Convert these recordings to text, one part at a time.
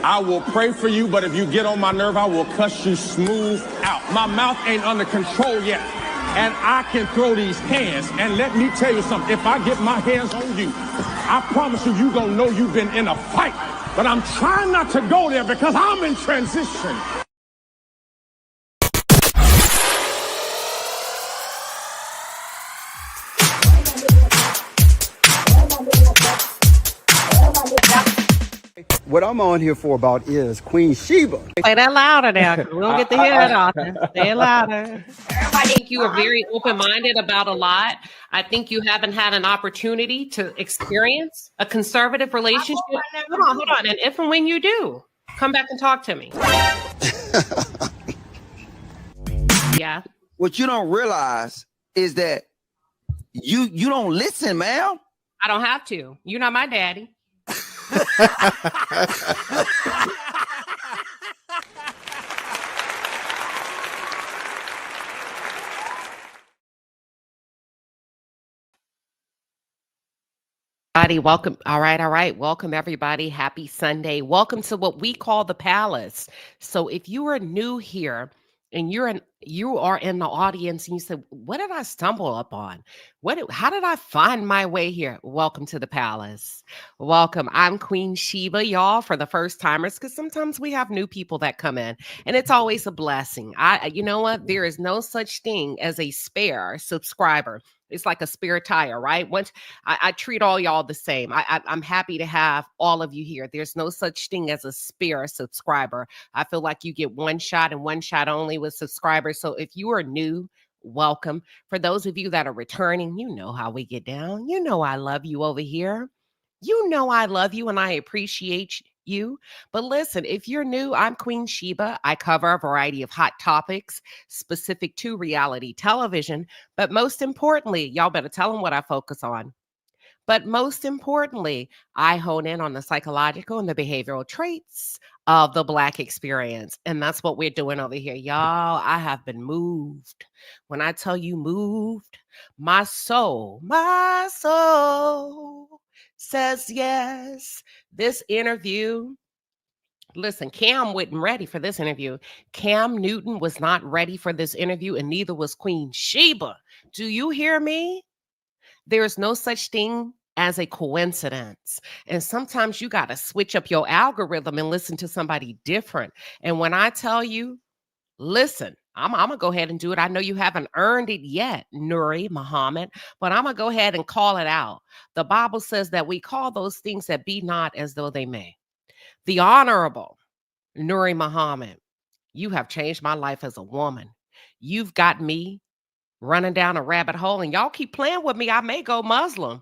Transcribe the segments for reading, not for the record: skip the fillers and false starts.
I will pray for you, but if you get on my nerve, I will cuss you smooth out. My mouth ain't under control yet, and I can throw these hands. And let me tell you something, if I get my hands on you, I promise you, you gonna know you've been in a fight. But I'm trying not to go there because I'm in transition. What I'm on here for about is Queen Sheba. Play that louder now, because we don't get to hear that often. Say it louder. I think you are very open-minded about a lot. I think you haven't had an opportunity to experience a conservative relationship. Hold on. And if and when you do, come back and talk to me. Yeah. What you don't realize is that you don't listen, man. I don't have to. You're not my daddy. Welcome. All right. Welcome, everybody. Happy Sunday. Welcome to what we call the Palace. So if you are new here and you are in the audience and you said, what did I stumble upon? How did I find my way here? Welcome to the Palace. Welcome. I'm Queen Sheba, y'all, for the first timers, because sometimes we have new people that come in and it's always a blessing. You know what? There is no such thing as a spare subscriber. It's like a spare tire, right? Once I treat all y'all the same. I'm happy to have all of you here. There's no such thing as a spare subscriber. I feel like you get one shot and one shot only with subscribers. So if you are new, welcome. For those of you that are returning, you know how we get down. You know I love you over here. You know I love you and I appreciate you. But listen, if you're new, I'm Queen Sheba. I cover a variety of hot topics specific to reality television. But most importantly, y'all better tell them what I focus on. But most importantly, I hone in on the psychological and the behavioral traits of the Black experience. And that's what we're doing over here. Y'all, I have been moved. When I tell you moved, my soul says yes. This interview, listen, Cam wasn't ready for this interview. Cam Newton was not ready for this interview, and neither was Queen Sheba. Do you hear me? There's no such thing as a coincidence. And sometimes you got to switch up your algorithm and listen to somebody different. And when I tell you, listen, I'm going to go ahead and do it. I know you haven't earned it yet, Nuri, Muhammad, but I'm going to go ahead and call it out. The Bible says that we call those things that be not as though they may. The Honorable Nuri Muhammad, you have changed my life as a woman. You've got me running down a rabbit hole, and y'all keep playing with me. I may go Muslim.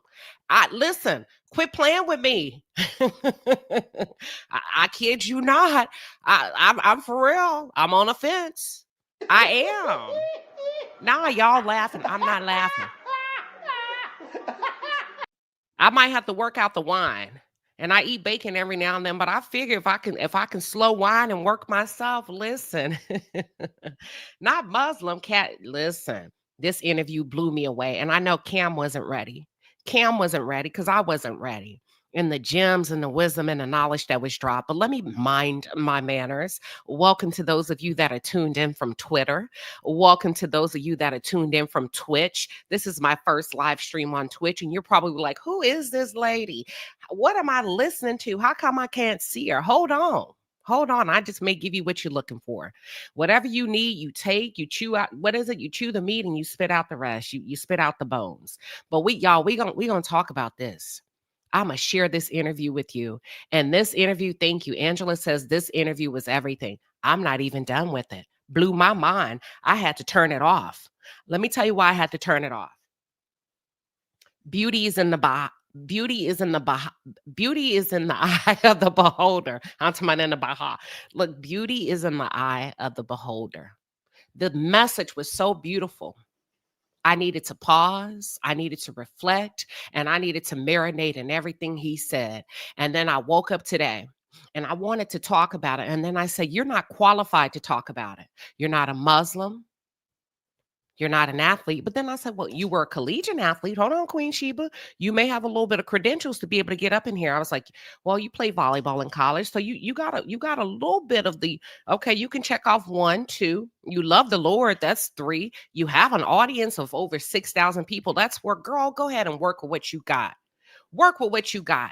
Listen, quit playing with me. I kid you not. I'm for real. I'm on a fence. I am. Nah, y'all laughing. I'm not laughing. I might have to work out the wine. And I eat bacon every now and then, but I figure if I can slow wine and work myself, listen. Not Muslim cat. Listen, this interview blew me away. And I know Cam wasn't ready. Cam wasn't ready because I wasn't ready. And the gems and the wisdom and the knowledge that was dropped. But let me mind my manners. Welcome to those of you that are tuned in from Twitter. Welcome to those of you that are tuned in from Twitch. This is my first live stream on Twitch. And you're probably like, who is this lady? What am I listening to? How come I can't see her? Hold on. I just may give you what you're looking for. Whatever you need, you take, you chew out. What is it? You chew the meat and you spit out the rest. You spit out the bones. But we gonna talk about this. I'm going to share this interview with you. And this interview, thank you. Angela says this interview was everything. I'm not even done with it. Blew my mind. I had to turn it off. Let me tell you why I had to turn it off. Beauty is in the eye of the beholder. I'm talking about in the Baha. Look, beauty is in the eye of the beholder. The message was so beautiful. I needed to pause, I needed to reflect, and I needed to marinate in everything he said. And then I woke up today and I wanted to talk about it. And then I said, you're not qualified to talk about it. You're not a Muslim. You're not an athlete. But then I said, well, you were a collegiate athlete. Hold on, Queen Sheba. You may have a little bit of credentials to be able to get up in here. I was like, well, you play volleyball in college. So you got a little bit of the, okay, you can check off 1, 2. You love the Lord. That's 3. You have an audience of over 6,000 people. That's where, girl, go ahead and work with what you got. Work with what you got.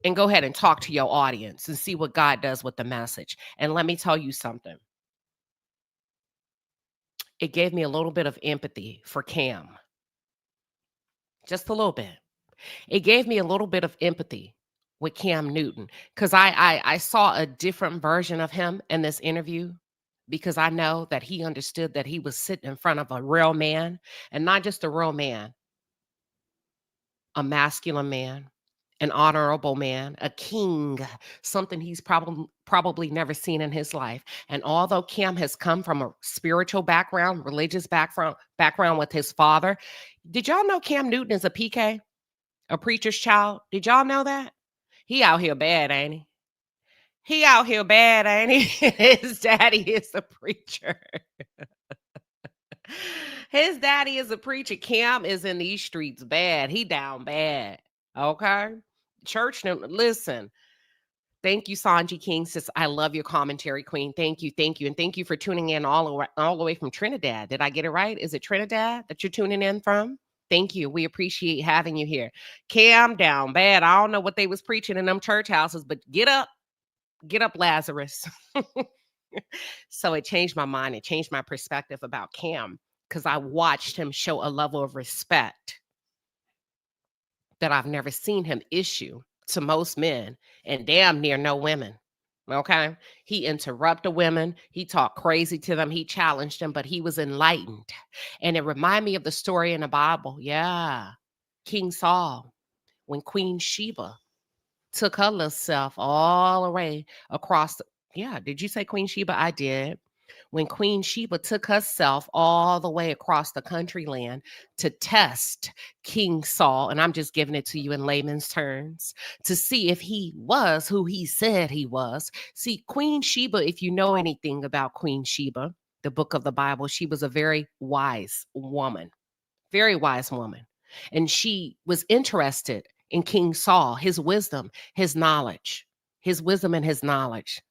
And go ahead and talk to your audience and see what God does with the message. And let me tell you something. It gave me a little bit of empathy for Cam. Just a little bit. It gave me a little bit of empathy with Cam Newton because I saw a different version of him in this interview because I know that he understood that he was sitting in front of a real man, and not just a real man, a masculine man, an honorable man, a king, something he's probably never seen in his life. And although Cam has come from a spiritual background, religious background with his father, did y'all know Cam Newton is a PK, a preacher's child? Did y'all know that? He out here bad, ain't he? He out here bad, ain't he? His daddy is a preacher. His daddy is a preacher. Cam is in these streets bad. He down bad. Okay? Church, listen. Thank you, Sanji King. Says, I love your commentary, Queen. Thank you. And thank you for tuning in all the way from Trinidad. Did I get it right? Is it Trinidad that you're tuning in from? Thank you. We appreciate having you here. Cam down bad. I don't know what they was preaching in them church houses, but get up, Lazarus. So it changed my mind. It changed my perspective about Cam because I watched him show a level of respect that I've never seen him issue to most men and damn near no women. Okay. He interrupted women. He talked crazy to them. He challenged them, but he was enlightened. And it reminded me of the story in the Bible. Yeah. King Saul, when Queen Sheba took her little self all the way across. Did you say Queen Sheba? I did. When Queen Sheba took herself all the way across the country land to test King Saul, and I'm just giving it to you in layman's terms, to see if he was who he said he was. See, Queen Sheba, if you know anything about Queen Sheba, the book of the Bible, she was a very wise woman. And she was interested in King Saul, his wisdom, his knowledge, and his knowledge.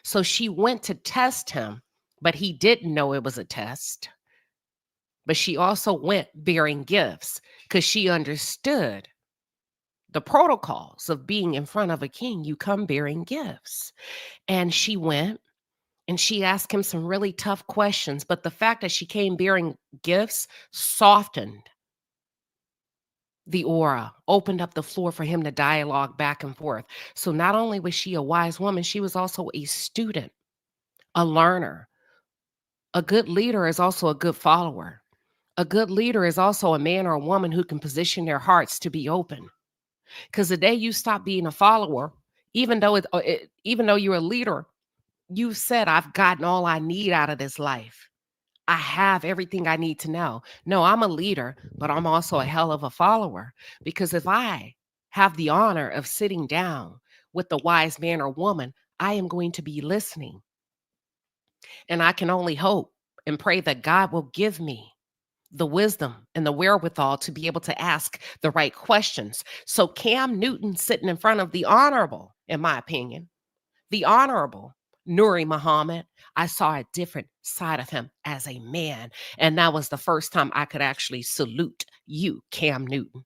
So she went to test him, but he didn't know it was a test. But she also went bearing gifts because she understood the protocols of being in front of a king. You come bearing gifts. And she went and she asked him some really tough questions. But the fact that she came bearing gifts softened the aura, opened up the floor for him to dialogue back and forth. So not only was she a wise woman, she was also a student, a learner. A good leader is also a good follower. A good leader is also a man or a woman who can position their hearts to be open. Because the day you stop being a follower, even though you're a leader, you've said, I've gotten all I need out of this life. I have everything I need to know. No, I'm a leader, but I'm also a hell of a follower. Because if I have the honor of sitting down with the wise man or woman, I am going to be listening. And I can only hope and pray that God will give me the wisdom and the wherewithal to be able to ask the right questions. So Cam Newton sitting in front of the honorable, in my opinion, the honorable Nuri Muhammad, I saw a different side of him as a man. And that was the first time I could actually salute you, Cam Newton.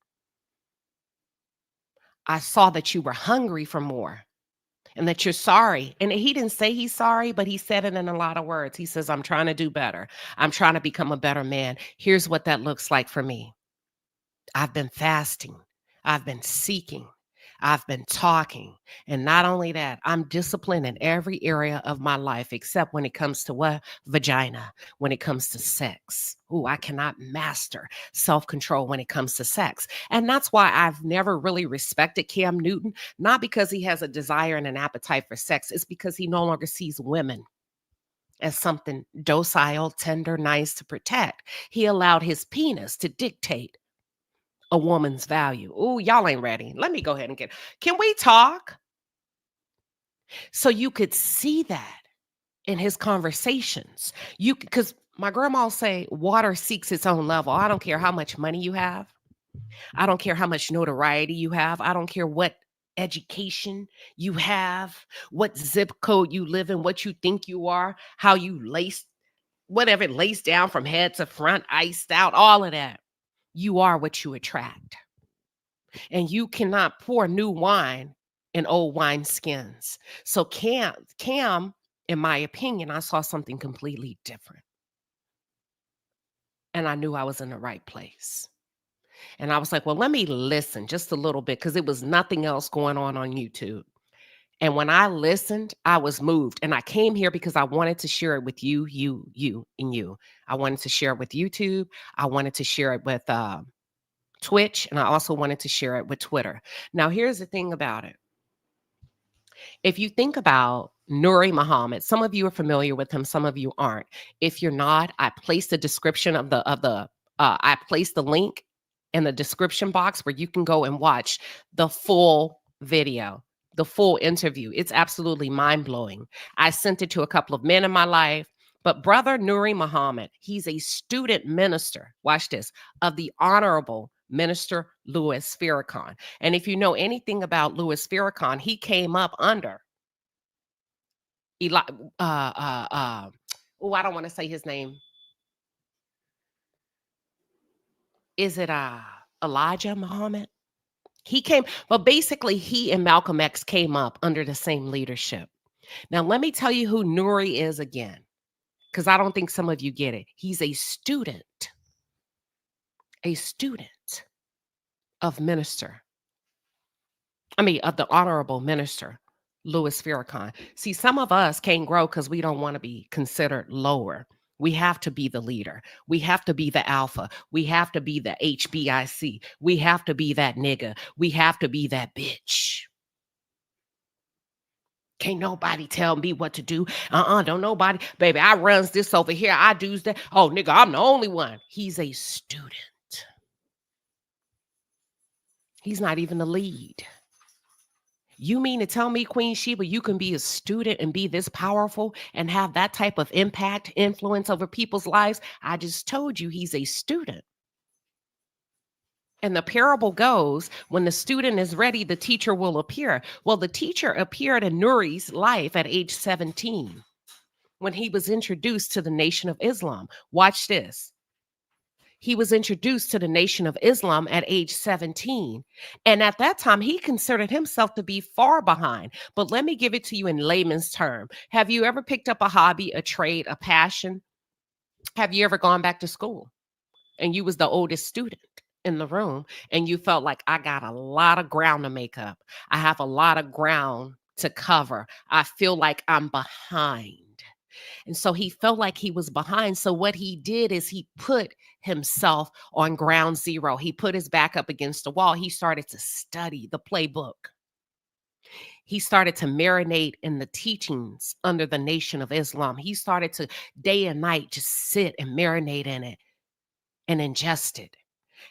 I saw that you were hungry for more and that you're sorry. And he didn't say he's sorry, but he said it in a lot of words. He says, I'm trying to do better. I'm trying to become a better man. Here's what that looks like for me. I've been fasting. I've been seeking. I've been talking. And not only that, I'm disciplined in every area of my life, except when it comes to what? Vagina, when it comes to sex. Ooh, I cannot master self-control when it comes to sex. And that's why I've never really respected Cam Newton, not because he has a desire and an appetite for sex. It's because he no longer sees women as something docile, tender, nice to protect. He allowed his penis to dictate a woman's value. Oh, y'all ain't ready. Let me go ahead and can we talk? So you could see that in his conversations. Because My grandma will say, water seeks its own level. I don't care how much money you have. I don't care how much notoriety you have. I don't care what education you have, what zip code you live in, what you think you are, how you lace, whatever, lace down from head to front, iced out, all of that. You are what you attract. And you cannot pour new wine in old wine skins. So Cam, in my opinion, I saw something completely different. And I knew I was in the right place. And I was like, well, let me listen just a little bit because it was nothing else going on YouTube. And when I listened, I was moved. And I came here because I wanted to share it with you, and you. I wanted to share it with YouTube. I wanted to share it with Twitch. And I also wanted to share it with Twitter. Now, here's the thing about it. If you think about Nuri Muhammad, some of you are familiar with him, some of you aren't. If you're not, I placed the description I placed the link in the description box where you can go and watch the full video, the full interview. It's absolutely mind-blowing. I sent it to a couple of men in my life, but brother Nuri Muhammad, he's a student minister, watch this, of the Honorable Minister Louis Farrakhan. And if you know anything about Louis Farrakhan, he came up under I don't want to say his name. Is it Elijah Muhammad? He came, but basically he and Malcolm X came up under the same leadership. Now, let me tell you who Nuri is again, because I don't think some of you get it. He's a student of the Honorable Minister Louis Farrakhan. See, some of us can't grow because we don't want to be considered lower. We have to be the leader. We have to be the alpha. We have to be the HBIC. We have to be that nigga. We have to be that bitch. Can't nobody tell me what to do. Don't nobody. Baby, I runs this over here. I do's that. Oh, nigga, I'm the only one. He's a student. He's not even the lead. You mean to tell me, Queen Sheba, you can be a student and be this powerful and have that type of impact, influence over people's lives? I just told you he's a student. And the parable goes, when the student is ready, the teacher will appear. Well, the teacher appeared in Nuri's life at age 17 when he was introduced to the Nation of Islam. Watch this. He was introduced to the Nation of Islam at age 17. And at that time, he considered himself to be far behind. But let me give it to you in layman's term. Have you ever picked up a hobby, a trade, a passion? Have you ever gone back to school and you was the oldest student in the room and you felt like, I got a lot of ground to make up. I have a lot of ground to cover. I feel like I'm behind. And so he felt like he was behind. So what he did is he put himself on ground zero. He put his back up against the wall. He started to study the playbook. He started to marinate in the teachings under the Nation of Islam. He started to day and night just sit and marinate in it and ingest it.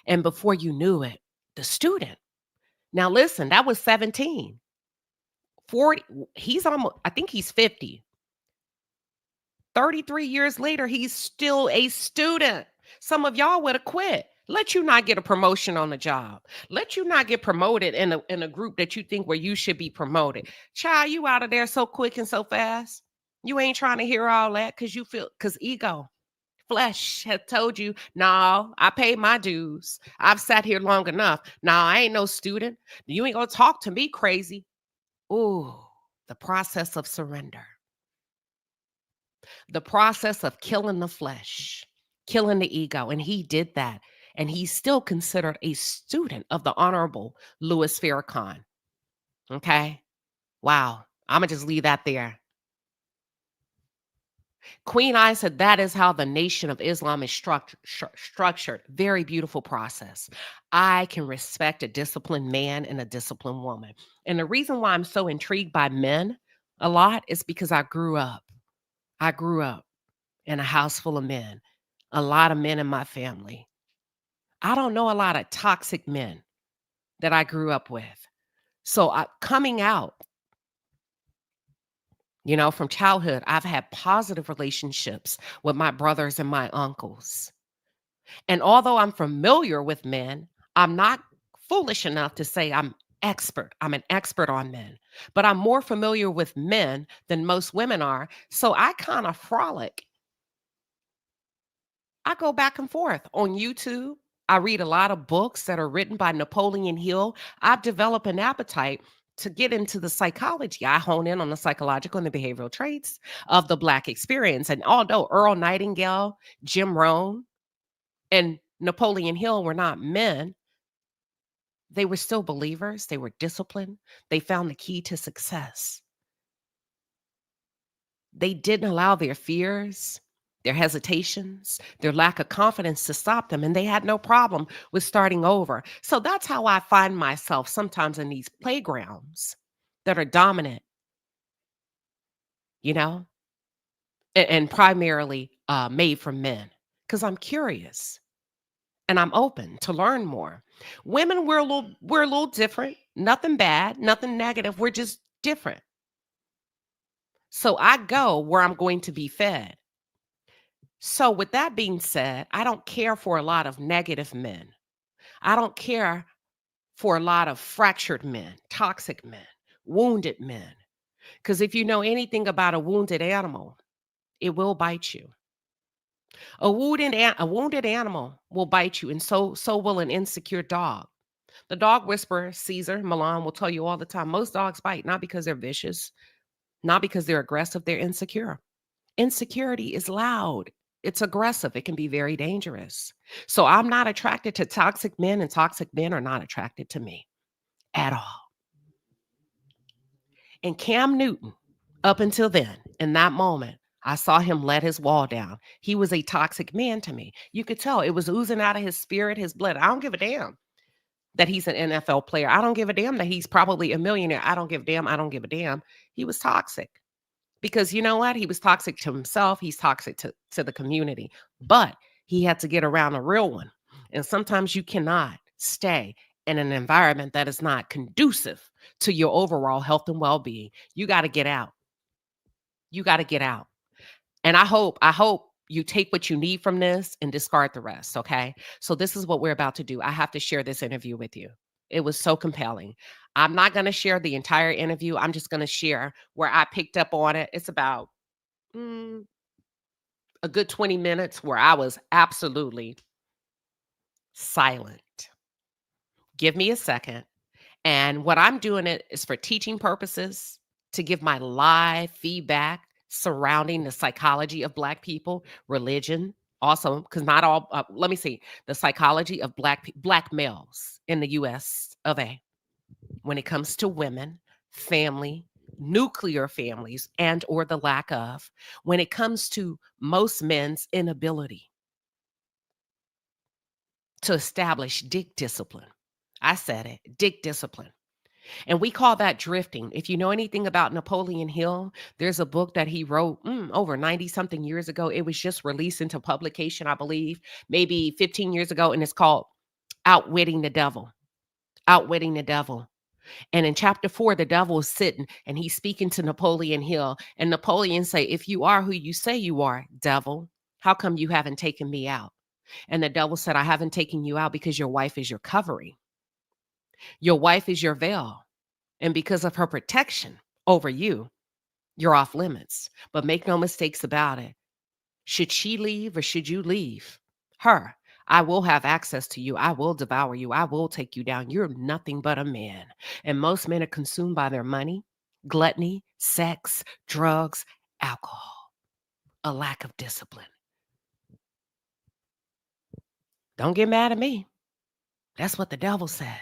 And before you knew it, the student. Now listen, that was 17. 40, he's almost, I think he's 50. 33 years later, he's still a student. Some of y'all would have quit. Let you not get a promotion on the job. Let you not get promoted in a group that you think where you should be promoted. Child, you out of there so quick and so fast. You ain't trying to hear all that because ego, flesh has told you, no, I paid my dues. I've sat here long enough. No, I ain't no student. You ain't gonna talk to me crazy. Ooh, the process of surrender. The process of killing the flesh, killing the ego. And he did that. And he's still considered a student of the Honorable Louis Farrakhan. Okay? Wow. I'm going to just leave that there. Queen I said that is how the Nation of Islam is structured. Very beautiful process. I can respect a disciplined man and a disciplined woman. And the reason why I'm so intrigued by men a lot is because I grew up in a house full of men, a lot of men in my family. I don't know a lot of toxic men that I grew up with. So coming out You know, from childhood, I've had positive relationships with my brothers and my uncles. And although I'm familiar with men, I'm not foolish enough to say I'm expert. I'm an expert on men, but I'm more familiar with men than most women are. So I kind of frolic. I go back and forth on YouTube. I read a lot of books that are written by Napoleon Hill. I've developed an appetite to get into the psychology. I hone in on the psychological and the behavioral traits of the Black experience. And although Earl Nightingale, Jim Rohn, and Napoleon Hill were not men, they were still believers. They were disciplined. They found the key to success. They didn't allow their fears, their hesitations, their lack of confidence to stop them, and they had no problem with starting over. So that's how I find myself sometimes in these playgrounds that are dominant, you know, and primarily made for men, because I'm curious and I'm open to learn more. Women, we're a little different. Nothing bad, nothing negative. We're just different. So I go where I'm going to be fed. So with that being said, I don't care for a lot of negative men. I don't care for a lot of fractured men, toxic men, wounded men. Because if you know anything about a wounded animal, it will bite you. A wounded animal will bite you, and so will an insecure dog. The dog whisperer, Caesar Milan, will tell you all the time, most dogs bite, not because they're vicious, not because they're aggressive, they're insecure. Insecurity is loud. It's aggressive. It can be very dangerous. So I'm not attracted to toxic men, and toxic men are not attracted to me at all. And Cam Newton, up until then, in that moment, I saw him let his wall down. He was a toxic man to me. You could tell it was oozing out of his spirit, his blood. I don't give a damn that he's an NFL player. I don't give a damn that he's probably a millionaire. I don't give a damn. I don't give a damn. He was toxic. Because you know what? He was toxic to himself. He's toxic to the community. But he had to get around a real one. And sometimes you cannot stay in an environment that is not conducive to your overall health and well-being. You got to get out. You got to get out. And I hope you take what you need from this and discard the rest. Okay. So this is what we're about to do. I have to share this interview with you. It was so compelling. I'm not going to share the entire interview. I'm just going to share where I picked up on it. It's about a good 20 minutes where I was absolutely silent. Give me a second. And what I'm doing it is for teaching purposes, to give my live feedback surrounding the psychology of Black people, religion, also, because not all, let me see, the psychology of Black males in the US of A. When it comes to women, family, nuclear families, and or the lack of, when it comes to most men's inability to establish dick discipline. I said it, dick discipline. And we call that drifting. If you know anything about Napoleon Hill, there's a book that he wrote over 90 something years ago. It was just released into publication, I believe, maybe 15 years ago. And it's called Outwitting the Devil. Outwitting the Devil. And in chapter 4, the devil is sitting and he's speaking to Napoleon Hill. And Napoleon say, if you are who you say you are, devil, how come you haven't taken me out? And the devil said, I haven't taken you out because your wife is your covering. Your wife is your veil. And because of her protection over you, you're off limits. But make no mistakes about it. Should she leave or should you leave her, I will have access to you. I will devour you. I will take you down. You're nothing but a man. And most men are consumed by their money, gluttony, sex, drugs, alcohol, a lack of discipline. Don't get mad at me. That's what the devil said.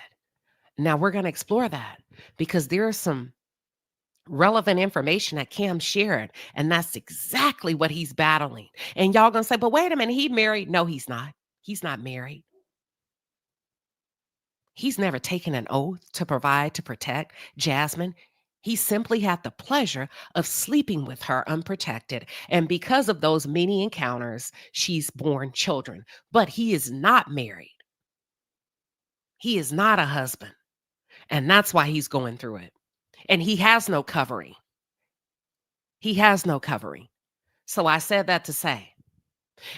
Now we're going to explore that because there is some relevant information that Cam shared, and that's exactly what he's battling. And y'all going to say, but wait a minute, he married? No, he's not. He's not married. He's never taken an oath to provide, to protect Jasmine. He simply had the pleasure of sleeping with her unprotected. And because of those many encounters, she's born children. But he is not married. He is not a husband. And that's why he's going through it. And he has no covering. He has no covering. So I said that to say,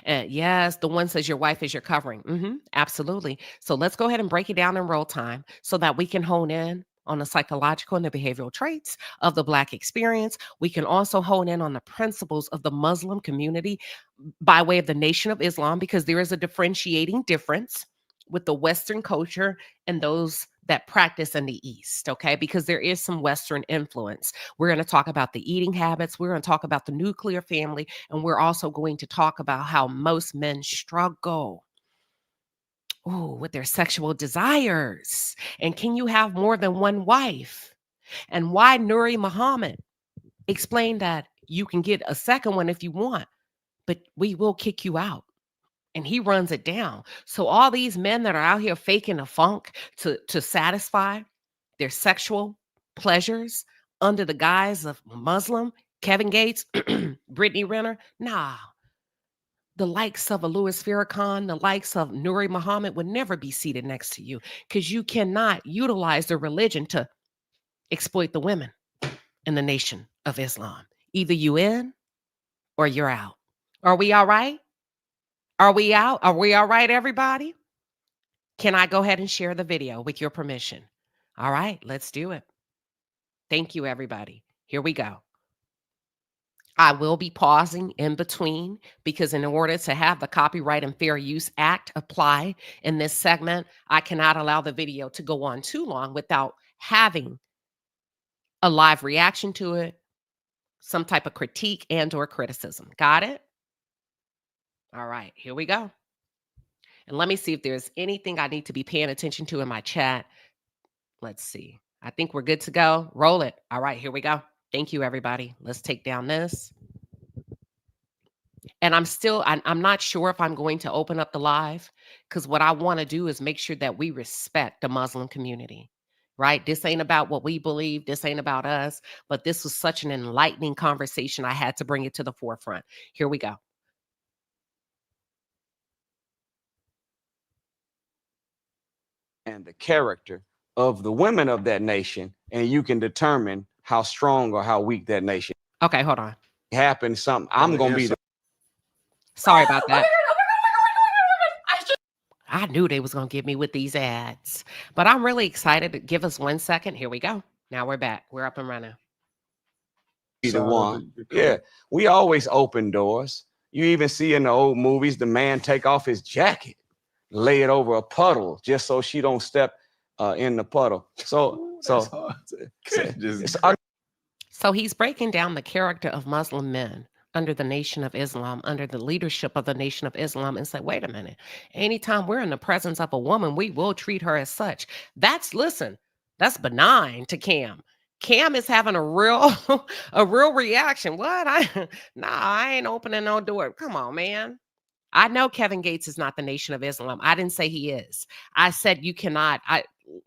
yes, the one says your wife is your covering. Absolutely. So let's go ahead and break it down in real time so that we can hone in on the psychological and the behavioral traits of the Black experience. We can also hone in on the principles of the Muslim community by way of the Nation of Islam, because there is a differentiating difference with the Western culture and those that practice in the East, okay? Because there is some Western influence. We're going to talk about the eating habits. We're going to talk about the nuclear family. And we're also going to talk about how most men struggle with their sexual desires. And can you have more than one wife? And why Nuri Muhammad explained that you can get a second one if you want, but we will kick you out. And he runs it down. So all these men that are out here faking a funk to satisfy their sexual pleasures under the guise of Muslim, Kevin Gates, Brittany Renner, nah. The likes of a Louis Farrakhan, the likes of Nuri Muhammad would never be seated next to you, because you cannot utilize the religion to exploit the women in the Nation of Islam. Either you in or you're out. Are we all right? Are we out? Are we all right, everybody? Can I go ahead and share the video with your permission? All right, let's do it. Thank you, everybody. Here we go. I will be pausing in between because in order to have the Copyright and Fair Use Act apply in this segment, I cannot allow the video to go on too long without having a live reaction to it, some type of critique and or criticism. Got it? All right, here we go. And let me see if there's anything I need to be paying attention to in my chat. Let's see. I think we're good to go. Roll it. All right, here we go. Thank you, everybody. Let's take down this. And I'm not sure if I'm going to open up the live, because what I want to do is make sure that we respect the Muslim community, right? This ain't about what we believe. This ain't about us. But this was such an enlightening conversation. I had to bring it to the forefront. Here we go. And the character of the women of that nation, and you can determine how strong or how weak that nation. Okay, hold on. Happens something. I'm gonna be. Sorry about that. I knew they was gonna get me with these ads, but I'm really excited. To give us 1 second. Here we go. Now we're back. We're up and running. Be the one. Yeah, we always open doors. You even see in the old movies the man take off his jacket, lay it over a puddle just so she don't step in the puddle. So he's breaking down the character of Muslim men under the Nation of Islam, under the leadership of the Nation of Islam, and say, wait a minute, anytime we're in the presence of a woman, we will treat her as such. That's benign to Cam. Cam is having a real reaction. What? I ain't opening no door. Come on, man. I know Kevin Gates is not the Nation of Islam. I didn't say he is. I said you cannot.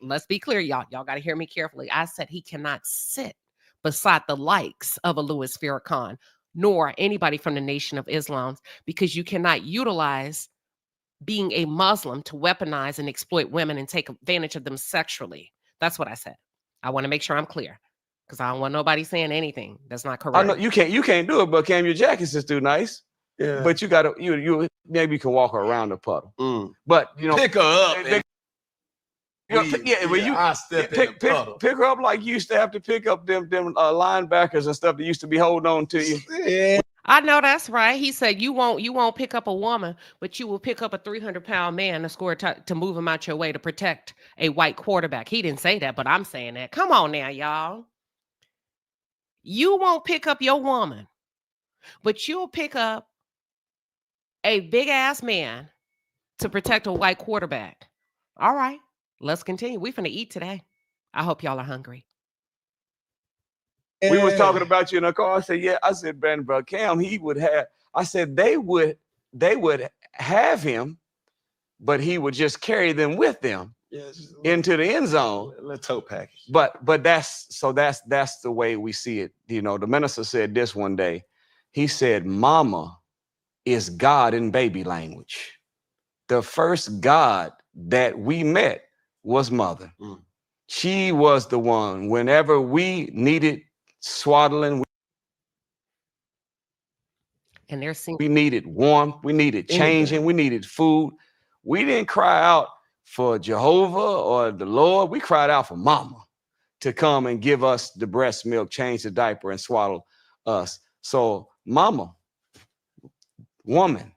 Let's be clear, y'all. Y'all got to hear me carefully. I said he cannot sit beside the likes of a Louis Farrakhan, nor anybody from the Nation of Islam, because you cannot utilize being a Muslim to weaponize and exploit women and take advantage of them sexually. That's what I said. I want to make sure I'm clear, because I don't want nobody saying anything that's not correct. I know you can't do it, but Cam, your jacket's just too nice. Yeah. But you gotta you maybe you can walk her around the puddle. But you know, pick her up. I pick her up like you used to have to pick up them linebackers and stuff that used to be holding on to you. Yeah. I know that's right. He said you won't pick up a woman, but you will pick up a 300-pound man to score to move him out your way to protect a white quarterback. He didn't say that, but I'm saying that. Come on now, y'all. You won't pick up your woman, but you'll pick up a big ass man to protect a white quarterback. All right, let's continue. We finna eat today. I hope y'all are hungry. We was talking about you in the car. I said, yeah. I said, bro, Cam, he would have. I said they would have him, but he would just carry them with them into the end zone. Let's hope package. But that's the way we see it. You know, the minister said this one day. He said, "Mama is God in baby language. The first God that we met was mother. She was the one. Whenever we needed swaddling, And they're seeing We needed warmth. We needed changing. We needed food. We didn't cry out for Jehovah or the Lord. We cried out for mama to come and give us the breast milk, change the diaper, and swallow us. So mama, woman,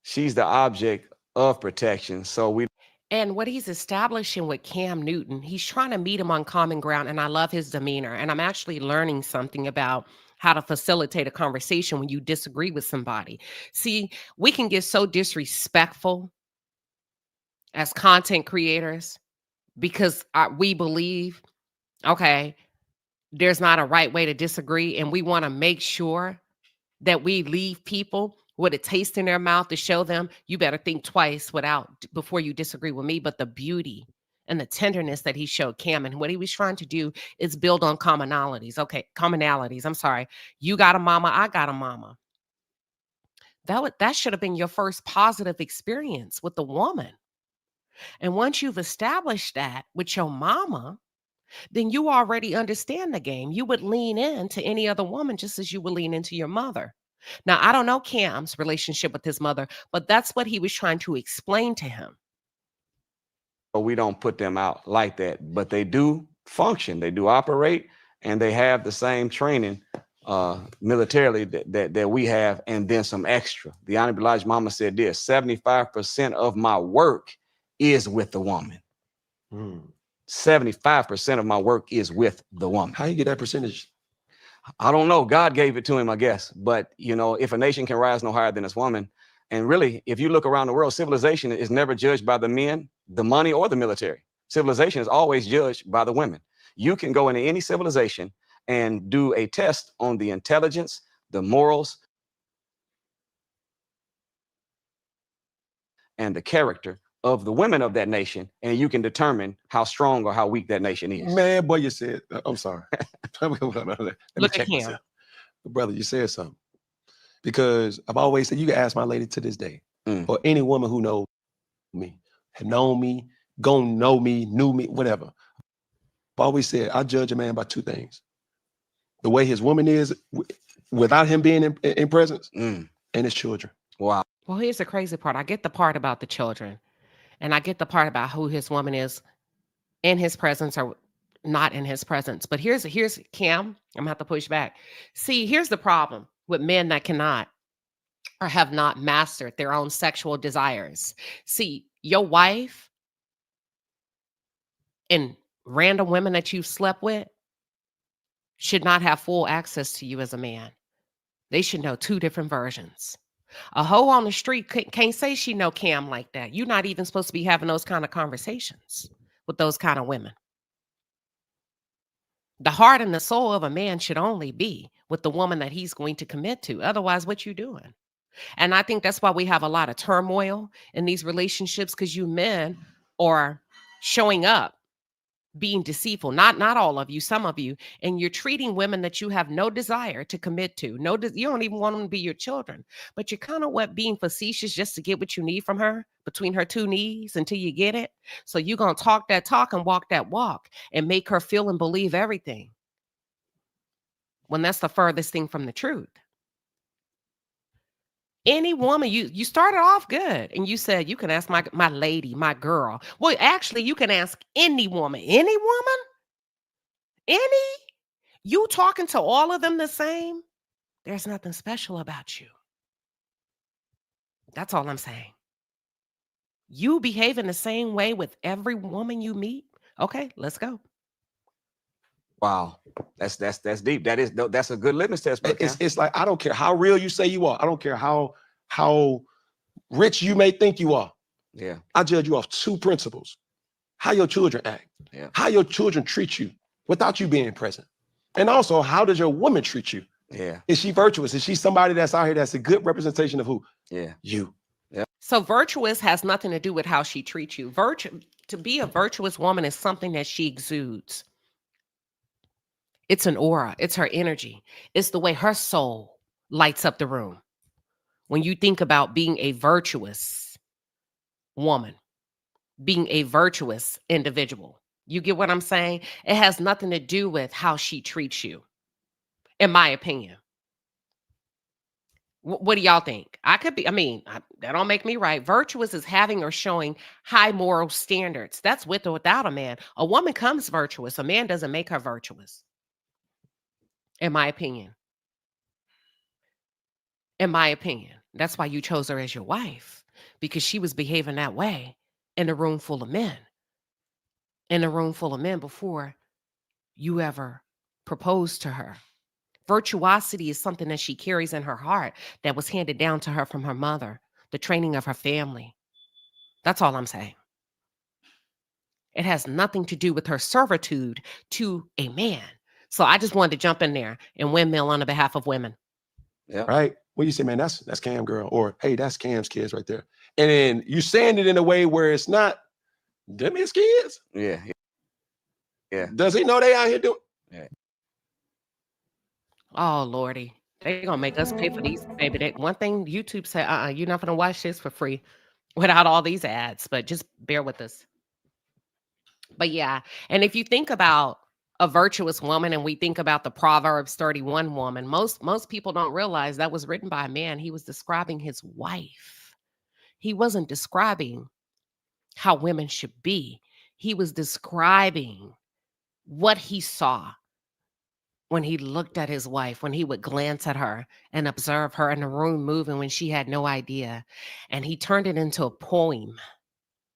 she's the object of protection. So we And what he's establishing with Cam Newton, he's trying to meet him on common ground. And I love his demeanor. And I'm actually learning something about how to facilitate a conversation when you disagree with somebody. See, we can get so disrespectful as content creators because we believe, okay, there's not a right way to disagree. And we want to make sure that we leave people with a taste in their mouth to show them you better think twice before you disagree with me. But the beauty and the tenderness that he showed Cam, and what he was trying to do is build on commonalities. I'm sorry. You got a mama, I got a mama. That should have been your first positive experience with the woman. And once you've established that with your mama, then you already understand the game. You would lean into any other woman just as you would lean into your mother. Now, I don't know Cam's relationship with his mother, but that's what he was trying to explain to him. we don't put them out like that, but they do function, they do operate, and they have the same training militarily that we have, and then some extra. The Honorable Elijah Mama said this: 75% of my work is with the woman. 75% of my work is with the woman. How you get that percentage? I don't know. God gave it to him, I guess. But, you know, if a nation can rise no higher than its woman, and really, if you look around the world, civilization is never judged by the men, the money, or the military. Civilization is always judged by the women. You can go into any civilization and do a test on the intelligence, the morals, and the character of the women of that nation, and you can determine how strong or how weak that nation is. Man, boy, you said, I'm sorry. Let me Look check at him. myself. Brother, you said something. Because I've always said, you can ask my lady to this day, or any woman who knows me, had known me, gonna know me, knew me, whatever. I've always said, I judge a man by two things: the way his woman is without him being in presence, and his children. Wow. Well, here's the crazy part. I get the part about the children, and I get the part about who his woman is in his presence or not in his presence. But here's Cam. I'm gonna have to push back. See, here's the problem with men that cannot or have not mastered their own sexual desires. See, your wife and random women that you've slept with should not have full access to you as a man. They should know two different versions. A hoe on the street can't say she know Cam like that. You're not even supposed to be having those kind of conversations with those kind of women. The heart and the soul of a man should only be with the woman that he's going to commit to. Otherwise, what you doing? And I think that's why we have a lot of turmoil in these relationships, because you men are showing up being deceitful. Not all of you, some of you, and you're treating women that you have no desire to commit to. You don't even want them to be your children, but you're kind of being facetious just to get what you need from her between her two knees until you get it. So you're gonna talk that talk and walk that walk and make her feel and believe everything, when that's the furthest thing from the truth. Any woman, you started off good and you said you can ask my lady, my girl. Well, actually, you can ask any woman. Any woman? Any? You talking to all of them the same? There's nothing special about you. That's all I'm saying. You behave in the same way with every woman you meet? Okay, let's go. Wow. That's deep. That's a good litmus test. It's like, I don't care how real you say you are. I don't care how rich you may think you are. Yeah. I judge you off two principles: how your children act, how your children treat you without you being present. And also, how does your woman treat you? Yeah. Is she virtuous? Is she somebody that's out here that's a good representation of who? Yeah. You. Yeah. So virtuous has nothing to do with how she treats you. To be a virtuous woman is something that she exudes. It's an aura. It's her energy. It's the way her soul lights up the room. When you think about being a virtuous woman, being a virtuous individual, you get what I'm saying? It has nothing to do with how she treats you, in my opinion. What do y'all think? I could be, I mean, that don't make me right. Virtuous is having or showing high moral standards. That's with or without a man. A woman comes virtuous. A man doesn't make her virtuous, in my opinion. In my opinion. That's why you chose her as your wife, because she was behaving that way in a room full of men. In a room full of men before you ever proposed to her. Virtuosity is something that she carries in her heart that was handed down to her from her mother, the training of her family. That's all I'm saying. It has nothing to do with her servitude to a man. So I just wanted to jump in there and windmill on the behalf of women. Yeah. Right? When you say, man, that's Cam girl, or hey, that's Cam's kids right there. And then you saying it in a way where it's not them his kids. Yeah. Yeah. Does he know they out here doing? Yeah. Oh, Lordy. They're going to make us pay for these, baby. One thing YouTube said, you're not going to watch this for free without all these ads, but just bear with us. But yeah, and if you think about a virtuous woman and we think about the Proverbs 31 woman, most people don't realize that was written by a man. He was describing his wife. He wasn't describing how women should be. He was describing what he saw when he looked at his wife, when he would glance at her and observe her in the room moving when she had no idea. And he turned it into a poem,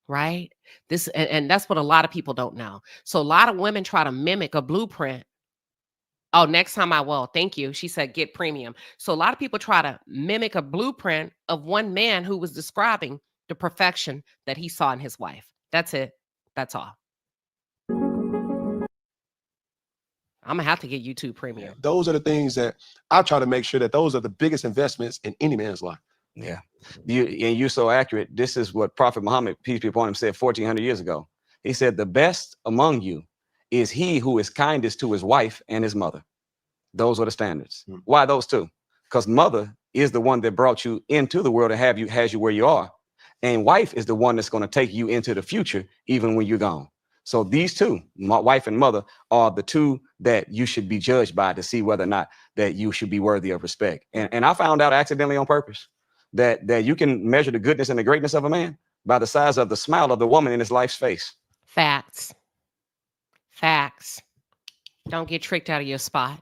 right? This and that's what a lot of people don't know. So a lot of women try to mimic a blueprint. Oh, next time I will. Thank you. She said, get premium. So a lot of people try to mimic a blueprint of one man who was describing the perfection that he saw in his wife. That's it. That's all. I'm gonna have to get YouTube premium. Those are the things that I try to make sure that those are the biggest investments in any man's life. Yeah. You're so accurate. This is what Prophet Muhammad, peace be upon him, said 1400 years ago. He said, the best among you is he who is kindest to his wife and his mother. Those are the standards. Why those two? Because mother is the one that brought you into the world and has you where you are. And wife is the one that's going to take you into the future, even when you're gone. So these two, my wife and mother, are the two that you should be judged by to see whether or not that you should be worthy of respect. And I found out accidentally on purpose that you can measure the goodness and the greatness of a man by the size of the smile of the woman in his life's face. Facts. Facts. Don't get tricked out of your spot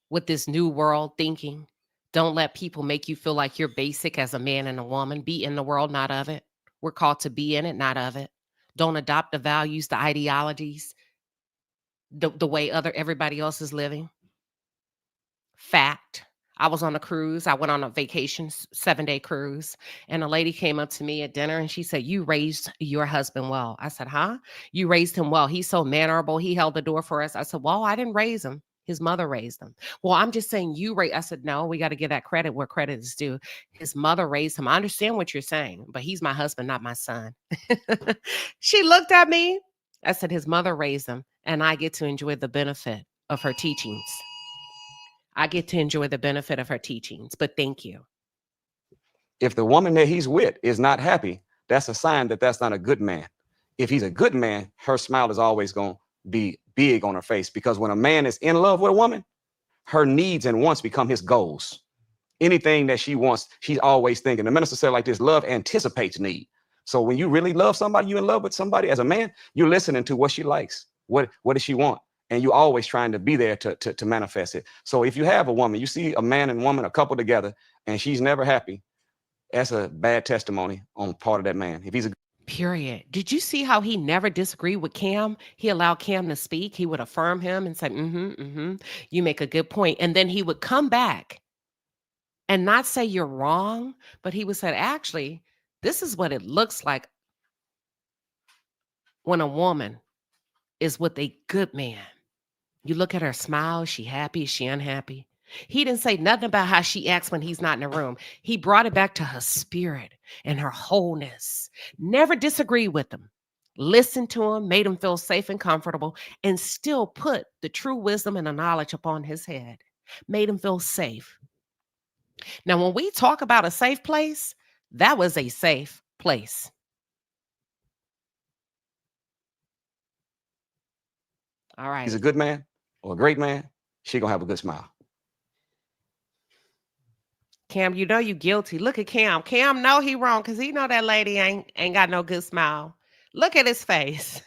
with this new world thinking. Don't let people make you feel like you're basic as a man and a woman. Be in the world, not of it. We're called to be in it, not of it. Don't adopt the values, the ideologies, the way everybody else is living. Fact. I was on a cruise. I went on a vacation, 7-day cruise. And a lady came up to me at dinner and she said, you raised your husband well. I said, huh? You raised him well. He's so mannerable. He held the door for us. I said, well, I didn't raise him. His mother raised him. Well, I'm just saying you raised. I said, no, we got to give that credit where credit is due. His mother raised him. I understand what you're saying, but he's my husband, not my son. She looked at me. I said, his mother raised him and I get to enjoy the benefit of her teachings. I get to enjoy the benefit of her teachings, but thank you. If the woman that he's with is not happy, that's a sign that that's not a good man. If he's a good man, her smile is always going to be big on her face, because when a man is in love with a woman, her needs and wants become his goals. Anything that she wants, she's always thinking. The minister said like this, love anticipates need. So when you really love somebody, you're in love with somebody as a man, you're listening to what she likes. What does she want? And you're always trying to be there to manifest it. So if you have a woman, you see a man and woman, a couple together, and she's never happy, that's a bad testimony on part of that man. If he's a Period. Did you see how he never disagreed with Cam? He allowed Cam to speak. He would affirm him and say, you make a good point. And then he would come back and not say you're wrong, but he would say, actually, this is what it looks like when a woman is with a good man. You look at her smile. Is she happy? Is she unhappy? He didn't say nothing about how she acts when he's not in the room. He brought it back to her spirit and her wholeness. Never disagreed with him. Listened to him, made him feel safe and comfortable, and still put the true wisdom and the knowledge upon his head. Made him feel safe. Now, when we talk about a safe place, that was a safe place. All right. He's a good man or a great man, she gonna have a good smile. Cam, you know you guilty. Look at Cam. Cam know he wrong because he know that lady ain't got no good smile. Look at his face.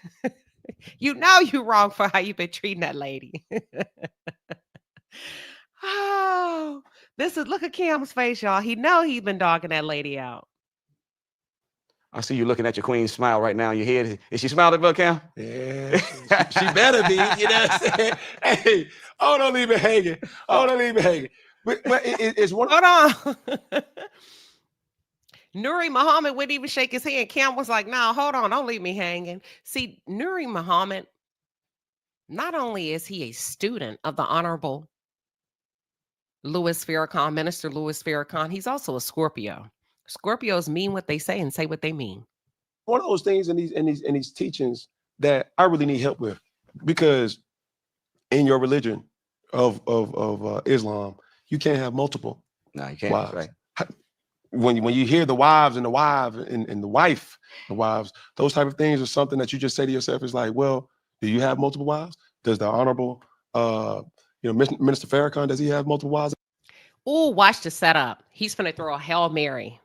You know you wrong for how you been treating that lady. Oh, look at Cam's face, y'all. He know he's been dogging that lady out. I see you looking at your queen smile right now in your head. Is she smiling at Cam? Yeah, she better be. You know what I'm saying? Hey, oh, don't leave it hanging. Oh, don't leave it hanging. But it's one. Hold on. Nuri Muhammad wouldn't even shake his hand. Cam was like, "No, hold on, don't leave me hanging." See, Nuri Muhammad, not only is he a student of the Honorable Louis Farrakhan, Minister Louis Farrakhan, he's also a Scorpio. Scorpios mean what they say and say what they mean. One of those things in these teachings that I really need help with, because in your religion of Islam, you can't have multiple. No, you can't. Wives. Right. When you hear the wives and the wife and the wife, the wives, those type of things are something that you just say to yourself is like, well, do you have multiple wives? Does the Honorable Minister Farrakhan, does he have multiple wives? Oh, watch the setup. He's finna throw a Hail Mary.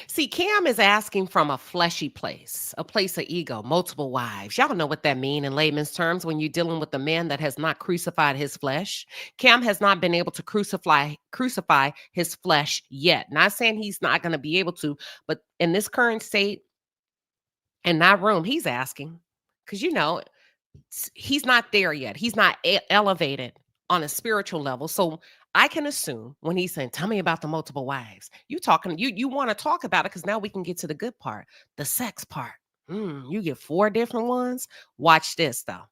See, Cam is asking from a fleshy place, a place of ego, multiple wives. Y'all know what that means in layman's terms when you're dealing with a man that has not crucified his flesh. Cam has not been able to crucify his flesh yet. Not saying he's not going to be able to, but in this current state, in that room, he's asking. Because, he's not there yet. He's not elevated on a spiritual level. So I can assume when he's saying, "Tell me about the multiple wives," you want to talk about it because now we can get to the good part, the sex part. You get 4 different ones. Watch this though.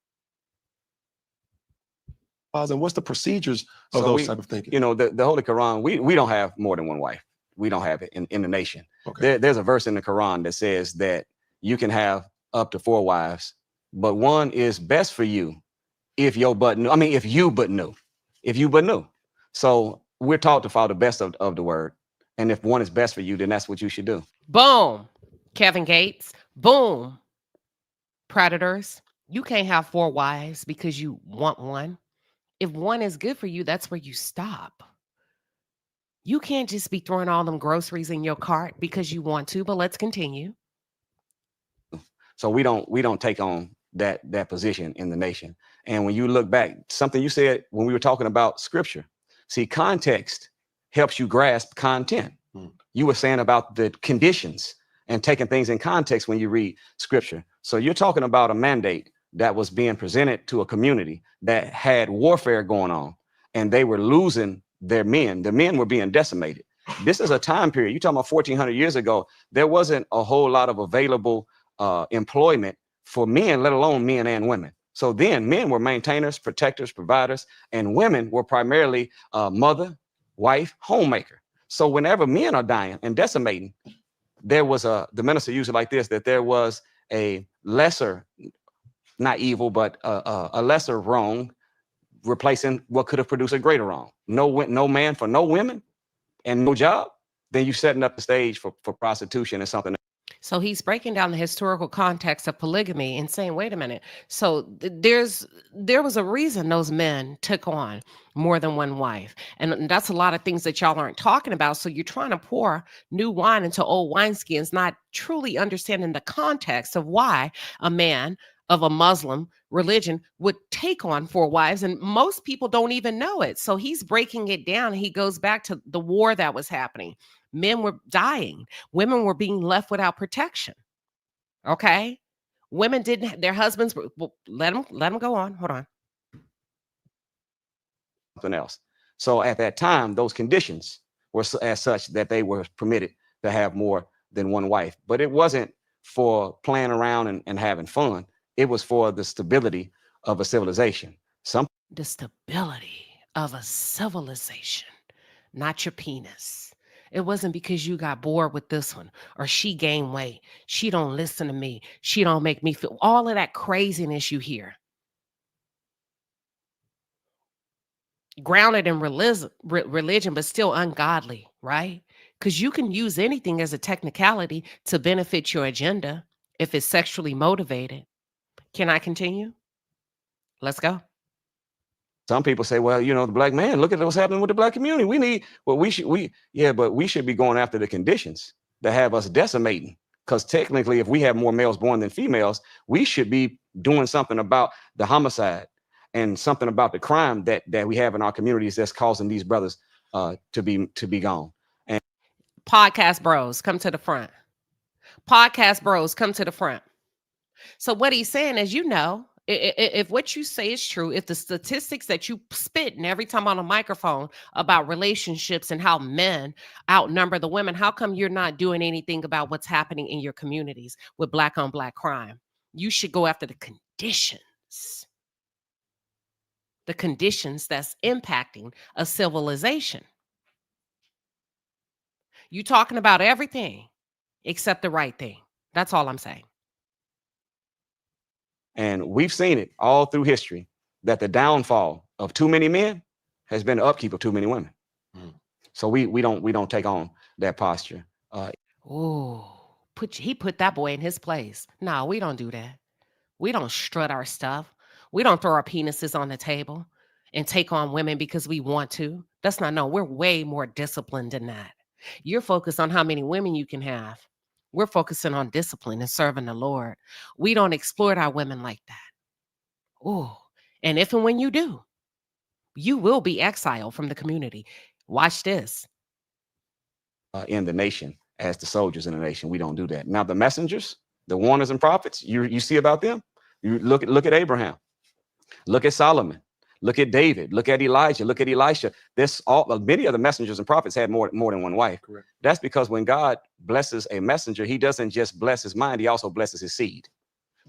And what's the procedures of those type of thinking? The Holy Quran, we don't have more than one wife. We don't have it in the nation. Okay. There's a verse in the Quran that says that you can have up to 4 wives, but one is best for you if you but knew. So we're taught to follow the best of the word. And if one is best for you, then that's what you should do. Boom. Kevin Gates. Boom. Predators. You can't have 4 wives because you want one. If one is good for you, that's where you stop. You can't just be throwing all them groceries in your cart because you want to, but let's continue. So we don't take on that position in the nation. And when you look back, something you said when we were talking about scripture, see, context helps you grasp content. You were saying about the conditions and taking things in context when you read scripture. So you're talking about a mandate that was being presented to a community that had warfare going on, and they were losing their men. The men were being decimated. This is a time period. You're talking about 1,400 years ago. There wasn't a whole lot of available employment for men, let alone men and women. So then men were maintainers, protectors, providers, and women were primarily mother, wife, homemaker. So whenever men are dying and decimating, there was the minister used it like this, that there was a lesser, not evil, but a lesser wrong replacing what could have produced a greater wrong. No man for no women and no job, then you're setting up the stage for prostitution and something. So he's breaking down the historical context of polygamy and saying, wait a minute. So there was a reason those men took on more than one wife. And that's a lot of things that y'all aren't talking about. So you're trying to pour new wine into old wineskins, not truly understanding the context of why a man of a Muslim religion would take on 4 wives. And most people don't even know it. So he's breaking it down. He goes back to the war that was happening. Men were dying. Women were being left without protection. Okay. Women didn't, their husbands, let them go on. Hold on. Something else. So at that time, those conditions were as such that they were permitted to have more than one wife. But it wasn't for playing around and having fun. It was for the stability of a civilization. The stability of a civilization, not your penis. It wasn't because you got bored with this one or she gained weight. She don't listen to me. She don't make me feel all of that craziness you hear. Grounded in religion, but still ungodly, right? Because you can use anything as a technicality to benefit your agenda if it's sexually motivated. Can I continue? Let's go. Some people say, well, the black man, look at what's happening with the black community. But we should be going after the conditions that have us decimating. Because technically, if we have more males born than females, we should be doing something about the homicide and something about the crime that we have in our communities that's causing these brothers to be gone. And podcast bros, come to the front. Podcast bros, come to the front. So what he's saying is, if what you say is true, if the statistics that you spit and every time on a microphone about relationships and how men outnumber the women, how come you're not doing anything about what's happening in your communities with black on black crime? You should go after the conditions that's impacting a civilization. You talking about everything except the right thing. That's all I'm saying. And we've seen it all through history that the downfall of too many men has been the upkeep of too many women. So we don't take on that posture. He put that boy in his place. No, we don't do that. We don't strut our stuff. We don't throw our penises on the table and take on women because we want to. We're way more disciplined than that. You're focused on how many women you can have. We're focusing on discipline and serving the Lord. We don't exploit our women like that. And if and when you do, you will be exiled from the community. Watch this. In the nation, as the soldiers in the nation, we don't do that. Now, the messengers, the warners and prophets, you see about them? You look at Abraham, look at Solomon, look at David, look at Elijah, look at Elisha. Many of the messengers and prophets had more than one wife. Correct. That's because when God blesses a messenger, he doesn't just bless his mind, he also blesses his seed.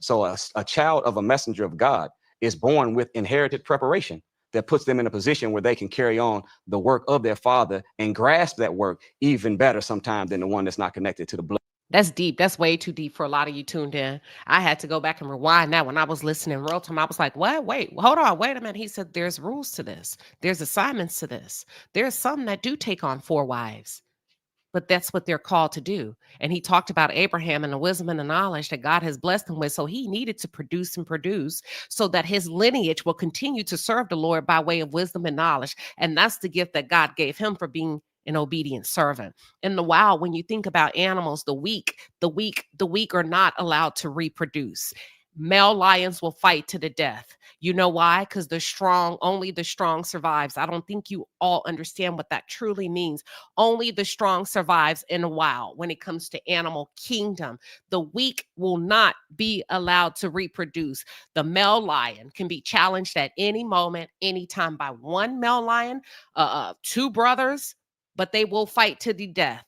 So a child of a messenger of God is born with inherited preparation that puts them in a position where they can carry on the work of their father and grasp that work even better sometimes than the one that's not connected to the blood. That's deep. That's way too deep for a lot of you tuned in. I had to go back and rewind that. When I was listening real time, I was like, what? Wait, hold on. Wait a minute. He said, there's rules to this. There's assignments to this. There's some that do take on 4 wives, but that's what they're called to do. And he talked about Abraham and the wisdom and the knowledge that God has blessed him with. So he needed to produce so that his lineage will continue to serve the Lord by way of wisdom and knowledge. And that's the gift that God gave him for being an obedient servant. In the wild, when you think about animals, the weak are not allowed to reproduce. Male lions will fight to the death. You know why? Because only the strong survives. I don't think you all understand what that truly means. Only the strong survives in the wild. When it comes to animal kingdom, the weak will not be allowed to reproduce. The male lion can be challenged at any moment, anytime by one male lion, 2 brothers, but they will fight to the death.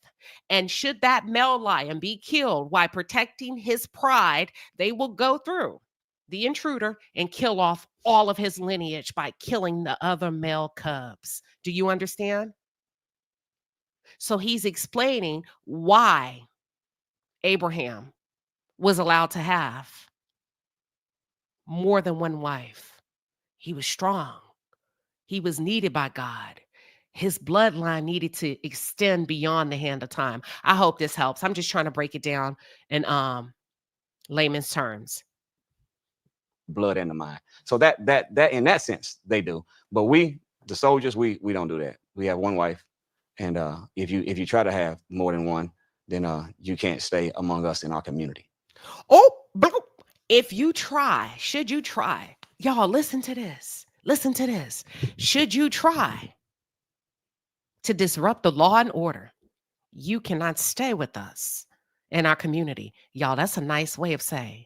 And should that male lion be killed while protecting his pride, they will go through the intruder and kill off all of his lineage by killing the other male cubs. Do you understand? So he's explaining why Abraham was allowed to have more than one wife. He was strong. He was needed by God. His bloodline needed to extend beyond the hand of time. I hope this helps. I'm just trying to break it down in layman's terms. Blood and the mind. So that in that sense they do. But we, the soldiers, we don't do that. We have one wife, and if you try to have more than one, then you can't stay among us in our community. If you try, should you try? Y'all, listen to this. Listen to this. Should you try to disrupt the law and order, you cannot stay with us in our community. Y'all, that's a nice way of saying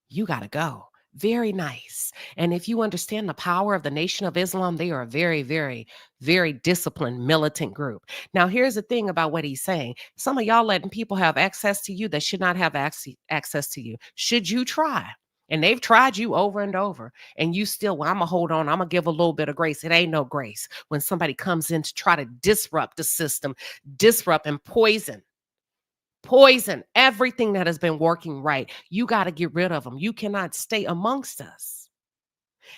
you got to go. Very nice. And if you understand the power of the Nation of Islam, they are a very, very, very disciplined militant group. Now, here's the thing about what he's saying. Some of y'all letting people have access to you that should not have access to you. Should you try? And they've tried you over and over, and you still, I'm going to hold on. I'm going to give a little bit of grace. It ain't no grace when somebody comes in to try to disrupt the system, disrupt and poison everything that has been working right. You got to get rid of them. You cannot stay amongst us.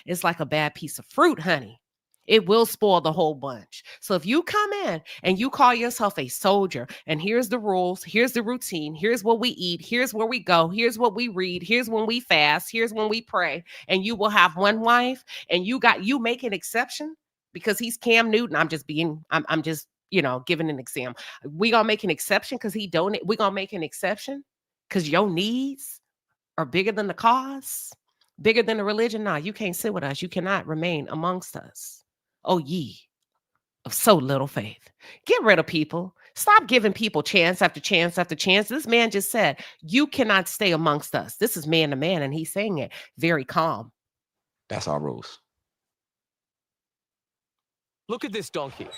It's like a bad piece of fruit, honey. It will spoil the whole bunch. So if you come in and you call yourself a soldier, and here's the rules, here's the routine, here's what we eat, here's where we go, here's what we read, here's when we fast, here's when we pray, and you will have one wife, and you make an exception because he's Cam Newton. I'm just, giving an example. We gonna make an exception because he donate. We gonna make an exception because your needs are bigger than the cause, bigger than the religion. Nah, you can't sit with us. You cannot remain amongst us. Oh, ye of so little faith. Get rid of people. Stop giving people chance after chance after chance. This man just said, you cannot stay amongst us. This is man to man, and he's saying it very calm. That's our rules. Look at this donkey.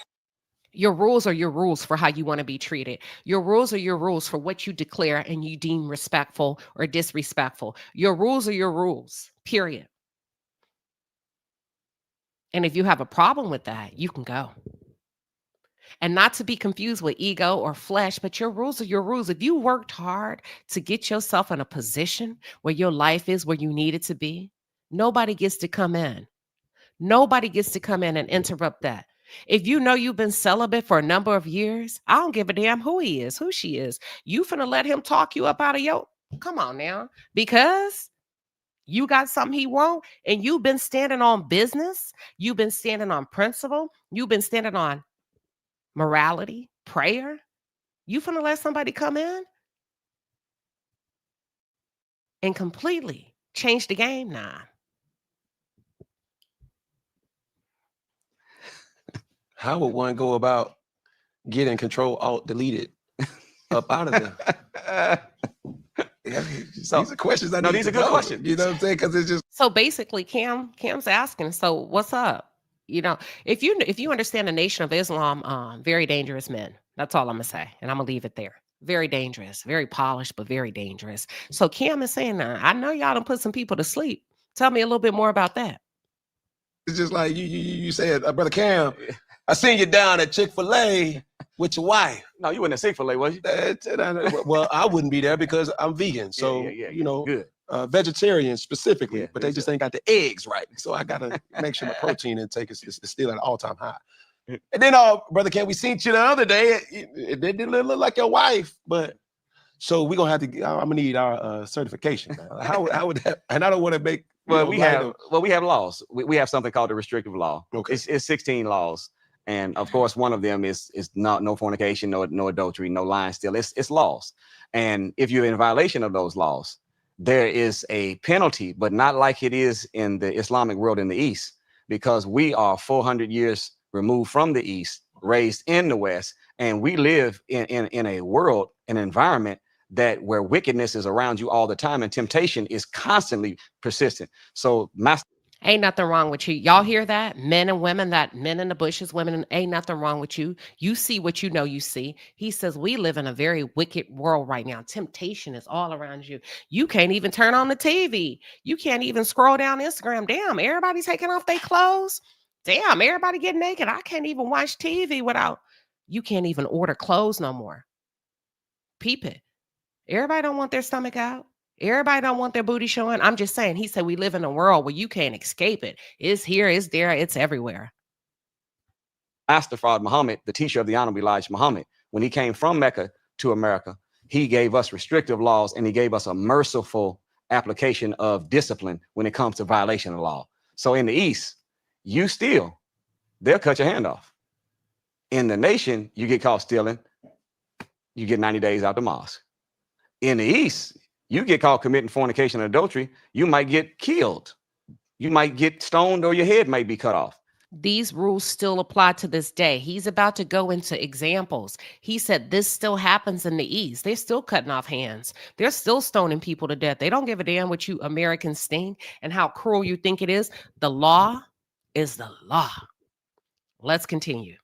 Your rules are your rules for how you want to be treated. Your rules are your rules for what you declare and you deem respectful or disrespectful. Your rules are your rules, period. And if you have a problem with that, you can go. And not to be confused with ego or flesh, but your rules are your rules. If you worked hard to get yourself in a position where your life is where you need it to be, nobody gets to come in. Nobody gets to come in and interrupt that. If you know you've been celibate for a number of years, I don't give a damn who he is, who she is. You finna let him talk you up out of your, come on now, because you got something he won't, and you've been standing on business. You've been standing on principle. You've been standing on morality, prayer. You finna let somebody come in and completely change the game? Nah. How would one go about getting Control Alt deleted up out of there? These are questions. These are good questions. You know what I'm saying? Because it's just so basically, Cam's asking. So what's up? If you understand the Nation of Islam, very dangerous men. That's all I'm gonna say, and I'm gonna leave it there. Very dangerous, very polished, but very dangerous. So Cam is saying, I know y'all done put some people to sleep. Tell me a little bit more about that. It's just like you said, Brother Cam, I seen you down at Chick-fil-A with your wife. No, you wasn't at Chick-fil-A, was you? Well, I wouldn't be there because I'm vegan. So, good. Vegetarian specifically, but they just good. ain't got the eggs right. So I got to make sure my protein intake is still at an all-time high. And then, Brother Cam, we seen you the other day. It didn't look like your wife, but so we're going to have to, I'm going to need our certification. How would that, and I don't want to make, we have laws. We have something called the restrictive law. Okay. It's 16 laws. And of course, one of them is not no fornication, no adultery, no lying, still. It's laws. And if you're in violation of those laws, there is a penalty, but not like it is in the Islamic world in the East, because we are 400 years removed from the East, raised in the West, and we live in a world, an environment where wickedness is around you all the time and temptation is constantly persistent. So ain't nothing wrong with you. Y'all hear that? Men and women, that men in the bushes, women, ain't nothing wrong with you. You see what you know you see. He says we live in a very wicked world right now. Temptation is all around you. You can't even turn on the TV. You can't even scroll down Instagram. Damn, everybody taking off their clothes. Damn, everybody getting naked. I can't even watch TV without, you can't even order clothes no more. Peep it. Everybody don't want their stomach out. Everybody don't want their booty showing. I'm just saying, he said we live in a world where you can't escape it. It's here, it's there, it's everywhere. Master Fraud Muhammad, the teacher of the Honorable Elijah Muhammad, when he came from Mecca to America, he gave us restrictive laws and he gave us a merciful application of discipline when it comes to violation of law. So in the East, they'll cut your hand off. In the nation, you get caught stealing, you get 90 days out the mosque. In the East, you get caught committing fornication and adultery, you might get killed. You might get stoned or your head might be cut off. These rules still apply to this day. He's about to go into examples. He said this still happens in the East. They're still cutting off hands. They're still stoning people to death. They don't give a damn what you Americans think and how cruel you think it is. The law is the law. Let's continue.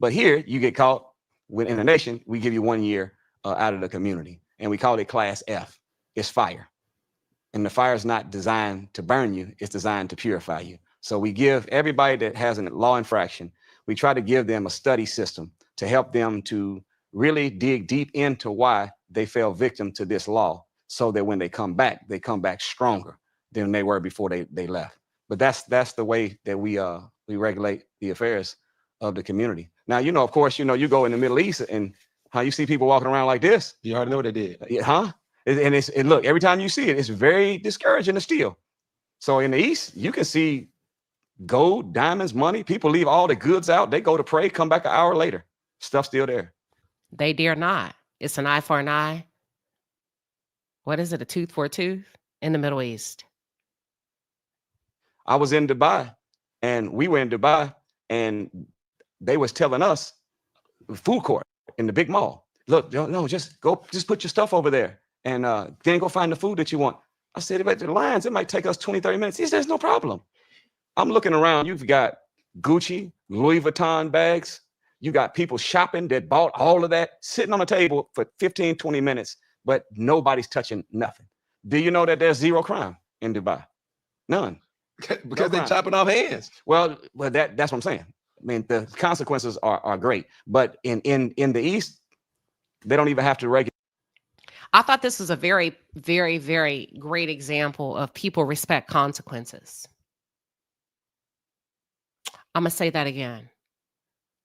But here you get caught in the nation, we give you 1 year out of the community, and we call it class F. It's fire. And the fire is not designed to burn you, it's designed to purify you. So we give everybody that has a law infraction, we try to give them a study system to help them to really dig deep into why they fell victim to this law, so that when they come back stronger. than they were before they left. But that's the way that we regulate the affairs of the community. Now, of course, you go in the Middle East and how you see people walking around like this. You already know what they did. Huh? And look, every time you see it, it's very discouraging to steal. So in the East, you can see gold, diamonds, money. People leave all the goods out. They go to pray, come back an hour later. Stuff's still there. They dare not. It's an eye for an eye. What is it? A tooth for a tooth in the Middle East. I was in Dubai, and we were in Dubai, and they was telling us food court in the big mall. Look, no, just put your stuff over there, and then go find the food that you want. I said, but the lines, it might take us 20, 30 minutes. He says, no problem. I'm looking around. You've got Gucci, Louis Vuitton bags. You got people shopping that bought all of that, sitting on a table for 15, 20 minutes, but nobody's touching nothing. Do you know that there's zero crime in Dubai? None. Because they're chopping off hands. Well, that's what I'm saying. I mean, the consequences are great, but in the East, they don't even have to regulate. I thought this was a very, very, very great example of people respect consequences. I'm going to say that again.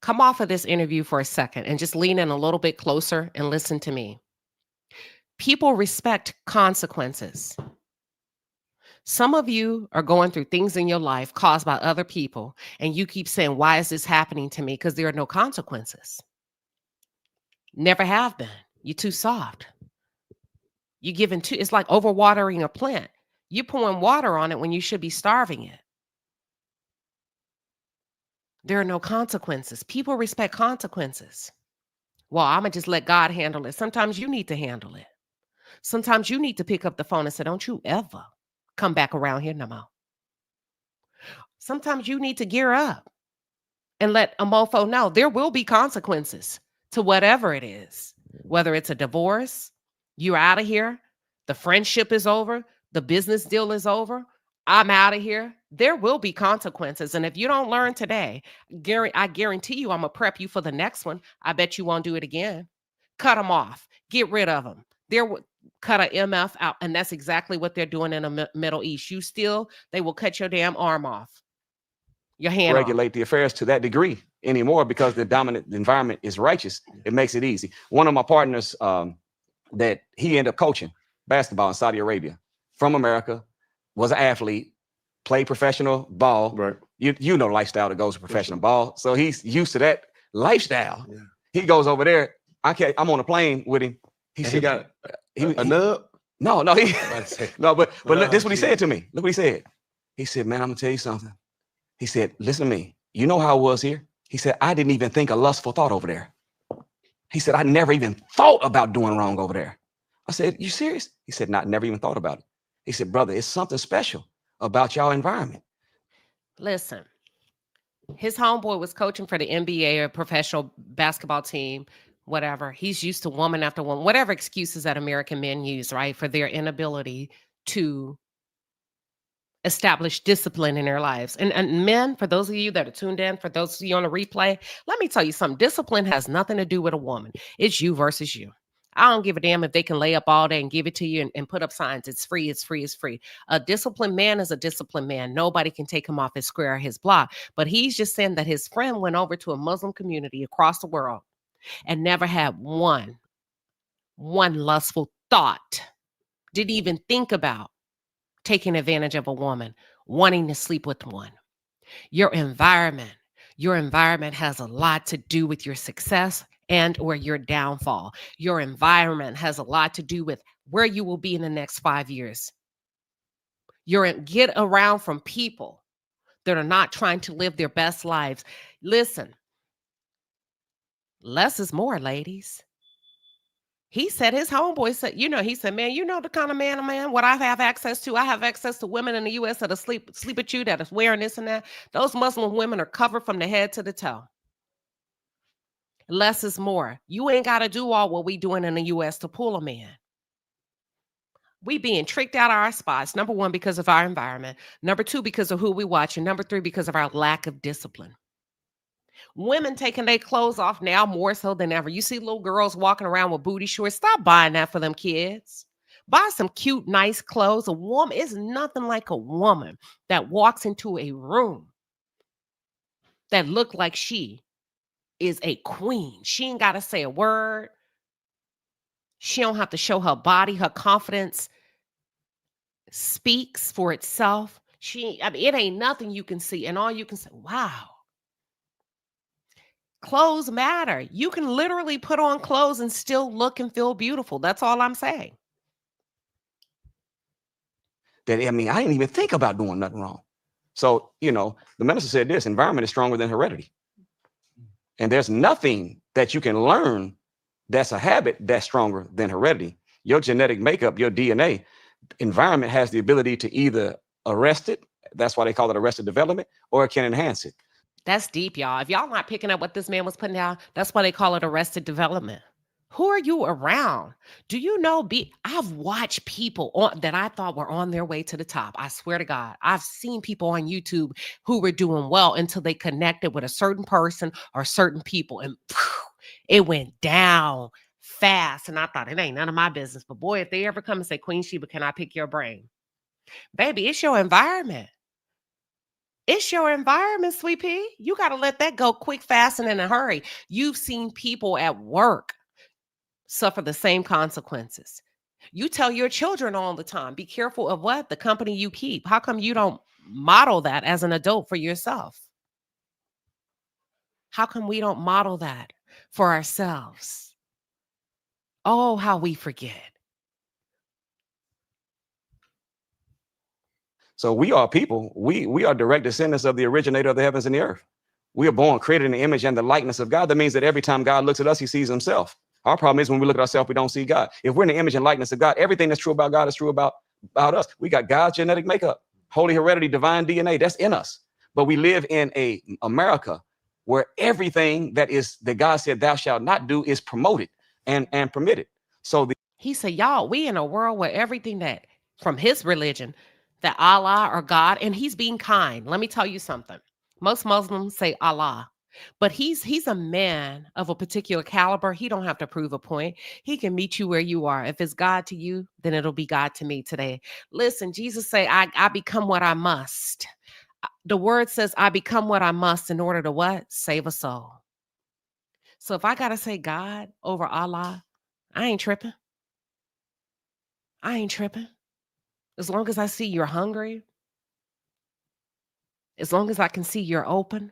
Come off of this interview for a second and just lean in a little bit closer and listen to me. People respect consequences. Some of you are going through things in your life caused by other people, and you keep saying, why is this happening to me? Because there are no consequences. Never have been. You're too soft. You're giving too, it's like overwatering a plant. You're pouring water on it when you should be starving it. There are no consequences. People respect consequences. Well, I'm going to just let God handle it. Sometimes you need to handle it. Sometimes you need to pick up the phone and say, don't you ever come back around here no more. Sometimes you need to gear up and let a mofo know there will be consequences to whatever it is, whether it's a divorce, you're out of here, the friendship is over, the business deal is over, I'm out of here. There will be consequences. And if you don't learn today, I guarantee you I'm going to prep you for the next one. I bet you won't do it again. Cut them off. Get rid of them. Cut a MF out. And that's exactly what they're doing in the Middle East. You steal, they will cut your damn arm off. Your hand regulate off. the affairs to that degree anymore because the dominant environment is righteous. It makes it easy. One of my partners that he ended up coaching basketball in Saudi Arabia from America, was an athlete, played professional ball. Right. You know the lifestyle that goes with professional ball. So he's used to that lifestyle. Yeah. He goes over there. I'm on a plane with him. He got a nub? No, but look, this is what he said to me. Look what he said. He said, man, I'm gonna tell you something. He said, listen to me. You know how I was here? He said, I didn't even think a lustful thought over there. He said, I never even thought about doing wrong over there. I said, you serious? He said, never even thought about it. He said, brother, it's something special about y'all environment. Listen, his homeboy was coaching for the NBA or professional basketball team, whatever. He's used to woman after woman, whatever excuses that American men use, right, for their inability to establish discipline in their lives. And men, for those of you that are tuned in, for those of you on the replay, let me tell you something. Discipline has nothing to do with a woman. It's you versus you. I don't give a damn if they can lay up all day and give it to you and put up signs. It's free, it's free, it's free. A disciplined man is a disciplined man. Nobody can take him off his square or his block. But he's just saying that his friend went over to a Muslim community across the world and never had one lustful thought, didn't even think about taking advantage of a woman, wanting to sleep with one. Your environment has a lot to do with your success and or your downfall. Your environment has a lot to do with where you will be in the next 5 years. Get around from people that are not trying to live their best lives. Listen, less is more, ladies. He said his homeboy said, he said, man, you know the kind of man, what I have access to. I have access to women in the U.S. that are sleep with you, that is wearing this and that. Those Muslim women are covered from the head to the toe. Less is more. You ain't got to do all what we doing in the U.S. to pull a man. We being tricked out of our spots. Number one, because of our environment. Number two, because of who we watch. And number three, because of our lack of discipline. Women taking their clothes off now more so than ever. You see little girls walking around with booty shorts. Stop buying that for them kids. Buy some cute, nice clothes. A woman is nothing like a woman that walks into a room that look like she is a queen. She ain't got to say a word. She don't have to show her body. Her confidence speaks for itself. It ain't nothing you can see. And all you can say, wow. Clothes matter. You can literally put on clothes and still look and feel beautiful. That's all I'm saying. I didn't even think about doing nothing wrong. So, the minister said this: environment is stronger than heredity. And there's nothing that you can learn that's a habit that's stronger than heredity. Your genetic makeup, your DNA, environment has the ability to either arrest it, that's why they call it arrested development, or it can enhance it. That's deep, y'all. If y'all not picking up what this man was putting down, that's why they call it arrested development. Who are you around? Do you know, I've watched people that I thought were on their way to the top. I swear to God, I've seen people on YouTube who were doing well until they connected with a certain person or certain people, and it went down fast. And I thought, it ain't none of my business. But boy, if they ever come and say, Queen Sheba, can I pick your brain? Baby, it's your environment. It's your environment, sweet pea. You got to let that go quick, fast, and in a hurry. You've seen people at work suffer the same consequences. You tell your children all the time, be careful of what? The company you keep. How come you don't model that as an adult for yourself? How come we don't model that for ourselves? Oh, how we forget. So we are people. We are direct descendants of the originator of the heavens and the earth. We are born created in the image and the likeness of God. That means that every time God looks at us, he sees himself. Our problem is when we look at ourselves, we don't see God. If we're in the image and likeness of God, everything that's true about God is true about us. We got God's genetic makeup, holy heredity, divine DNA. That's in us. But we live in a America where everything that God said thou shalt not do is promoted and permitted. So he said, y'all, we in a world where everything that from his religion, that Allah or God, and he's being kind. Let me tell you something. Most Muslims say Allah, but he's a man of a particular caliber. He don't have to prove a point. He can meet you where you are. If it's God to you, then it'll be God to me today. Listen, Jesus say, I become what I must. The word says, I become what I must in order to what? Save a soul. So if I got to say God over Allah, I ain't tripping. I ain't tripping. As long as I see you're hungry, as long as I can see you're open,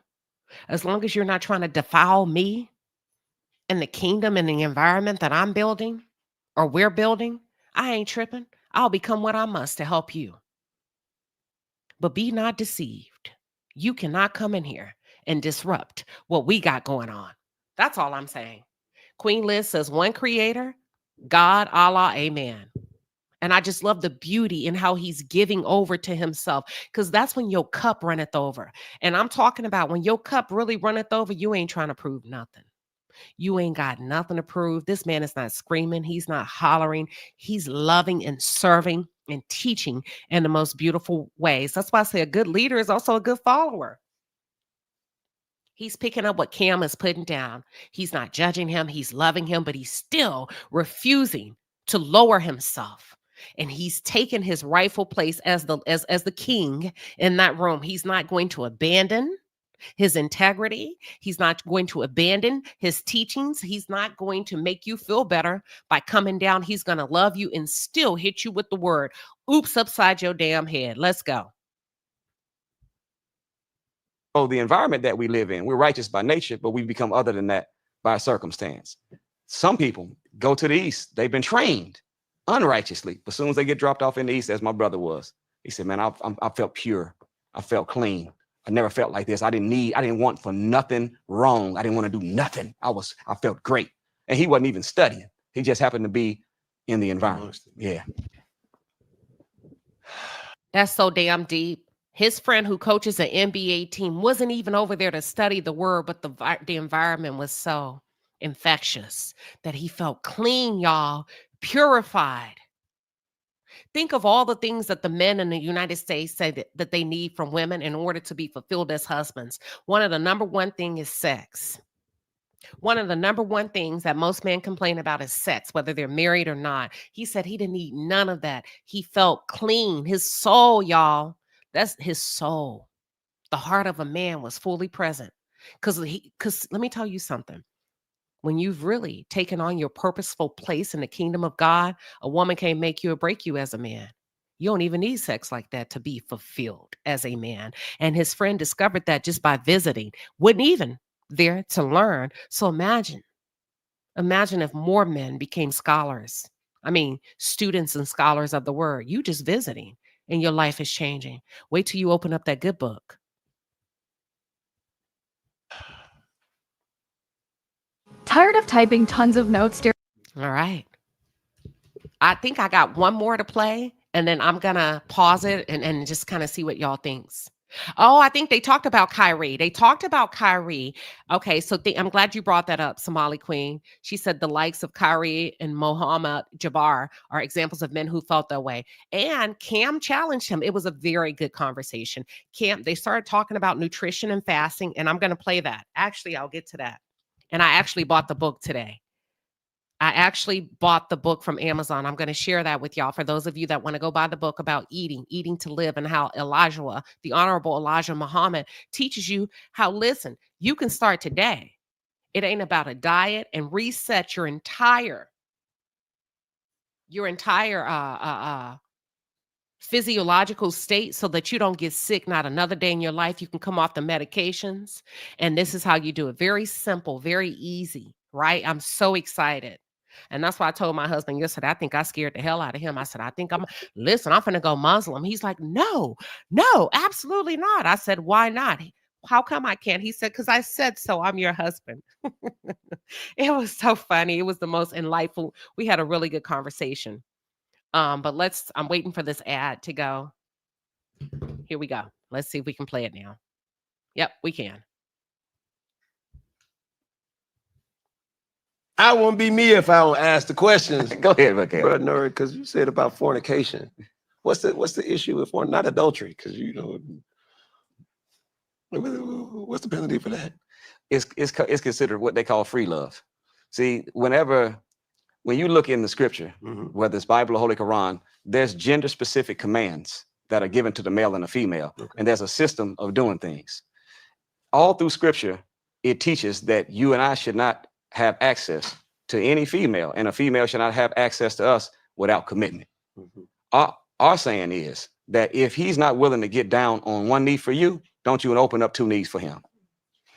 as long as you're not trying to defile me and the kingdom and the environment that I'm building or we're building, I ain't tripping. I'll become what I must to help you. But be not deceived. You cannot come in here and disrupt what we got going on. That's all I'm saying. Queen Liz says, one creator, God, Allah, amen. And I just love the beauty in how he's giving over to himself, because that's when your cup runneth over. And I'm talking about when your cup really runneth over, you ain't trying to prove nothing. You ain't got nothing to prove. This man is not screaming. He's not hollering. He's loving and serving and teaching in the most beautiful ways. That's why I say a good leader is also a good follower. He's picking up what Cam is putting down. He's not judging him. He's loving him, but he's still refusing to lower himself. And he's taken his rightful place as the king in that room. He's not going to abandon his integrity. He's not going to abandon his teachings. He's not going to make you feel better by coming down. He's going to love you and still hit you with the word, oops, upside your damn head. Let's go. So the environment that we live in, we're righteous by nature, but we become other than that by circumstance. Some people go to the East. They've been trained unrighteously. But as soon as they get dropped off in the East, as my brother was, he said, man, I felt pure. I felt clean. I never felt like this. I didn't want for nothing wrong. I didn't want to do nothing. I felt great. And he wasn't even studying. He just happened to be in the environment. Yeah. That's so damn deep. His friend who coaches an NBA team wasn't even over there to study the word, but the environment was so infectious that he felt clean, y'all, purified. Think of all the things that the men in the United States say that they need from women in order to be fulfilled as husbands. One of the number one thing is sex. One of the number one things that most men complain about is sex, whether they're married or not. He said he didn't need none of that. He felt clean. His soul, y'all, that's his soul. The heart of a man was fully present. Because let me tell you something. When you've really taken on your purposeful place in the kingdom of God, a woman can't make you or break you as a man. You don't even need sex like that to be fulfilled as a man. And his friend discovered that just by visiting, wasn't even there to learn. So imagine if more men became scholars. I mean, students and scholars of the word. You just visiting and your life is changing. Wait till you open up that good book. Tired of typing tons of notes during. All right. I think I got one more to play, and then I'm going to pause it and just kind of see what y'all thinks. Oh, I think they talked about Kyrie. Okay, so I'm glad you brought that up, Somali Queen. She said the likes of Kyrie and Mohammed Jabbar are examples of men who felt that way. And Cam challenged him. It was a very good conversation. Cam, they started talking about nutrition and fasting, and I'm going to play that. Actually, I'll get to that. And I actually bought the book today. I actually bought the book from Amazon. I'm going to share that with y'all for those of you that want to go buy the book about eating to live, and how Elijah, the Honorable Elijah Muhammad, teaches you how, listen, you can start today. It ain't about a diet, and reset your entire physiological state so that you don't get sick not another day in your life. You can come off the medications, and this is how you do it. Very simple, very easy, right? I'm so excited. And that's why I told my husband yesterday, I think I scared the hell out of him. I said, I'm finna go Muslim. He's like, no, absolutely not. I said, why not? How come I can't? He said, because I said so. I'm your husband. It was so funny. It was the most enlightful. We had a really good conversation. But I'm waiting for this ad to go. Here we go. Let's see if we can play it now. Yep, we can. I won't be me if I don't ask the questions. Go ahead, okay. Bro, Nuri, because you said about fornication. What's the issue with not adultery? Because what's the penalty for that? It's considered what they call free love. See, when you look in the scripture, whether it's Bible or Holy Quran, there's gender specific commands that are given to the male and the female, and there's a system of doing things. All through scripture, it teaches that you and I should not have access to any female, and a female should not have access to us without commitment. Our saying is that if he's not willing to get down on one knee for you, don't you open up two knees for him.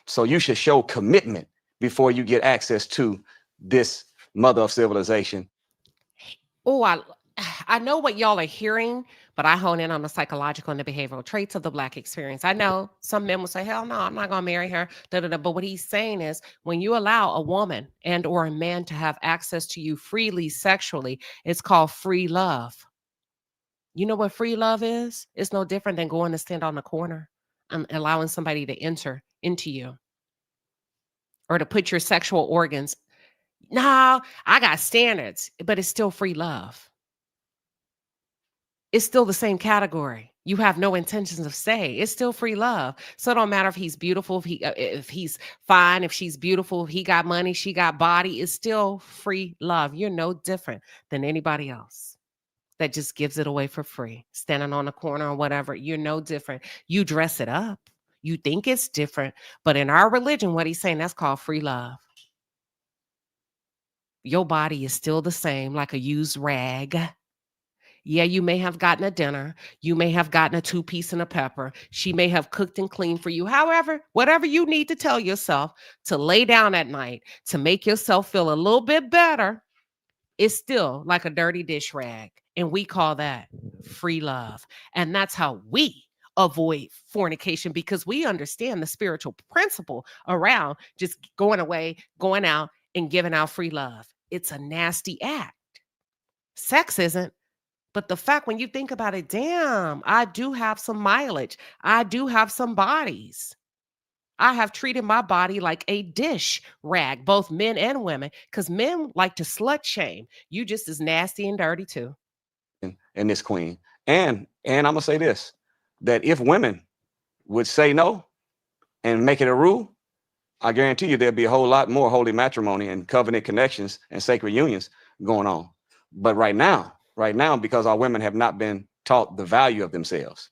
So you should show commitment before you get access to this mother of civilization. Oh, I know what y'all are hearing, but I hone in on the psychological and the behavioral traits of the Black experience. I know some men will say, hell no, I'm not going to marry her. But what he's saying is, when you allow a woman and or a man to have access to you freely sexually, it's called free love. You know what free love is? It's no different than going to stand on the corner and allowing somebody to enter into you, or to put your sexual organs. No, I got standards, but it's still free love. It's still the same category. You have no intentions of staying. It's still free love. So it don't matter if he's beautiful, if he's fine, if she's beautiful, if he got money, she got body. It's still free love. You're no different than anybody else that just gives it away for free, standing on the corner or whatever. You're no different. You dress it up. You think it's different. But in our religion, what he's saying, that's called free love. Your body is still the same, like a used rag. Yeah, you may have gotten a dinner. You may have gotten a 2-piece and a pepper. She may have cooked and cleaned for you. However, whatever you need to tell yourself to lay down at night to make yourself feel a little bit better, it's still like a dirty dish rag. And we call that free love. And that's how we avoid fornication, because we understand the spiritual principle around just going away, going out, and giving out free love. It's a nasty act. Sex isn't. But the fact, when you think about it, damn, I do have some mileage. I do have some bodies. I have treated my body like a dish rag, both men and women, because men like to slut shame. You just as nasty and dirty too. And this queen. And I'm going to say this, that if women would say no and make it a rule, I guarantee you there'll be a whole lot more holy matrimony and covenant connections and sacred unions going on. But right now, because our women have not been taught the value of themselves.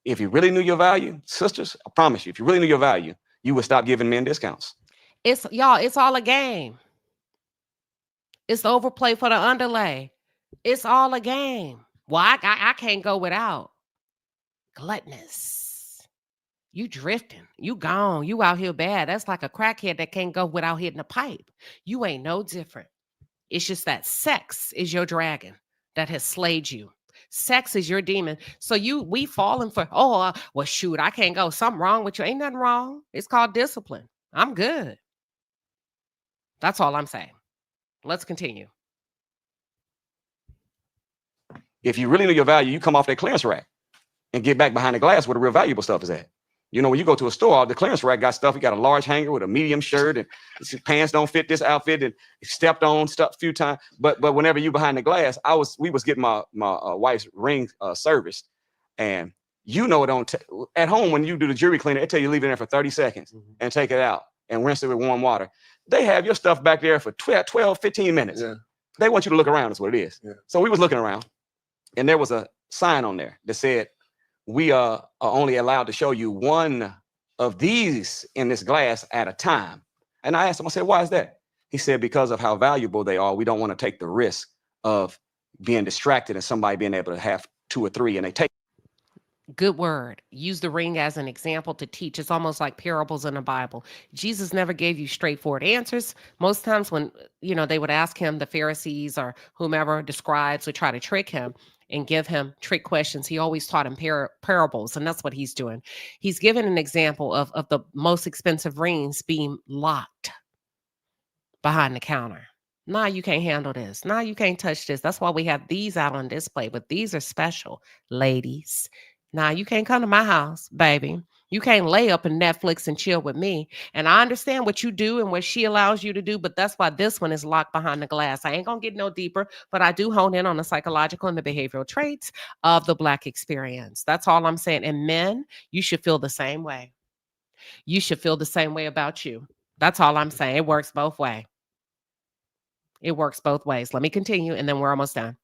If you really knew your value, sisters, I promise you, if you really knew your value, you would stop giving men discounts. It's all a game. It's the overplay for the underlay. It's all a game. Well, I can't go without. Gluttonous. You drifting. You gone. You out here bad. That's like a crackhead that can't go without hitting a pipe. You ain't no different. It's just that sex is your dragon that has slayed you. Sex is your demon. So we falling for, well, shoot, I can't go. Something wrong with you. Ain't nothing wrong. It's called discipline. I'm good. That's all I'm saying. Let's continue. If you really know your value, you come off that clearance rack and get back behind the glass where the real valuable stuff is at. You know, when you go to a store, the clearance rack got stuff. You got a large hanger with a medium shirt, and pants don't fit this outfit, and stepped on stuff a few times. But whenever you behind the glass, we was getting my wife's ring serviced, and you know it at home when you do the jewelry cleaner, they tell you leave it there for 30 seconds and take it out and rinse it with warm water. They have your stuff back there for 12, 15 minutes. Yeah. They want you to look around. That's what it is. Yeah. So we was looking around, and there was a sign on there that said, we are only allowed to show you one of these in this glass at a time. And I asked him, I said, why is that? He said, because of how valuable they are, we don't want to take the risk of being distracted and somebody being able to have 2 or 3 and they take. Good word. Use the ring as an example to teach. It's almost like parables in the Bible. Jesus never gave you straightforward answers. Most times when, they would ask him, the Pharisees or whomever, the scribes would try to trick him and give him trick questions. He always taught him parables, and that's what he's doing. He's given an example of the most expensive rings being locked behind the counter. Nah, you can't handle this. Nah, you can't touch this. That's why we have these out on display, but these are special, ladies. Nah, you can't come to my house, baby. You can't lay up and Netflix and chill with me. And I understand what you do and what she allows you to do, but that's why this one is locked behind the glass. I ain't going to get no deeper, but I do hone in on the psychological and the behavioral traits of the Black experience. That's all I'm saying. And men, you should feel the same way. You should feel the same way about you. That's all I'm saying. It works both ways. It works both ways. Let me continue, and then we're almost done.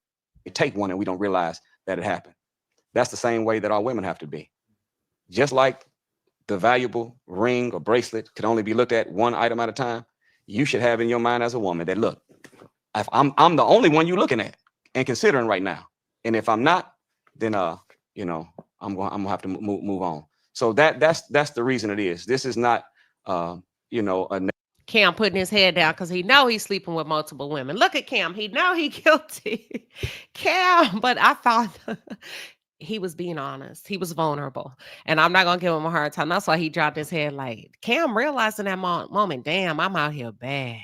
We take one and we don't realize that it happened. That's the same way that our women have to be. Just like the valuable ring or bracelet can only be looked at one item at a time, you should have in your mind as a woman that, look, if I'm the only one you're looking at and considering right now. And if I'm not, then I'm gonna have to move on. So that's the reason it is. This is not Cam putting his head down because he know he's sleeping with multiple women. Look at Cam. He know he guilty. Cam, but I thought he was being honest. He was vulnerable. And I'm not going to give him a hard time. That's why he dropped his head like, Cam realized in that moment, damn, I'm out here bad.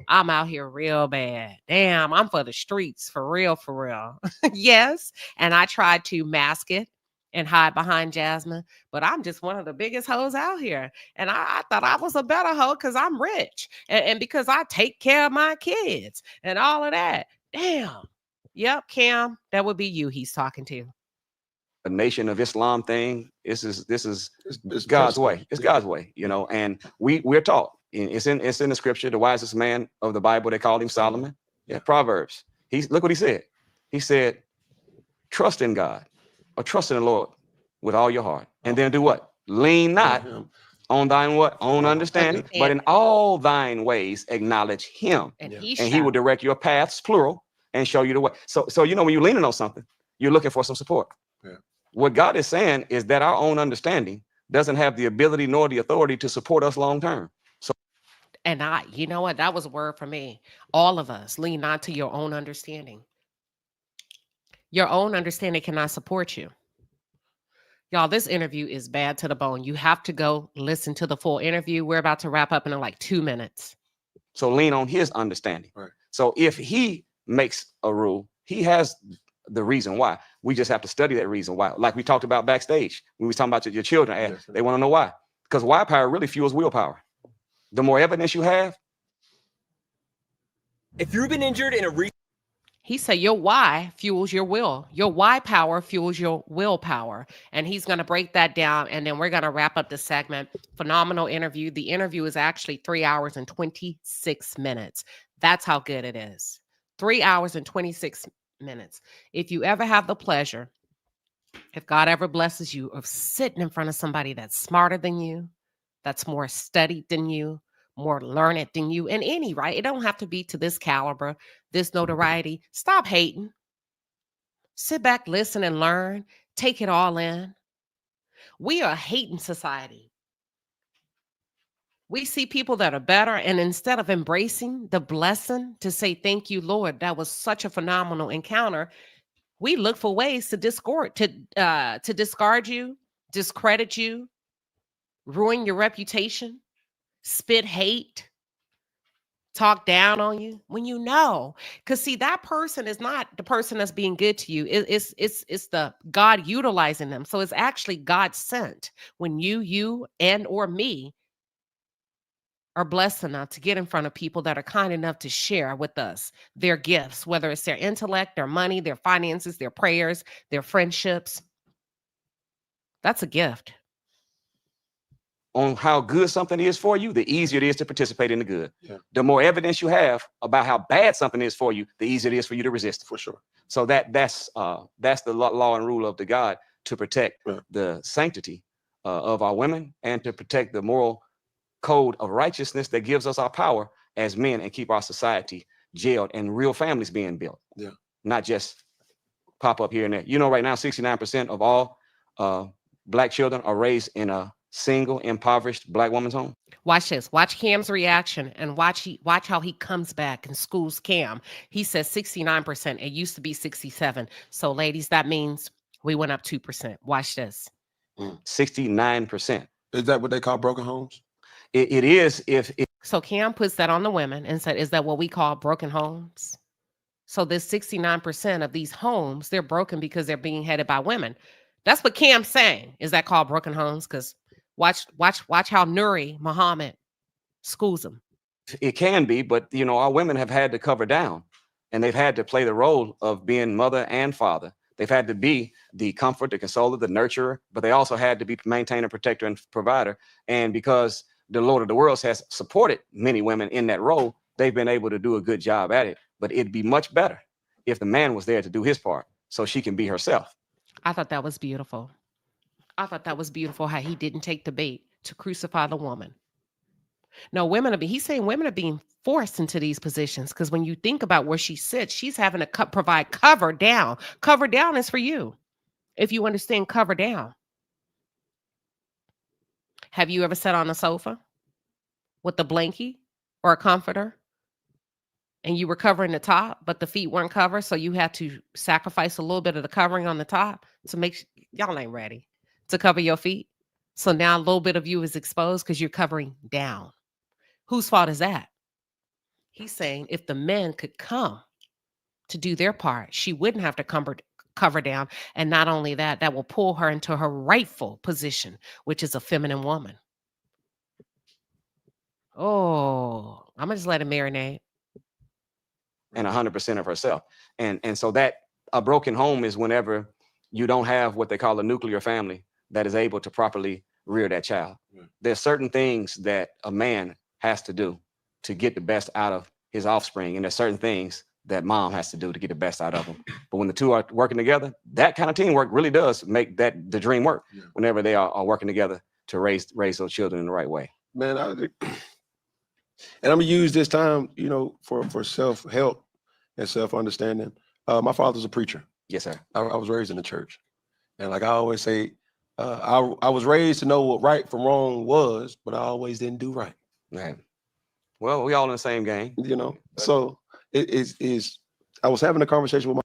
I'm out here real bad. Damn, I'm for the streets, for real, for real. Yes. And I tried to mask it and hide behind Jasmine, but I'm just one of the biggest hoes out here. And I thought I was a better hoe because I'm rich and because I take care of my kids and all of that. Damn. Yep, Cam, that would be you he's talking to. A Nation of Islam thing. This is God's way. It's God's way, and we're taught. It's in the scripture. The wisest man of the Bible, they called him Solomon. Yeah, Proverbs. Look what he said. He said, trust in God or trust in the Lord with all your heart. And then do what? Lean not on thine what? Own understanding, but in all thine ways acknowledge him. And he will direct your paths, plural, and show you the way. So when you're leaning on something, you're looking for some support. Yeah. What God is saying is that our own understanding doesn't have the ability nor the authority to support us long term. So, and you know what? That was a word for me. All of us lean not to your own understanding. Your own understanding cannot support you. Y'all, this interview is bad to the bone. You have to go listen to the full interview. We're about to wrap up in like 2 minutes. So lean on his understanding. Right. So if he makes a rule, he has the reason why. We just have to study that reason why. Like we talked about backstage when we was talking about your children. They want to know why. Because why power really fuels willpower. The more evidence you have. If you've been injured in a He said your why fuels your will. Your why power fuels your willpower. And he's going to break that down. And then we're going to wrap up the segment. Phenomenal interview. The interview is actually 3 hours and 26 minutes. That's how good it is. 3 hours and 26 minutes. If you ever have the pleasure, if God ever blesses you, of sitting in front of somebody that's smarter than you, that's more studied than you, more learned than you, in any, right? It don't have to be to this caliber, this notoriety. Stop hating. Sit back, listen, and learn. Take it all in. We are a hating society. We see people that are better, and instead of embracing the blessing to say, thank you, Lord, that was such a phenomenal encounter, we look for ways to discard you, discredit you, ruin your reputation, spit hate, talk down on you when you know. Because see, that person is not the person that's being good to you. It's the God utilizing them. So it's actually God sent when you and or me are blessed enough to get in front of people that are kind enough to share with us their gifts, whether it's their intellect, their money, their finances, their prayers, their friendships. That's a gift. On how good something is for you, the easier it is to participate in the good. Yeah. The more evidence you have about how bad something is for you, the easier it is for you to resist it. For sure. So that's the law and rule of the God, to protect Yeah. the sanctity of our women and to protect the moral code of righteousness that gives us our power as men and keep our society jailed and real families being built. Yeah. Not just pop up here and there. You know, right now, 69% of all Black children are raised in a single, impoverished Black woman's home. Watch this. Watch Cam's reaction and watch how he comes back and schools Cam. He says 69%. It used to be 67. So, ladies, that means we went up 2%. Watch this. 69%. Is that what they call broken homes? It is So Cam puts that on the women and said, is that what we call broken homes? So this 69% of these homes, they're broken because they're being headed by women. That's what Cam's saying. Is that called broken homes? Because watch how Nuri Muhammad schools them. It can be, but you know, our women have had to cover down, and they've had to play the role of being mother and father. They've had to be the comfort, the consoler, the nurturer, but they also had to be maintainer, protector, and provider. And because the Lord of the Worlds has supported many women in that role, they've been able to do a good job at it. But it'd be much better if the man was there to do his part so she can be herself. I thought that was beautiful. I thought that was beautiful how he didn't take the bait to crucify the woman. No, he's saying women are being forced into these positions because when you think about where she sits, she's having to provide cover down. Cover down is for you. If you understand cover down. Have you ever sat on a sofa with a blankie or a comforter and you were covering the top, but the feet weren't covered, so you had to sacrifice a little bit of the covering on the top to make y'all ain't ready to cover your feet. So now a little bit of you is exposed because you're covering down. Whose fault is that? He's saying if the men could come to do their part, she wouldn't have to cover down. And not only that, that will pull her into her rightful position, which is a feminine woman. Oh, I'm gonna just let it marinate. And 100% of herself. And so that a broken home is whenever you don't have what they call a nuclear family that is able to properly rear that child. There's certain things that a man has to do to get the best out of his offspring. And there's certain things that mom has to do to get the best out of them. But when the two are working together, that kind of teamwork really does make the dream work whenever they are working together to raise those children in the right way. Man, and I'm gonna use this time, you know, for self-help and self-understanding. My father's a preacher. Yes, sir. I was raised in the church. And like I always say, I was raised to know what right from wrong was, but I always didn't do right. Right. Well, we all in the same game. You know, so it is I was having a conversation with my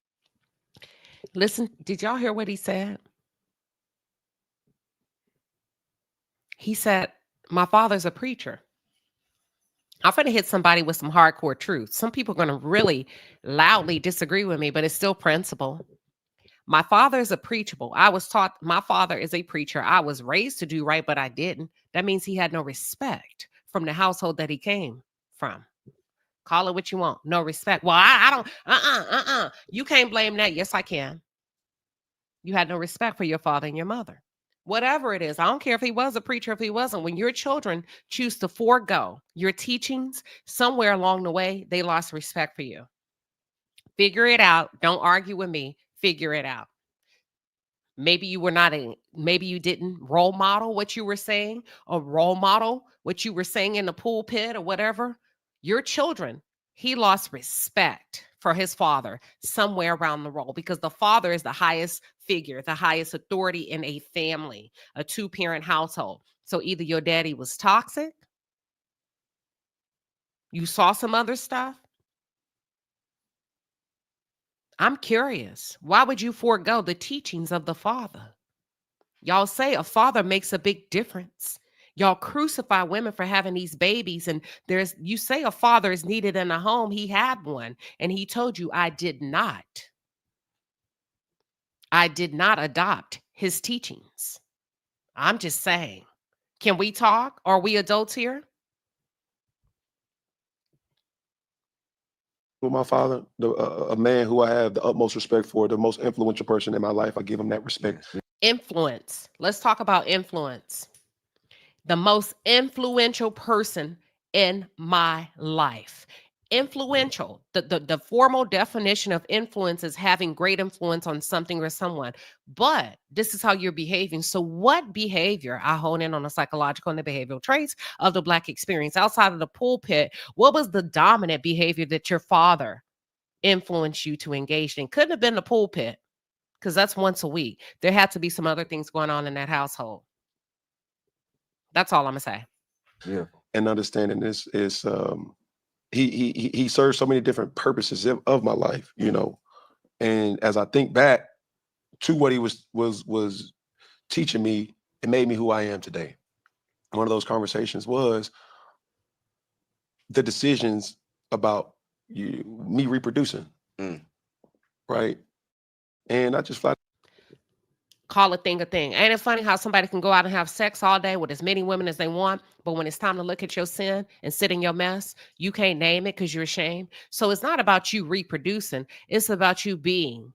Listen, did y'all hear what he said? He said, my father's a preacher. I'm going to hit somebody with some hardcore truth. Some people are going to really loudly disagree with me, but it's still principle. My father is a preachable. I was taught my father is a preacher. I was raised to do right, but I didn't. That means he had no respect from the household that he came from. Call it what you want. No respect. Well, I don't, You can't blame that. Yes, I can. You had no respect for your father and your mother. Whatever it is, I don't care if he was a preacher, if he wasn't. When your children choose to forego your teachings, somewhere along the way, they lost respect for you. Figure it out. Don't argue with me. Figure it out. Maybe you were not maybe you didn't role model what you were saying, or role model what you were saying in the pulpit or whatever. Your children, he lost respect for his father somewhere around the role, because the father is the highest figure, the highest authority in a family, a 2-parent household. So either your daddy was toxic, you saw some other stuff. I'm curious, why would you forego the teachings of the father? Y'all say a father makes a big difference. Y'all crucify women for having these babies, and you say a father is needed in a home. He had one, and he told you, I did not adopt his teachings. I'm just saying. Can we talk? Are we adults here? With my father, a man who I have the utmost respect for, the most influential person in my life, I give him that respect. Influence. Let's talk about influence. The most influential person in my life. Influential. The formal definition of influence is having great influence on something or someone. But this is how you're behaving. So what behavior? I hone in on the psychological and the behavioral traits of the Black experience. Outside of the pulpit, what was the dominant behavior that your father influenced you to engage in? Couldn't have been the pulpit, because that's once a week. There had to be some other things going on in that household. That's all I'm gonna say. Yeah. And understanding this is he serves so many different purposes of my life, you know. And as I think back to what he was teaching me, it made me who I am today. One of those conversations was the decisions about me reproducing. Right. And I just call a thing a thing. Ain't it funny how somebody can go out and have sex all day with as many women as they want, but when it's time to look at your sin and sit in your mess, you can't name it because you're ashamed? So it's not about you reproducing. It's about you being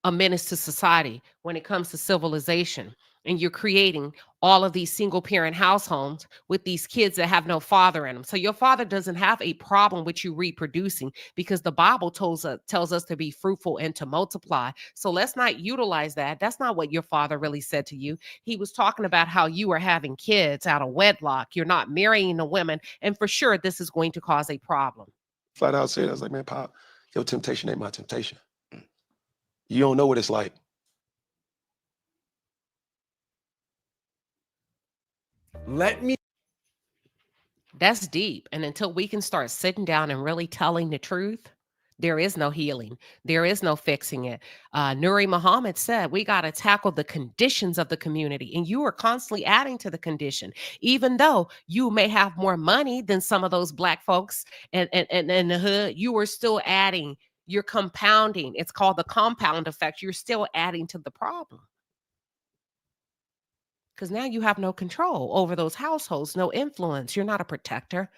a menace to society when it comes to civilization. And you're creating all of these single parent households with these kids that have no father in them. So your father doesn't have a problem with you reproducing, because the Bible tells us to be fruitful and to multiply. So let's not utilize that. That's not what your father really said to you. He was talking about how you are having kids out of wedlock. You're not marrying the women. And for sure, this is going to cause a problem. Flat out said, I was like, man, Pop, your temptation ain't my temptation. You don't know what it's like. That's deep. And until we can start sitting down and really telling the truth, there is no healing. There is no fixing it. Nuri Muhammad said, we got to tackle the conditions of the community. And you are constantly adding to the condition. Even though you may have more money than some of those Black folks and in the hood, you are still adding. You're compounding. It's called the compound effect. You're still adding to the problem. Because now you have no control over those households, no influence. You're not a protector.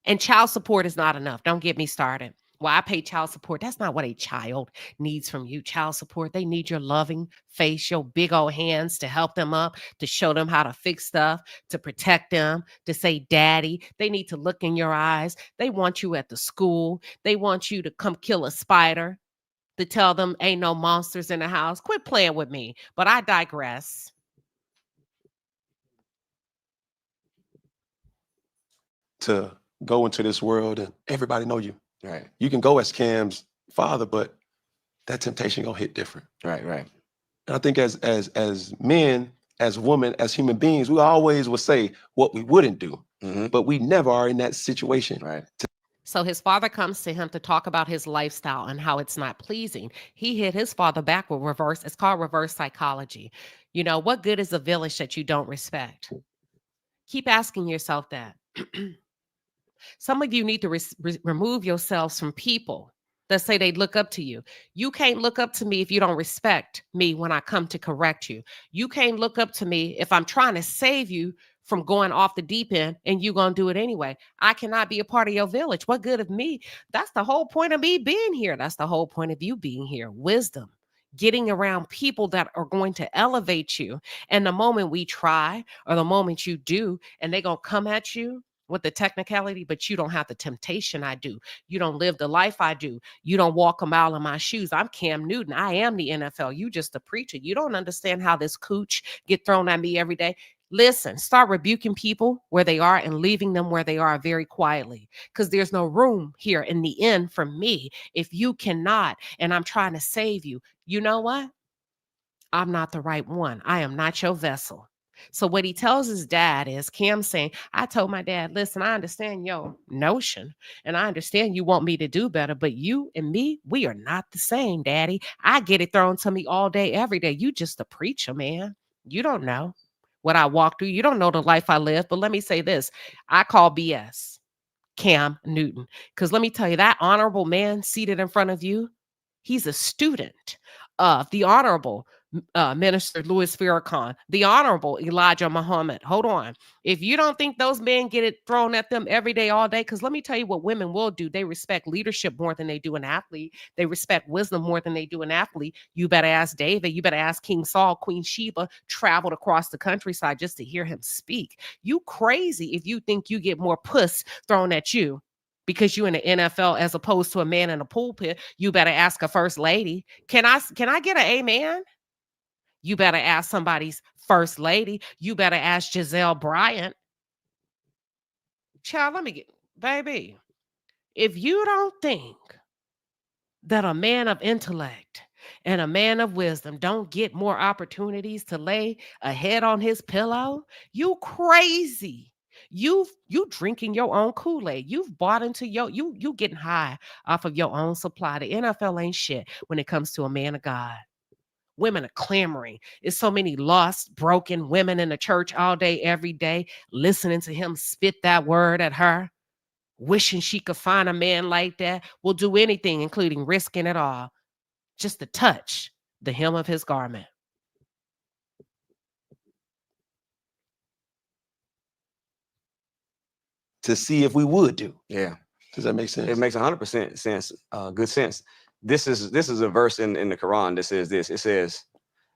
And child support is not enough. Don't get me started. Well, I pay child support. That's not what a child needs from you. Child support, they need your loving face, your big old hands to help them up, to show them how to fix stuff, to protect them, to say daddy. They need to look in your eyes. They want you at the school. They want you to come kill a spider, to tell them ain't no monsters in the house. Quit playing with me. But I digress. To go into this world and everybody know you. Right. You can go as Cam's father, but that temptation gonna hit different. Right. And I think as men, as women, as human beings, we always would say what we wouldn't do, but we never are in that situation. Right. So his father comes to him to talk about his lifestyle and how it's not pleasing. He hit his father back with reverse. It's called reverse psychology. You know, what good is a village that you don't respect? Keep asking yourself that. Some of you need to remove yourselves from people that say they look up to you. You can't look up to me if you don't respect me when I come to correct you. You can't look up to me if I'm trying to save you from going off the deep end, and you gonna do it anyway. I cannot be a part of your village. What good of me? That's the whole point of me being here. That's the whole point of you being here. Wisdom. Getting around people that are going to elevate you. And the moment we try, or the moment you do, and they're going to come at you with the technicality, but you don't have the temptation I do. You don't live the life I do. You don't walk a mile in my shoes. I'm Cam Newton. I am the NFL. You just a preacher. You don't understand how this cooch get thrown at me every day. Listen, start rebuking people where they are and leaving them where they are very quietly, because there's no room here in the end for me. If you cannot, and I'm trying to save you, you know what? I'm not the right one. I am not your vessel. So what he tells his dad is, Cam saying, I told my dad, listen, I understand your notion, and I understand you want me to do better, but you and me, we are not the same, Daddy. I get it thrown to me all day, every day. You just a preacher, man. You don't know what I walk through. You don't know the life I live. But let me say this. I call BS Cam Newton. Because let me tell you, that honorable man seated in front of you, he's a student of the honorable Minister Louis Farrakhan, the honorable Elijah Muhammad. Hold on. If you don't think those men get it thrown at them every day, all day, because let me tell you what women will do. They respect leadership more than they do an athlete. They respect wisdom more than they do an athlete. You better ask David. You better ask King Saul. Queen Sheba traveled across the countryside just to hear him speak. You crazy if you think you get more puss thrown at you because you in the NFL as opposed to a man in a pulpit. You better ask a first lady. Can I get an amen? You better ask somebody's first lady. You better ask Giselle Bryant. Child, baby, if you don't think that a man of intellect and a man of wisdom don't get more opportunities to lay a head on his pillow, you crazy. You drinking your own Kool-Aid. You've bought into you getting high off of your own supply. The NFL ain't shit when it comes to a man of God. Women are clamoring. There's so many lost, broken women in the church all day, every day, listening to him spit that word at her, wishing she could find a man like that. Will do anything, including risking it all, just to touch the hem of his garment. To see if we would do. Yeah. Does that make sense? It makes 100% sense. Good sense. This is a verse in the Quran that says this. It says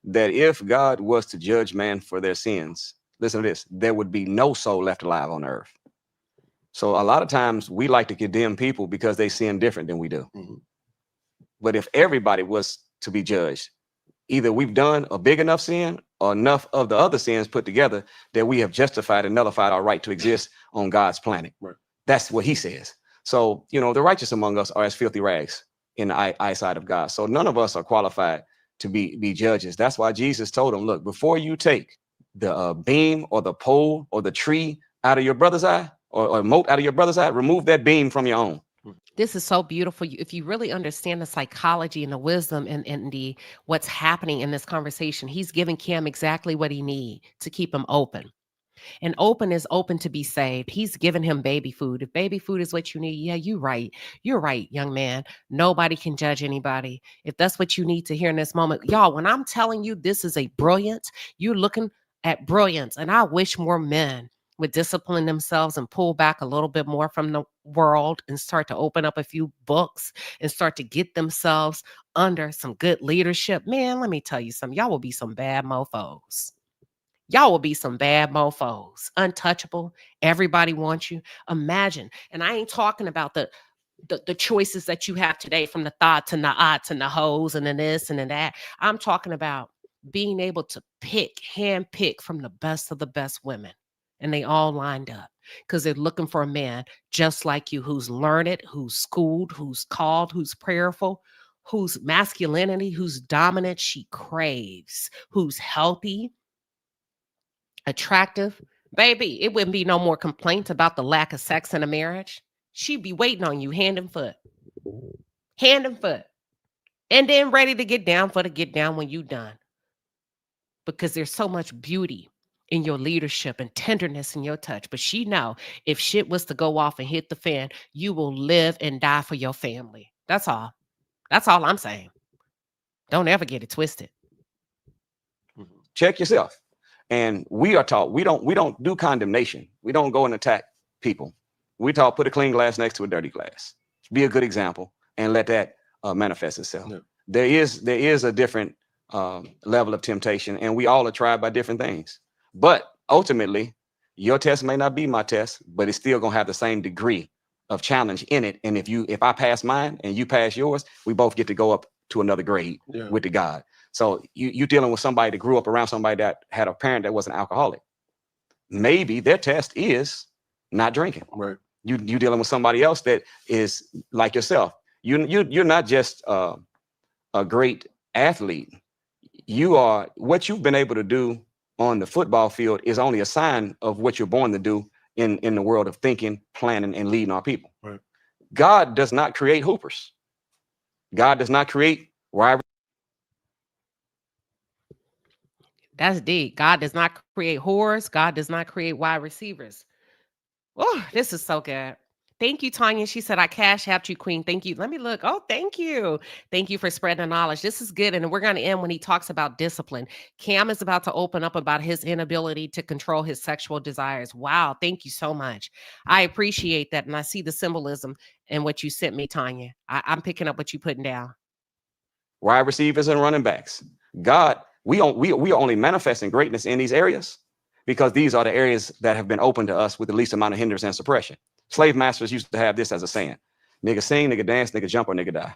that if God was to judge man for their sins, listen to this, there would be no soul left alive on earth. So a lot of times we like to condemn people because they sin different than we do. Mm-hmm. But if everybody was to be judged, either we've done a big enough sin or enough of the other sins put together that we have justified and nullified our right to exist on God's planet. Right. That's what he says. So, the righteous among us are as filthy rags in the eyesight of God. So none of us are qualified to be judges. That's why Jesus told them, look, before you take the beam or the pole or the tree out of your brother's eye or mote out of your brother's eye, remove that beam from your own. This is so beautiful. If you really understand the psychology and the wisdom and the what's happening in this conversation, he's giving Cam exactly what he needs to keep him open. And open is open to be saved. He's giving him baby food. If baby food is what you need, yeah, you're right. You're right, young man. Nobody can judge anybody. If that's what you need to hear in this moment, y'all, when I'm telling you this is a brilliance, you're looking at brilliance. And I wish more men would discipline themselves and pull back a little bit more from the world and start to open up a few books and start to get themselves under some good leadership. Man, let me tell you something. Y'all will be some bad mofos. Y'all will be some bad mofos. Untouchable. Everybody wants you. Imagine. And I ain't talking about the choices that you have today, from the thoughts and the odds and the hoes and the this and the that. I'm talking about being able to hand pick from the best of the best women. And they all lined up because they're looking for a man just like you, who's learned, who's schooled, who's called, who's prayerful, whose masculinity, who's dominant she craves, who's healthy, attractive. Baby, it wouldn't be no more complaints about the lack of sex in a marriage. She'd be waiting on you hand and foot. Hand and foot. And then ready to get down when you done. Because there's so much beauty in your leadership and tenderness in your touch. But she know if shit was to go off and hit the fan, you will live and die for your family. That's all. That's all I'm saying. Don't ever get it twisted. Check yourself. And we are taught we don't do condemnation. We don't go and attack people. We taught put a clean glass next to a dirty glass. Be a good example and let that manifest itself. Yeah. There is a different level of temptation, and we all are tried by different things. But ultimately, your test may not be my test, but it's still gonna have the same degree of challenge in it. And if I pass mine and you pass yours, we both get to go up to another grade with the God. So you dealing with somebody that grew up around somebody that had a parent that was an alcoholic. Maybe their test is not drinking. Right. You dealing with somebody else that is like yourself. You're not just a great athlete. You are what you've been able to do on the football field is only a sign of what you're born to do in the world of thinking, planning, and leading our people. Right. God does not create hoopers. God does not create rivalry. That's deep. God does not create whores. God does not create wide receivers. Oh, this is so good. Thank you, Tanya. She said, I cash out you, Queen. Thank you. Let me look. Oh, thank you. Thank you for spreading the knowledge. This is good. And we're going to end when he talks about discipline. Cam is about to open up about his inability to control his sexual desires. Wow. Thank you so much. I appreciate that. And I see the symbolism in what you sent me, Tanya. I'm picking up what you're putting down. Wide receivers and running backs. God, we are only manifesting greatness in these areas because these are the areas that have been open to us with the least amount of hindrance and suppression. Slave masters used to have this as a saying: nigga sing, nigga dance, nigga jump, or nigga die.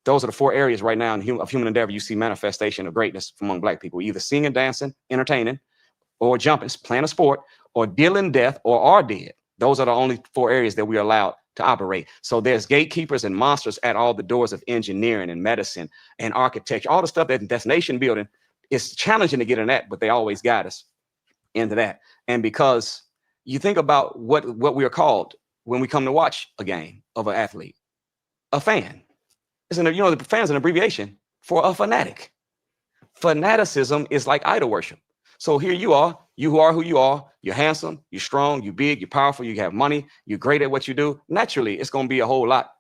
Those are the 4 areas right now of human endeavor you see manifestation of greatness among Black people: either singing, dancing, entertaining, or jumping, playing a sport, or dealing death, or are dead. Those are the only 4 areas that we are allowed to operate. So there's gatekeepers and monsters at all the doors of engineering and medicine and architecture, all the stuff that's nation building. It's challenging to get in that, but they always guide us into that. And because you think about what we are called when we come to watch a game of an athlete, a fan. The fan's an abbreviation for a fanatic. Fanaticism is like idol worship. So here you are who you are. You're handsome, you're strong, you're big, you're powerful, you have money, you're great at what you do. Naturally, it's going to be a whole lot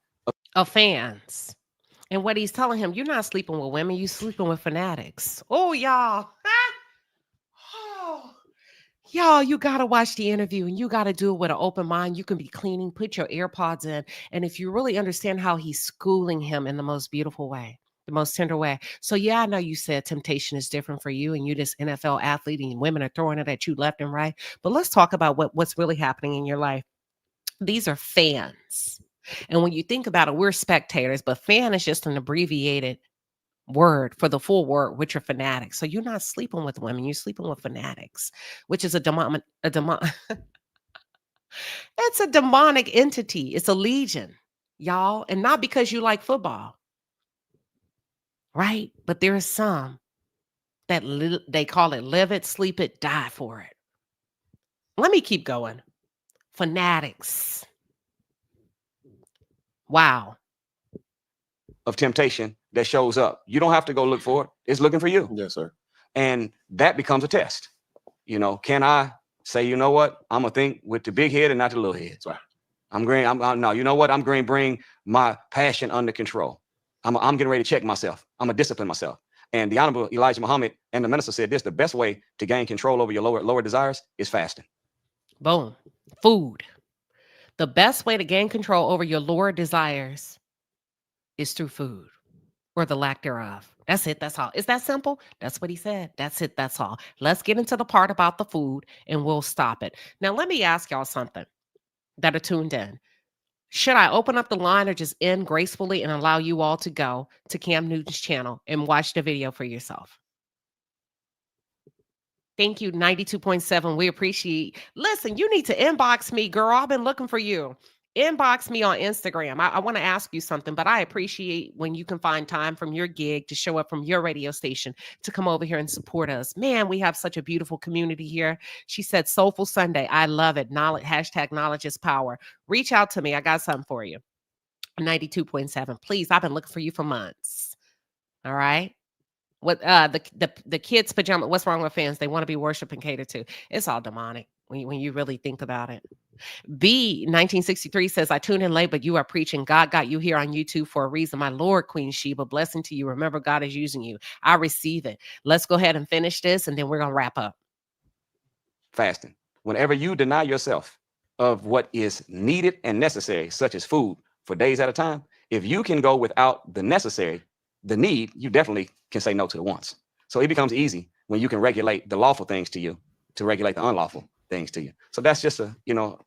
of fans. And what he's telling him, you're not sleeping with women, you're sleeping with fanatics. Oh, y'all. Y'all, you got to watch the interview and you got to do it with an open mind. You can be cleaning, put your AirPods in. And if you really understand how he's schooling him in the most beautiful way, the most tender way. So yeah, I know you said temptation is different for you and you this NFL athlete and women are throwing it at you left and right. But let's talk about what's really happening in your life. These are fans. And when you think about it, we're spectators, but fan is just an abbreviated word for the full word, which are fanatics. So you're not sleeping with women, you're sleeping with fanatics, which is it's a demonic entity. It's a legion, y'all. And not because you like football, right? But there is some that they call it live it, sleep it, die for it. Let me keep going. Fanatics. Wow. Of temptation that shows up. You don't have to go look for it. It's looking for you. Yes, sir. And that becomes a test. Can I say, you know what? I'm going to think with the big head and not the little head. Right. No, you know what? I'm going to bring my passion under control. I'm getting ready to check myself. I'm going to discipline myself. And the Honorable Elijah Muhammad and the minister said this: the best way to gain control over your lower desires is fasting. Boom. Food. The best way to gain control over your lower desires is through food or the lack thereof. That's it. That's all. Is that simple? That's what he said. That's it. That's all. Let's get into the part about the food and we'll stop it. Now, let me ask y'all something that are tuned in. Should I open up the line or just end gracefully and allow you all to go to Cam Newton's channel and watch the video for yourself? Thank you, 92.7. We appreciate. Listen, you need to inbox me, girl. I've been looking for you. Inbox me on Instagram. I want to ask you something, but I appreciate when you can find time from your gig to show up from your radio station to come over here and support us. Man, we have such a beautiful community here. She said, Soulful Sunday. I love it. Knowledge, #knowledge is power. Reach out to me. I got something for you. 92.7. Please, I've been looking for you for months. All right. What the kids' pajama? What's wrong with fans? They want to be worshiped and catered to. It's all demonic when you really think about it. B 1963 says, I tuned in late, but you are preaching. God got you here on YouTube for a reason. My Lord, Queen Sheba, blessing to you. Remember, God is using you. I receive it. Let's go ahead and finish this, and then we're gonna wrap up. fasting. Whenever you deny yourself of what is needed and necessary, such as food, for days at a time, if you can go without the necessary, the need, you definitely can say no to the wants. So it becomes easy when you can regulate the lawful things to you to regulate the unlawful things to you. So that's just a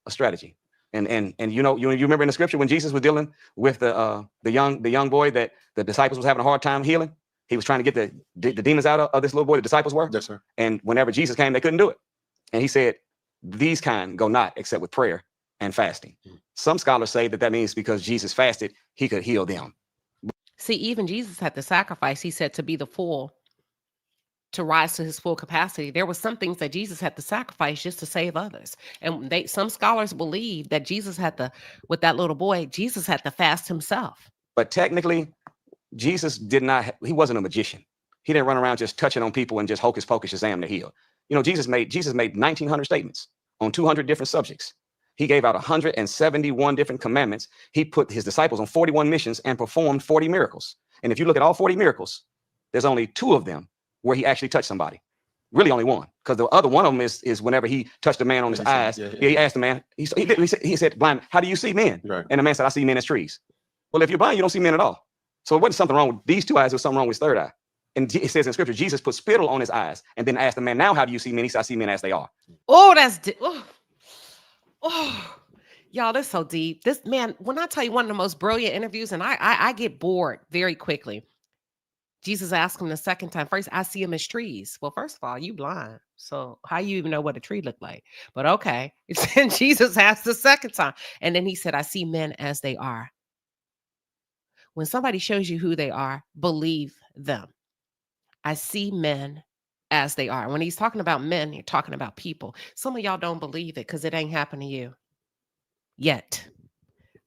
strategy. And you remember in the scripture when Jesus was dealing with the young boy that the disciples was having a hard time healing. He was trying to get the demons out of this little boy. The disciples were. Yes, sir. And whenever Jesus came, they couldn't do it. And he said, "These kind go not except with prayer and fasting." Some scholars say that means because Jesus fasted, he could heal them. See, even Jesus had to sacrifice. He said to be the full, to rise to his full capacity. There were some things that Jesus had to sacrifice just to save others. And some scholars believe that Jesus had to, with that little boy, Jesus had to fast himself. But technically, Jesus he wasn't a magician. He didn't run around just touching on people and just hocus pocus shazam to heal. Jesus made 1,900 statements on 200 different subjects. He gave out 171 different commandments. He put his disciples on 41 missions and performed 40 miracles. And if you look at all 40 miracles, there's only 2 of them where he actually touched somebody. Really only one, because the other one of them is whenever he touched a man on his eyes. He asked the man, he said, "Blind, how do you see men?" Right. And the man said, "I see men as trees." Well, if you're blind, you don't see men at all. So it wasn't something wrong with these 2 eyes, there was something wrong with his third eye. And it says in scripture, Jesus put spittle on his eyes and then asked the man, "Now how do you see men?" He said, "I see men as they are." Oh, y'all, that's so deep. This man, when I tell you one of the most brilliant interviews, and I get bored very quickly. Jesus asked him the second time. First, "I see him as trees." Well, first of all, you blind. So how you even know what a tree looked like? But okay. And Jesus asked the second time. And then he said, "I see men as they are." When somebody shows you who they are, believe them. I see men as they are. When he's talking about men, you're talking about people. Some of y'all don't believe it because it ain't happened to you yet.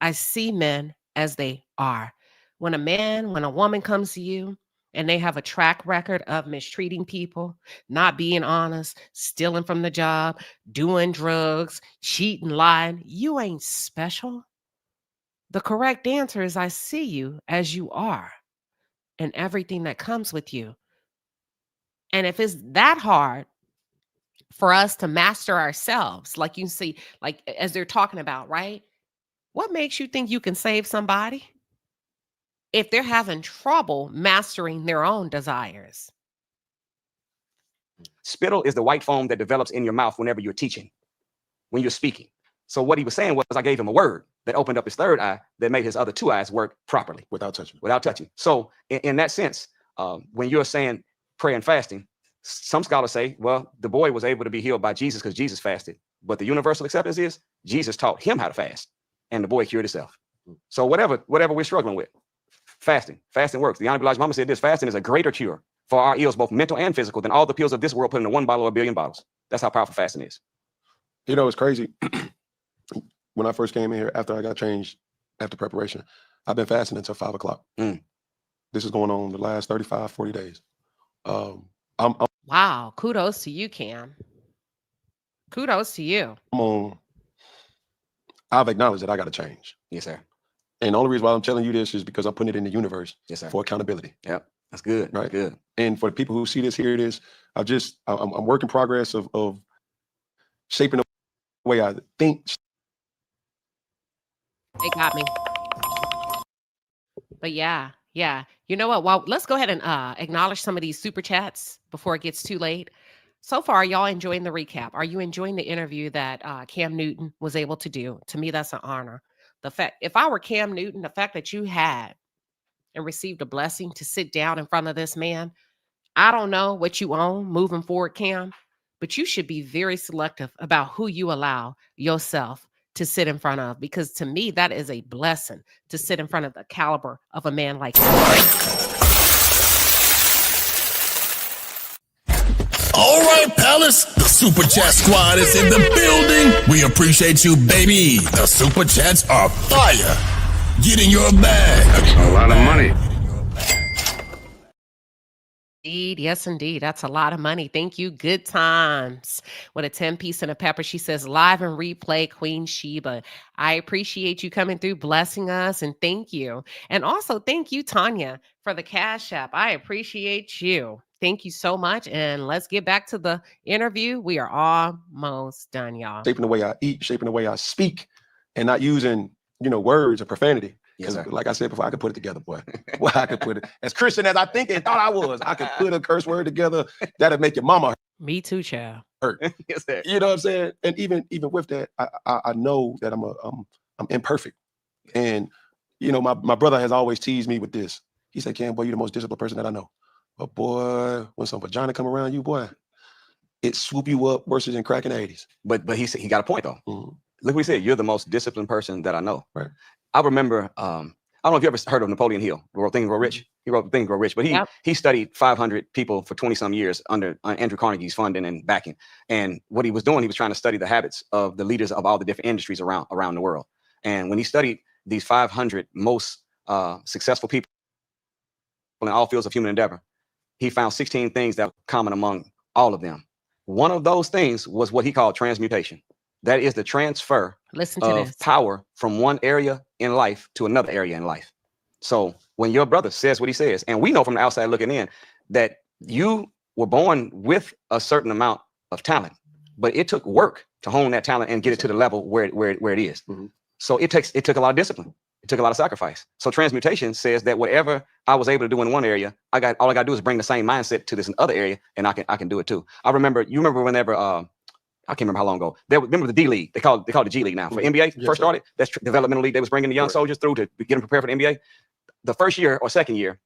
I see men as they are. When a woman comes to you and they have a track record of mistreating people, not being honest, stealing from the job, doing drugs, cheating, lying, you ain't special. The correct answer is, I see you as you are and everything that comes with you. And if it's that hard for us to master ourselves, like you see, like as they're talking about, right? What makes you think you can save somebody if they're having trouble mastering their own desires? Spittle is the white foam that develops in your mouth whenever you're teaching, when you're speaking. So what he was saying was, I gave him a word that opened up his third eye that made his other 2 eyes work properly. Without touching. So in that sense, when you're saying prayer and fasting, some scholars say, well, the boy was able to be healed by Jesus because Jesus fasted. But the universal acceptance is Jesus taught him how to fast, and the boy cured himself. So whatever we're struggling with, fasting works. The Honorable Elijah Muhammad said this: fasting is a greater cure for our ills, both mental and physical, than all the pills of this world put into 1 bottle or 1 billion bottles. That's how powerful fasting is. It's crazy. When I first came in here, after I got changed, after preparation, I've been fasting until 5 o'clock. This is going on the last 35, 40 days. Wow. Kudos to you, Cam. Kudos to you. I've acknowledged that I got to change. Yes, sir. And the only reason why I'm telling you this is because I'm putting it in the universe. Yes, sir. For accountability. Yep. That's good. Right. Good. And for the people who see this, hear this, I'm work in progress of shaping the way I think. They got me. But yeah. You know what? Well, let's go ahead and acknowledge some of these super chats before it gets too late. So far, are y'all enjoying the recap? Are you enjoying the interview that Cam Newton was able to do? To me, that's an honor. The fact, if I were Cam Newton, the fact that you had and received a blessing to sit down in front of this man, I don't know what you own moving forward, Cam, but you should be very selective about who you allow yourself to sit in front of, because to me, that is a blessing to sit in front of the caliber of a man like you. All right, Palace, the Super Chat Squad is in the building. We appreciate you, baby. The Super Chats are fire. Get in your bag. That's a lot of money. Indeed. Yes, indeed. That's a lot of money. Thank you. Good times. With a 10-piece and a pepper, she says, live and replay, Queen Sheba. I appreciate you coming through, blessing us, and thank you. And also, thank you, Tanya, for the Cash App. I appreciate you. Thank you so much. And let's get back to the interview. We are almost done, y'all. Shaping the way I eat, shaping the way I speak, and not using, words or profanity. Because like I said before, I could put it together, boy. Well, I could put it, as Christian as I think and thought I was, I could put a curse word together that'll make your mama Me too, child. hurt. Yes, sir. You know what I'm saying? And even with that, I know that I'm imperfect. And my brother has always teased me with this. He said, "Cam, boy, you're the most disciplined person that I know. But boy, when some vagina come around you, boy, it swoop you up worse than crack in the 80s." But he said he got a point though. Mm-hmm. Look what he said. You're the most disciplined person that I know. Right. I remember. I don't know if you ever heard of Napoleon Hill. Who wrote Think and Grow Rich. He wrote Think and Grow Rich, but he studied 500 people for 20 some years under Andrew Carnegie's funding and backing. And what he was doing, he was trying to study the habits of the leaders of all the different industries around the world. And when he studied these 500 most successful people in all fields of human endeavor, he found 16 things that were common among all of them. One of those things was what he called transmutation. That is the transfer of power from one area in life to another area in life. So when your brother says what he says, and we know from the outside looking in that you were born with a certain amount of talent, but it took work to hone that talent and get it to the level where it is. Mm-hmm. So it took a lot of discipline. It took a lot of sacrifice. So transmutation says that whatever I was able to do in one area, all I got to do is bring the same mindset to this other area, and I can do it too. You remember whenever I can't remember how long ago. Remember the D League? They call it the G League now. For NBA, first started, that's developmental league. They was bringing the young soldiers through to get them prepared for the NBA. The first year or second year,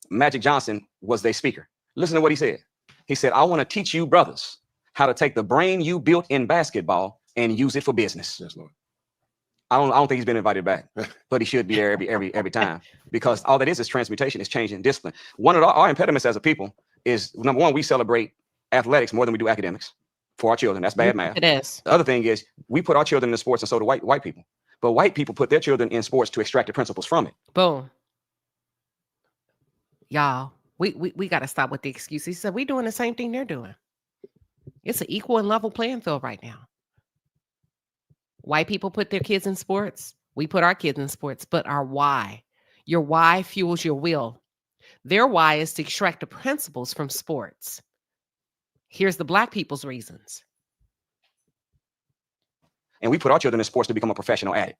Magic Johnson was their speaker. Listen to what he said. He said, "I want to teach you brothers how to take the brain you built in basketball and use it for business." Yes, Lord. I don't think he's been invited back, but he should be there every time, because all that is transmutation, is changing discipline. One of our impediments as a people is, number one, we celebrate athletics more than we do academics for our children. That's bad math. It is. The other thing is we put our children in sports, and so do white people. But white people put their children in sports to extract the principles from it. Boom. Y'all, we got to stop with the excuses. He said, we're doing the same thing they're doing. It's an equal and level playing field right now. White people put their kids in sports. We put our kids in sports, but our why. Your why fuels your will. Their why is to extract the principles from sports. Here's the Black people's reasons. And we put our children in sports to become a professional at it.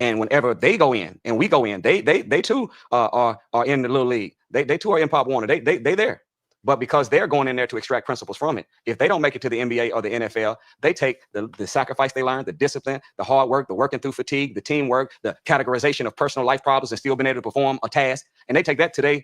And whenever they go in and we go in, they too are in the little league. They too are in Pop Warner. They there. But because they're going in there to extract principles from it, if they don't make it to the NBA or the NFL, they take the sacrifice they learned, the discipline, the hard work, the working through fatigue, the teamwork, the categorization of personal life problems and still being able to perform a task. And they take that to their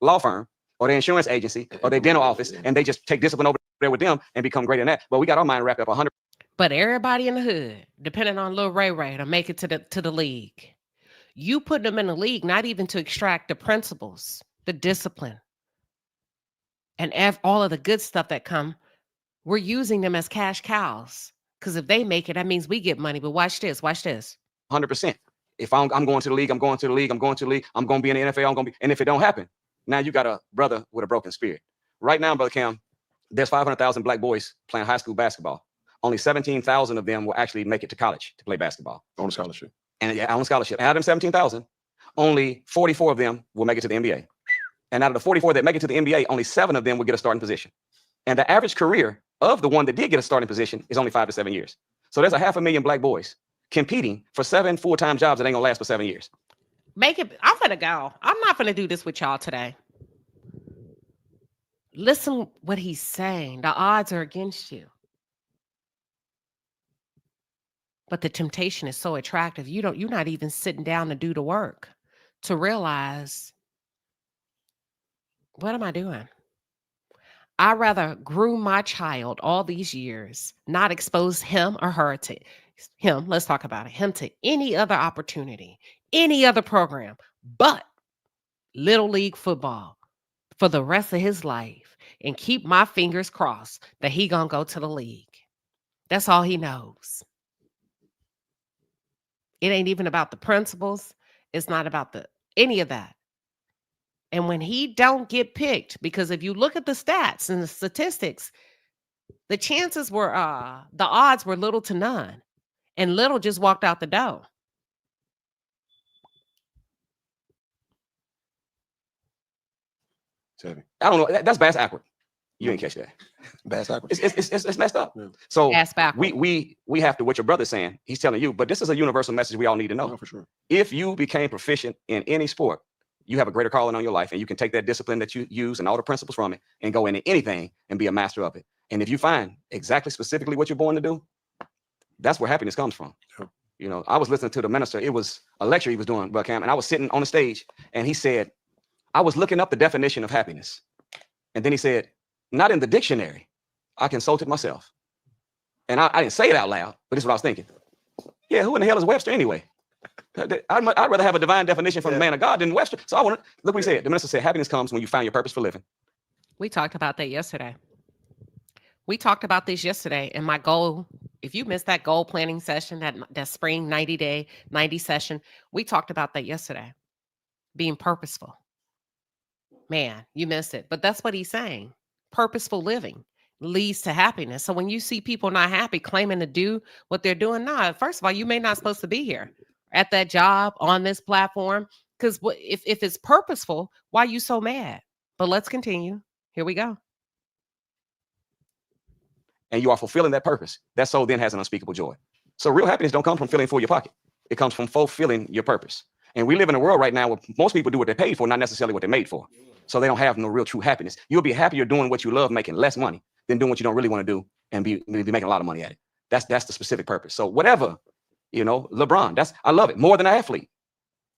law firm or their insurance agency or their dental office, and they just take discipline over there with them and become great in that. But we got our mind wrapped up 100. But everybody in the hood, depending on Lil Ray Ray, to make it to the league. You put them in the league, not even to extract the principles, the discipline, and all of the good stuff that come. We're using them as cash cows, because if they make it, that means we get money. But watch this. 100%. If I'm going to the league, I'm going to the league, I'm going to the league, I'm going to be in the NFL, and if it don't happen, now you got a brother with a broken spirit. Right now, Brother Cam, there's 500,000 Black boys playing high school basketball. Only 17,000 of them will actually make it to college to play basketball. On a scholarship. And on a scholarship. Out of them 17,000, only 44 of them will make it to the NBA. And out of the 44 that make it to the NBA, only 7 of them will get a starting position. And the average career of the one that did get a starting position is only 5 to 7 years. So there's 500,000 Black boys competing for 7 full-time jobs that ain't gonna last for 7 years. I'm gonna go. I'm not gonna do this with y'all today. Listen what he's saying. The odds are against you. But the temptation is so attractive. You're not even sitting down to do the work to realize, what am I doing? I rather groom my child all these years, not expose him or her to him. Let's talk about it. Him to any other opportunity, any other program, but Little League football for the rest of his life, and keep my fingers crossed that he gonna go to the league. That's all he knows. It ain't even about the principles. It's not about any of that. And when he don't get picked, because if you look at the stats and the statistics, the chances were, the odds were little to none. And Little just walked out the door. I don't know. That's bass awkward. You ain't catch that. Bass backwards. It's messed up. Yeah. So backward. we have to, what your brother's saying, he's telling you, but this is a universal message we all need to know. No, for sure. If you became proficient in any sport, you have a greater calling on your life, and you can take that discipline that you use and all the principles from it and go into anything and be a master of it. And if you find exactly specifically what you're born to do, that's where happiness comes from. Sure. You know, I was listening to the minister. It was a lecture he was doing, Brother Cam, and I was sitting on the stage, and he said, I was looking up the definition of happiness. And then he said, not in the dictionary. I consulted myself. And I didn't say it out loud, but this is what I was thinking. Yeah, who in the hell is Webster anyway? I'd rather have a divine definition from the man of God than Webster. So I want to look what he said. The minister said, happiness comes when you find your purpose for living. We talked about that yesterday. We talked about this yesterday. And my goal, if you missed that goal planning session, that spring 90 session, we talked about that yesterday. Being purposeful. Man, you missed it. But that's what he's saying. Purposeful living leads to happiness. So when you see people not happy, claiming to do what they're doing, first of all, you may not supposed to be here at that job on this platform. Because if it's purposeful, why are you so mad? But let's continue. Here we go. And you are fulfilling that purpose. That soul then has an unspeakable joy. So real happiness don't come from filling full your pocket. It comes from fulfilling your purpose. And we live in a world right now where most people do what they're paid for, not necessarily what they're made for. So they don't have no real true happiness. You'll be happier doing what you love, making less money, than doing what you don't really want to do and be making a lot of money at it. That's the specific purpose. So whatever, you know, LeBron, I love it. More than an athlete.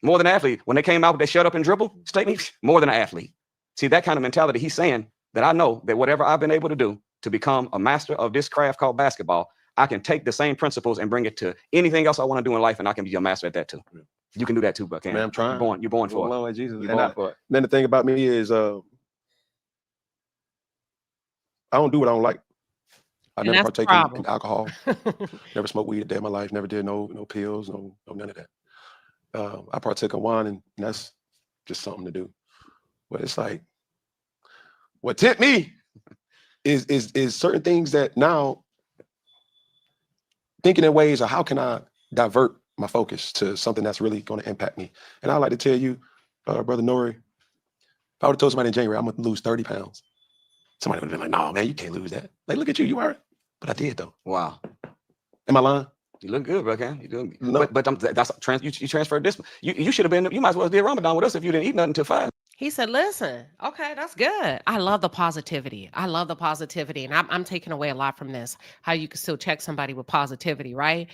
More than an athlete. When they came out with they shut up and dribble statement, more than an athlete. See, that kind of mentality, he's saying that I know that whatever I've been able to do to become a master of this craft called basketball, I can take the same principles and bring it to anything else I want to do in life, and I can be a master at that too. You can do that too, Buck. Man, I'm trying. You're born for it. Lord Jesus. You're born for it. Then the thing about me is I don't do what I don't like. I never partake in alcohol. Never smoked weed a day in my life. Never did no pills, no none of that. I partake in wine, and that's just something to do. But it's like what tipped me is certain things that now thinking in ways of how can I divert my focus to something that's really going to impact me. And I like to tell you, Brother Nuri, if I would have told somebody in January, I'm going to lose 30 pounds. Somebody would have been like, no, man, you can't lose that. Like, look at you, you are. But I did, though. Wow. Am I lying? You look good, bro, Cam. You doing good. No. But you transferred this. You should have been, you might as well did Ramadan with us if you didn't eat nothing until 5. He said, listen, okay, that's good. I love the positivity. And I'm taking away a lot from this, how you can still check somebody with positivity, right?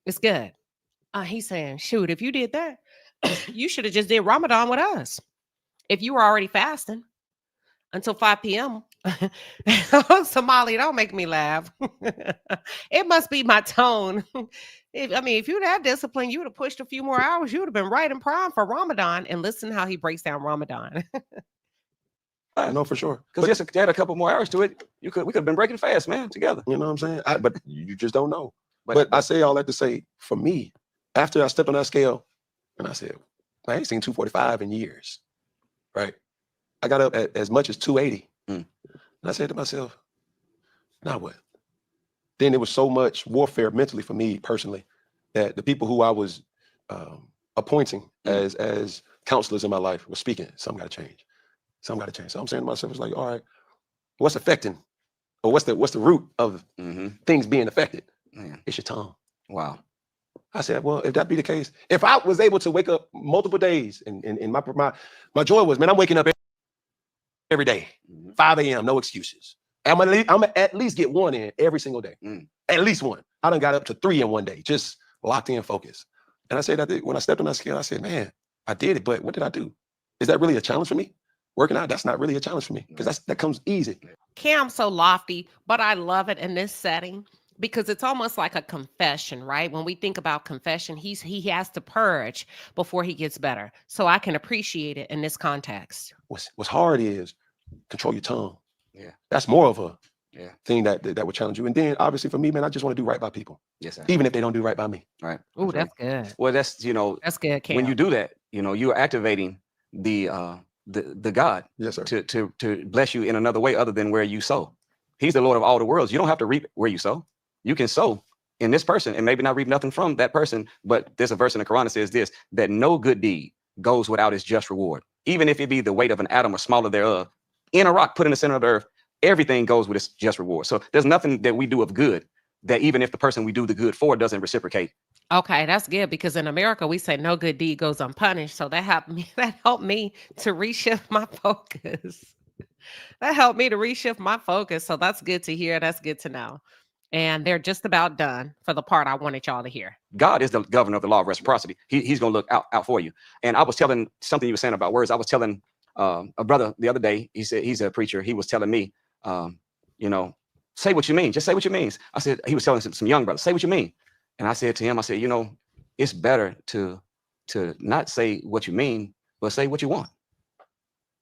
It's good. He's saying, shoot, if you did that, you should have just did Ramadan with us. If you were already fasting until 5 p.m. Somali, don't make me laugh. It must be my tone. If you'd had discipline, you would have pushed a few more hours. You would have been right in prime for Ramadan. And listen how he breaks down Ramadan. I know for sure. Because just add a couple more hours to it, we could have been breaking fast, man, together. You know what I'm saying? But you just don't know. But I say all that to say, for me, after I stepped on that scale, and I said, I ain't seen 245 in years, right? I got up at as much as 280. And I said to myself, now what? Then it was so much warfare mentally for me personally that the people who I was appointing as counselors in my life were speaking, something got to change. Something got to change. So I'm saying to myself, it's like, all right, what's affecting? Or what's the root of things being affected? It's your tongue. Wow. I said, well, if that be the case, if I was able to wake up multiple days and my joy was, man, I'm waking up every day, 5 a.m., no excuses. I'm gonna at least get one in every single day. At least one. I done got up to 3 in one day, just locked in focus. And I said that when I stepped on that scale, I said, man, I did it, but what did I do? Is that really a challenge for me? Working out, that's not really a challenge for me because that comes easy. Cam's so lofty, but I love it in this setting because it's almost like a confession, right? When we think about confession, he has to purge before he gets better. So I can appreciate it in this context. What's hard is control your tongue. Yeah. That's more of a thing that would challenge you. And then obviously for me, man, I just want to do right by people. Yes, sir. Even if they don't do right by me. Right. Oh, that's good. Well, that's good, Cam. when you do that, you're activating the God yes, sir. to bless you in another way other than where you sow. He's the Lord of all the worlds. You don't have to reap where you sow. You can sow in this person and maybe not reap nothing from that person. But there's a verse in the Quran that says this, that no good deed goes without its just reward. Even if it be the weight of an atom or smaller thereof, in a rock put in the center of the earth, everything goes with its just reward. So there's nothing that we do of good that even if the person we do the good for doesn't reciprocate. Okay, that's good, because in America we say no good deed goes unpunished. So that helped me. That helped me to reshift my focus. That helped me to reshift my focus. So that's good to hear. That's good to know. And they're just about done for the part I wanted y'all to hear. God is the governor of the law of reciprocity. He's going to look out for you. And I was telling something you were saying about words. I was telling a brother the other day. He said he's a preacher. He was telling me, say what you mean. Just say what you mean. I said, he was telling some young brothers, say what you mean. And I said to him, I said, it's better to not say what you mean, but say what you want.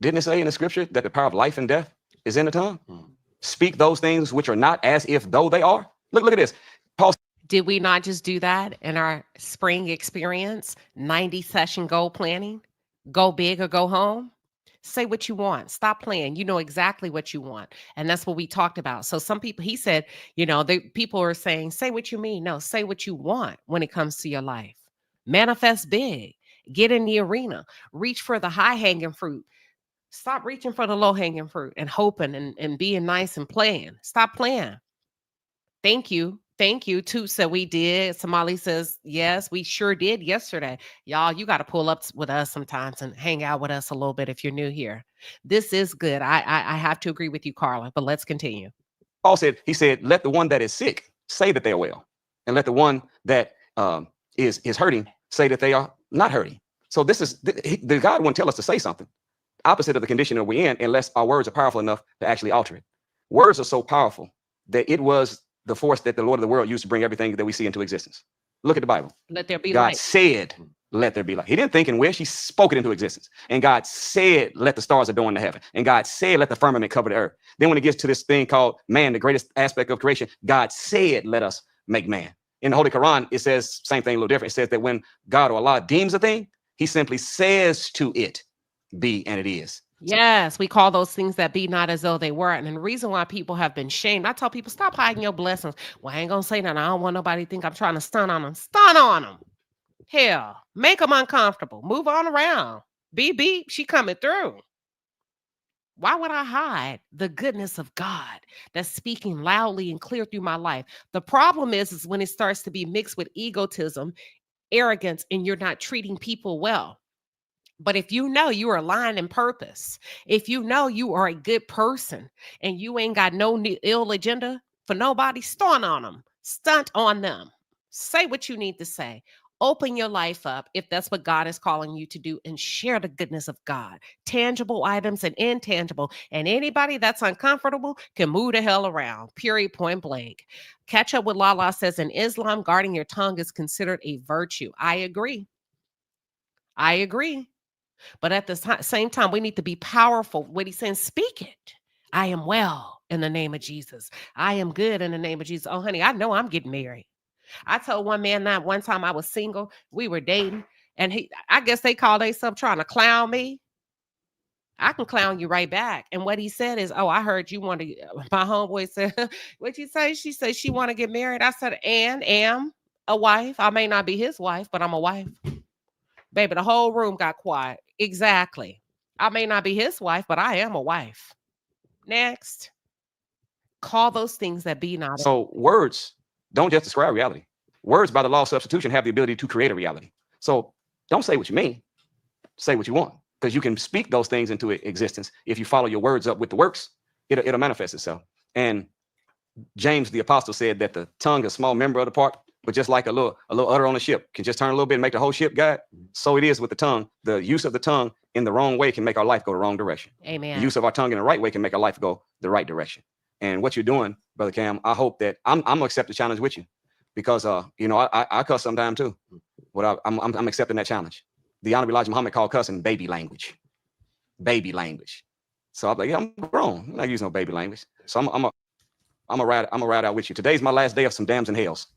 Didn't it say in the scripture that the power of life and death is in the tongue? Speak those things which are not as if though they are. Look at this. Paul. Did we not just do that in our spring experience? 90 session goal planning, go big or go home. Say what you want. Stop playing. You know exactly what you want. And that's what we talked about. So some people, he said, people are saying, say what you mean. No, say what you want when it comes to your life. Manifest big. Get in the arena. Reach for the high hanging fruit. Stop reaching for the low hanging fruit and hoping and being nice and playing. Stop playing. Thank you. Thank you. Toot said we did. Somali says, yes, we sure did yesterday. Y'all, you got to pull up with us sometimes and hang out with us a little bit if you're new here. This is good. I have to agree with you, Carla, but let's continue. Paul said, he said, let the one that is sick say that they're well. And let the one that is hurting say that they are not hurting. So this is, the God wouldn't tell us to say something opposite of the condition that we're in unless our words are powerful enough to actually alter it. Words are so powerful that it was the force that the Lord of the world used to bring everything that we see into existence. Look at the Bible. Let there be God light. said, let there be light. He didn't think and wish. He spoke it into existence. And God said, let the stars adorn the heaven. And God said, let the firmament cover the earth. Then when it gets to this thing called man, the greatest aspect of creation, God said, let us make man. In the Holy Quran, it says same thing, a little different. It says that when God or Allah deems a thing, he simply says to it, be, and it is. Yes, we call those things that be not as though they were. And the reason why people have been shamed, I tell people, stop hiding your blessings. Well, I ain't going to say that. I don't want nobody to think I'm trying to stun on them. Stun on them. Hell, make them uncomfortable. Move on around. Beep, beep, she coming through. Why would I hide the goodness of God that's speaking loudly and clear through my life? The problem is when it starts to be mixed with egotism, arrogance, and you're not treating people well. But if you know you are aligned in purpose, if you know you are a good person and you ain't got no ill agenda for nobody, stunt on them, stunt on them. Say what you need to say. Open your life up if that's what God is calling you to do, and share the goodness of God, tangible items and intangible. And anybody that's uncomfortable can move the hell around, period, point blank. Catch Up with Lala says in Islam, guarding your tongue is considered a virtue. I agree. But at the same time, we need to be powerful. What he's saying, speak it. I am well in the name of Jesus. I am good in the name of Jesus. Oh, honey, I know I'm getting married. I told one man that one time I was single. We were dating. And I guess they call themselves trying to clown me. I can clown you right back. And what he said is, oh, I heard you want to, my homeboy said, what'd you say? She said she want to get married. I said, and am a wife. I may not be his wife, but I'm a wife. Baby, the whole room got quiet. Exactly. I may not be his wife, but I am a wife. Next. Call those things that be not. So words don't just describe reality. Words by the law of substitution have the ability to create a reality. So don't say what you mean. Say what you want. Because you can speak those things into existence. If you follow your words up with the works, it'll manifest itself. And James the apostle said that the tongue is a small member of the part, but just like a little udder on a ship can just turn a little bit and make the whole ship guide. So it is with the tongue. The use of the tongue in the wrong way can make our life go the wrong direction. Amen. The use of our tongue in the right way can make our life go the right direction. And what you're doing, Brother Cam, I hope that I'm gonna accept the challenge with you, because I cuss sometimes too. I'm accepting that challenge. The Honorable Elijah Muhammad called cussing baby language. Baby language. So I'm like, yeah, I'm grown. I'm not using no baby language. So I'm gonna ride out with you. Today's my last day of some dams and hells.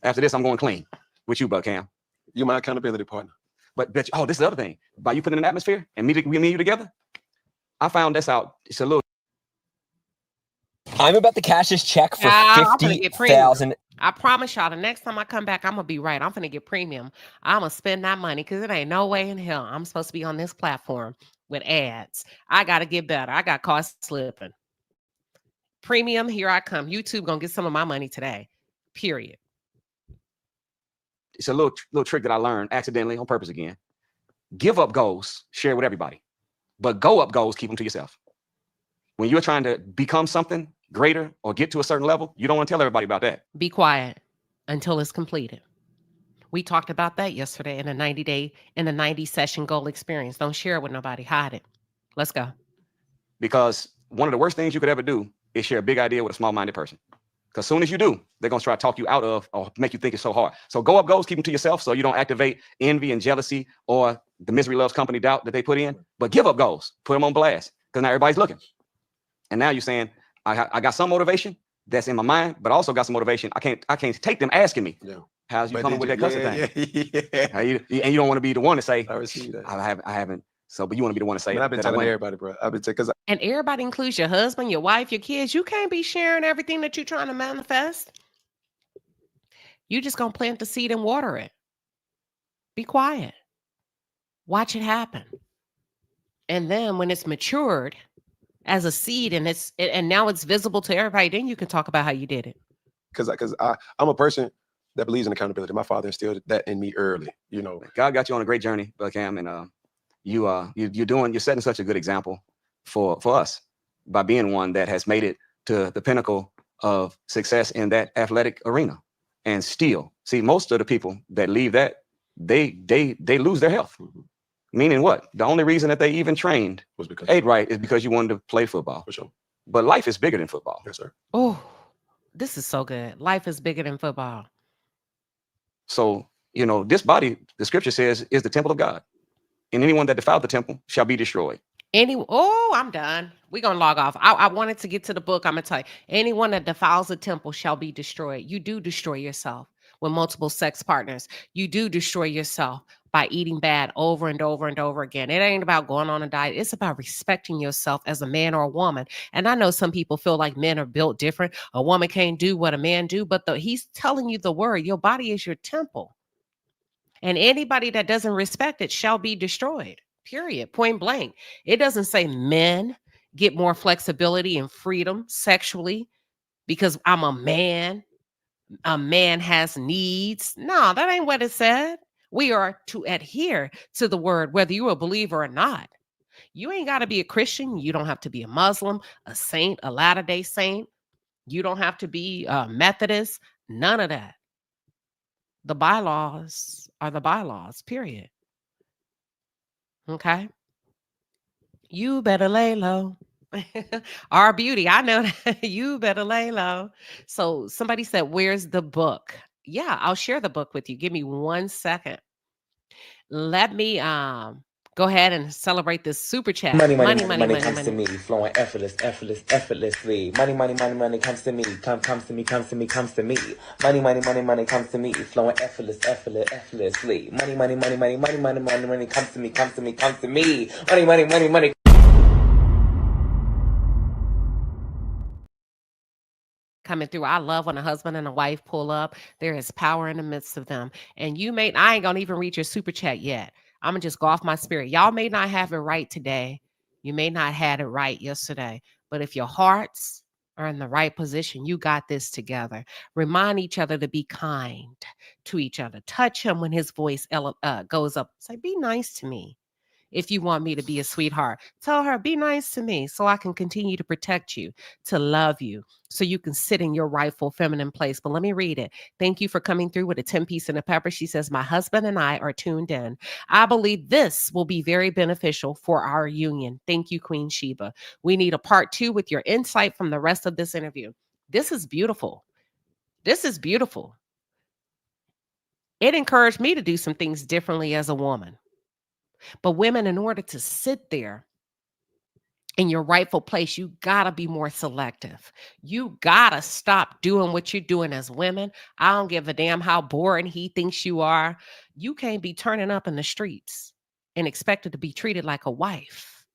After this, I'm going clean with you, Bud Cam. You're my accountability partner. But this is the other thing. By you putting in an atmosphere and me and you together, I found this out. It's a little. I'm about to cash this check for I'm gonna get premium. 50,000. I promise y'all, the next time I come back, I'm gonna be right. I'm gonna get premium. I'm gonna spend that money because it ain't no way in hell I'm supposed to be on this platform with ads. I gotta get better. I got caught slipping. Premium, here I come. YouTube gonna get some of my money today. Period. It's a little trick that I learned accidentally on purpose again. Give up goals, share with everybody. But go up goals, keep them to yourself. When you're trying to become something greater or get to a certain level, you don't want to tell everybody about that. Be quiet until it's completed. We talked about that yesterday in a 90 session goal experience. Don't share it with nobody. Hide it. Let's go. Because one of the worst things you could ever do is share a big idea with a small-minded person. Because as soon as you do, they're going to try to talk you out of or make you think it's so hard. So go up goals, keep them to yourself so you don't activate envy and jealousy or the misery loves company doubt that they put in. But give up goals. Put them on blast because now everybody's looking. And now you're saying, I got some motivation that's in my mind, but I also got some motivation. I can't take them asking me. Yeah. How's you coming with that cussing thing? Yeah. And you don't want to be the one to say, I receive that. I haven't. So, but you want to be the one to say, I've been telling everybody, bro. I've been because and everybody includes your husband, your wife, your kids. You can't be sharing everything that you're trying to manifest. You just gonna plant the seed and water it. Be quiet. Watch it happen. And then when it's matured as a seed and now it's visible to everybody, then you can talk about how you did it. Because I'm a person that believes in accountability. My father instilled that in me early. You know, God got you on a great journey, Cam, and you're setting such a good example for us by being one that has made it to the pinnacle of success in that athletic arena. And still, see, most of the people that leave that, they lose their health. Mm-hmm. Meaning what? The only reason that they even trained was because ate right is because you wanted to play football. For sure. But life is bigger than football. Yes, sir. Oh, this is so good. Life is bigger than football. So, this body, the scripture says, is the temple of God. And anyone that defiled the temple shall be destroyed. I'm done. We're going to log off. I wanted to get to the book. I'm going to tell you, anyone that defiles the temple shall be destroyed. You do destroy yourself with multiple sex partners. You do destroy yourself by eating bad over and over and over again. It ain't about going on a diet. It's about respecting yourself as a man or a woman. And I know some people feel like men are built different. A woman can't do what a man do, but he's telling you the word. Your body is your temple. And anybody that doesn't respect it shall be destroyed. Period. Point blank. It doesn't say men get more flexibility and freedom sexually because I'm a man. A man has needs. No, that ain't what it said. We are to adhere to the word, whether you're a believer or not. You ain't got to be a Christian. You don't have to be a Muslim, a saint, a Latter-day Saint. You don't have to be a Methodist. None of that. The bylaws are the bylaws, period. Okay? You better lay low. Our beauty, I know that. You better lay low. So somebody said, where's the book? Yeah, I'll share the book with you. Give me 1 second. Let me go ahead and celebrate this super chat. Money comes to me, flowing effortlessly. Money comes to me, comes to me. Money comes to me, flowing effortlessly. Money comes to me. Money. Coming through. I love when a husband and a wife pull up. There is power in the midst of them. And I ain't gonna even read your super chat yet. I'm gonna just go off my spirit. Y'all may not have it right today. You may not have it right yesterday. But if your hearts are in the right position, you got this together. Remind each other to be kind to each other. Touch him when his voice goes up. Say, be nice to me. If you want me to be a sweetheart, tell her, be nice to me so I can continue to protect you, to love you, so you can sit in your rightful feminine place. But let me read it. Thank you for coming through with a 10-piece and a pepper. She says, my husband and I are tuned in. I believe this will be very beneficial for our union. Thank you, Queen Sheba. We need a part 2 with your insight from the rest of this interview. This is beautiful. This is beautiful. It encouraged me to do some things differently as a woman. But women, in order to sit there in your rightful place, you gotta be more selective. You gotta stop doing what you're doing as women. I don't give a damn how boring he thinks you are. You can't be turning up in the streets and expected to be treated like a wife.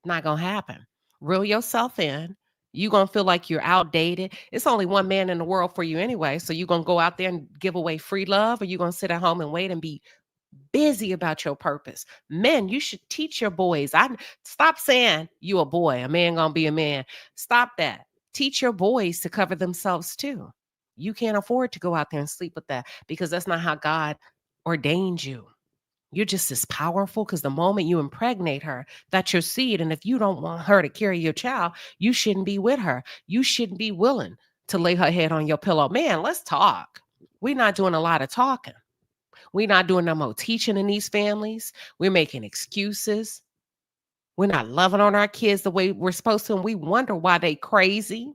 Not gonna happen. Reel yourself in. You going to feel like you're outdated. It's only one man in the world for you anyway. So you going to go out there and give away free love, or you going to sit at home and wait and be busy about your purpose? Men, you should teach your boys. Stop saying you a boy, a man going to be a man. Stop that. Teach your boys to cover themselves too. You can't afford to go out there and sleep with that, because that's not how God ordained you. You're just as powerful, because the moment you impregnate her, that's your seed. And if you don't want her to carry your child, you shouldn't be with her. You shouldn't be willing to lay her head on your pillow. Man, let's talk. We're not doing a lot of talking. We're not doing no more teaching in these families. We're making excuses. We're not loving on our kids the way we're supposed to. And we wonder why they crazy.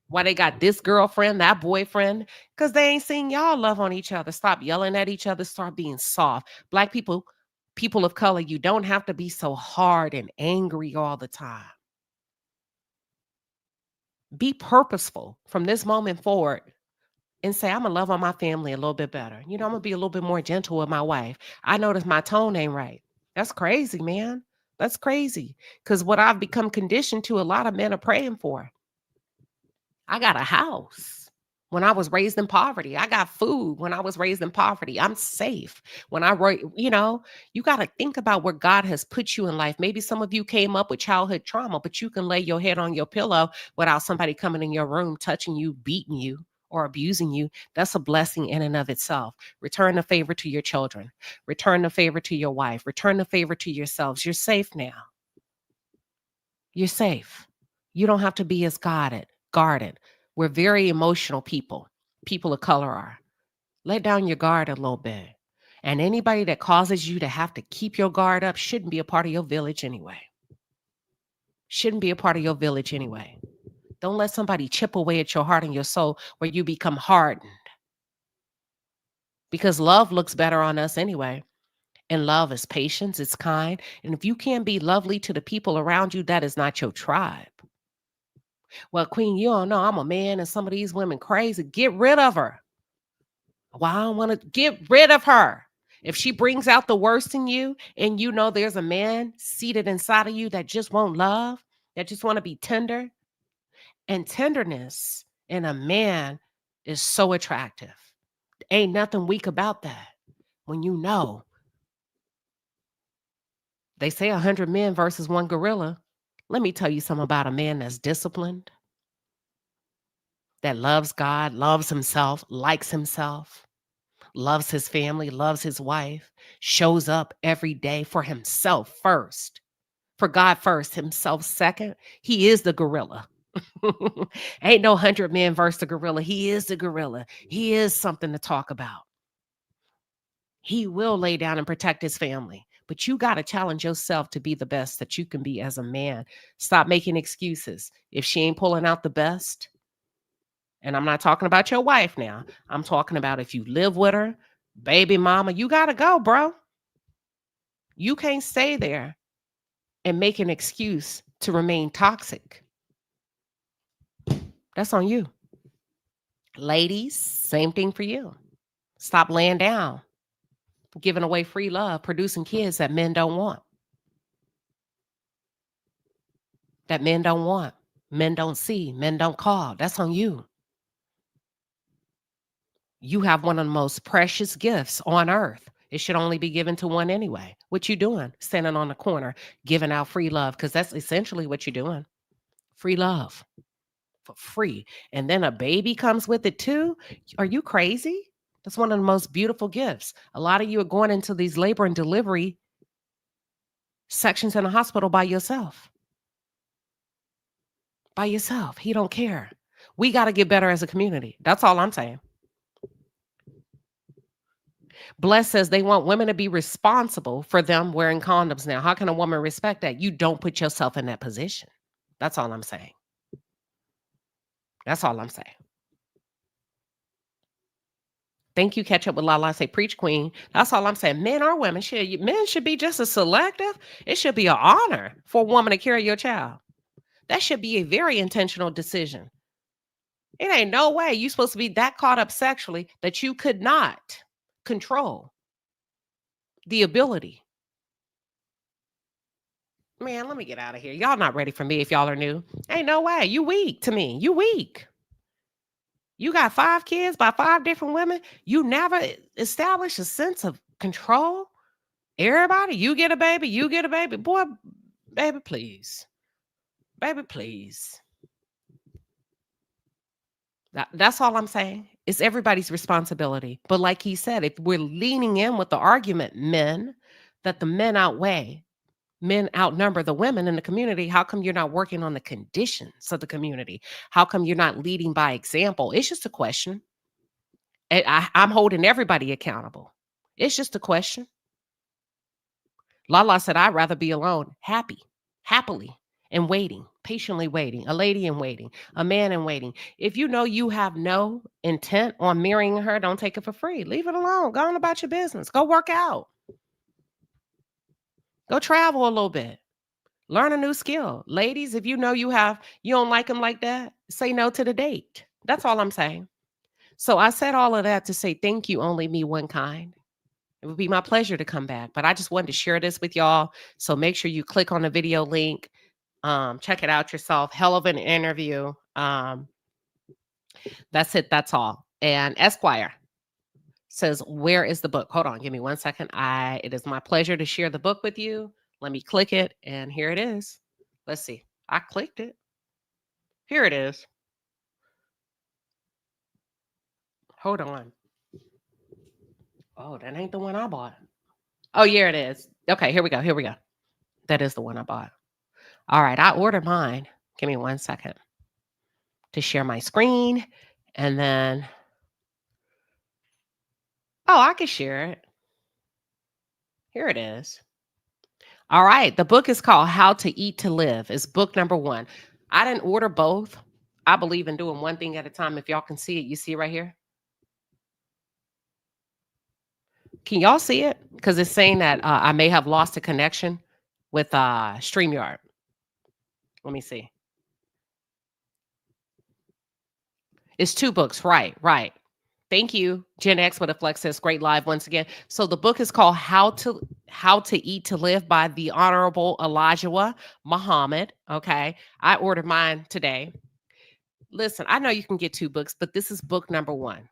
Why they got this girlfriend, that boyfriend, because they ain't seen y'all love on each other. Stop yelling at each other. Start being soft. Black people, people of color, you don't have to be so hard and angry all the time. Be purposeful from this moment forward and say, I'm going to love on my family a little bit better. You know, I'm going to be a little bit more gentle with my wife. I notice my tone ain't right. That's crazy, man. That's crazy. Because what I've become conditioned to, a lot of men are praying for. I got a house when I was raised in poverty. I got food when I was raised in poverty. I'm safe. When you got to think about where God has put you in life. Maybe some of you came up with childhood trauma, but you can lay your head on your pillow without somebody coming in your room, touching you, beating you, or abusing you. That's a blessing in and of itself. Return the favor to your children. Return the favor to your wife. Return the favor to yourselves. You're safe now. You're safe. You don't have to be as guarded. We're very emotional people of color are. Let down your guard a little bit. And anybody that causes you to have to keep your guard up shouldn't be a part of your village anyway. Don't let somebody chip away at your heart and your soul where you become hardened. Because love looks better on us anyway. And love is patience, it's kind. And if you can't be lovely to the people around you, that is not your tribe. Well, Queen, you don't know, I'm a man and some of these women crazy. Get rid of her. Well, I don't want to get rid of her. If she brings out the worst in you and you know there's a man seated inside of you that just won't love, that just want to be tender, and tenderness in a man is so attractive. Ain't nothing weak about that. When you know, they say 100 men versus one gorilla. Let me tell you something about a man that's disciplined, that loves God, loves himself, likes himself, loves his family, loves his wife, shows up every day for himself first, for God first, himself second. He is the gorilla. Ain't no 100 men versus the gorilla. He is the gorilla. He is something to talk about. He will lay down and protect his family. But you got to challenge yourself to be the best that you can be as a man. Stop making excuses. If she ain't pulling out the best, and I'm not talking about your wife now. I'm talking about if you live with her, baby mama, you got to go, bro. You can't stay there and make an excuse to remain toxic. That's on you. Ladies, same thing for you. Stop laying down, giving away free love, producing kids that men don't want. That men don't want, men don't see, men don't call. That's on you. You have one of the most precious gifts on earth. It should only be given to one anyway. What you doing? Standing on the corner, giving out free love, because that's essentially what you're doing. Free love for free. And then a baby comes with it too. Are you crazy? That's one of the most beautiful gifts. A lot of you are going into these labor and delivery sections in a hospital by yourself. By yourself. He don't care. We got to get better as a community. That's all I'm saying. Bless says they want women to be responsible for them wearing condoms now. How can a woman respect that? You don't put yourself in that position. That's all I'm saying. That's all I'm saying. Thank you. Catch up with Lala. Say, preach, queen. That's all I'm saying. Men or women, men should be just as selective. It should be an honor for a woman to carry your child. That should be a very intentional decision. It ain't no way you're supposed to be that caught up sexually that you could not control the ability Man, let me get out of here. Y'all not ready for me if y'all are new. Ain't no way. You weak to me. You weak. You got 5 kids by 5 different women. You never establish a sense of control. Everybody, you get a baby, you get a baby. Boy, baby, please. Baby, please. That's all I'm saying. It's everybody's responsibility. But like he said, if we're leaning in with the argument, men, that the men outnumber the women in the community, how come you're not working on the conditions of the community? How come you're not leading by example? It's just a question. And I'm holding everybody accountable. It's just a question. Lala said, I'd rather be alone, happily, and waiting, patiently waiting, a lady in waiting, a man in waiting. If you know you have no intent on marrying her, don't take it for free. Leave it alone. Go on about your business. Go work out. Go travel a little bit. Learn a new skill. Ladies, if you know you don't like him like that, say no to the date. That's all I'm saying. So I said all of that to say thank you, only me one kind. It would be my pleasure to come back, but I just wanted to share this with y'all. So make sure you click on the video link. Check it out yourself. Hell of an interview. That's it. That's all. And Esquire says, where is the book? Hold on. Give me 1 second. It is my pleasure to share the book with you. Let me click it. And here it is. Let's see. I clicked it. Here it is. Hold on. Oh, that ain't the one I bought. Oh, here it is. Okay, here we go. Here we go. That is the one I bought. All right, I ordered mine. Give me 1 second to share my screen. And then, I can share it. Here it is. All right, the book is called How to Eat to Live. It's book number 1. I didn't order both. I believe in doing one thing at a time. If y'all can see it, you see it right here? Can y'all see it? Because it's saying that I may have lost a connection with StreamYard. Let me see. It's 2 books. Right. Thank you, Gen X with a Flex says, great live once again. So the book is called How to Eat to Live by the Honorable Elijah Muhammad. Okay. I ordered mine today. Listen, I know you can get 2 books, but this is book number 1.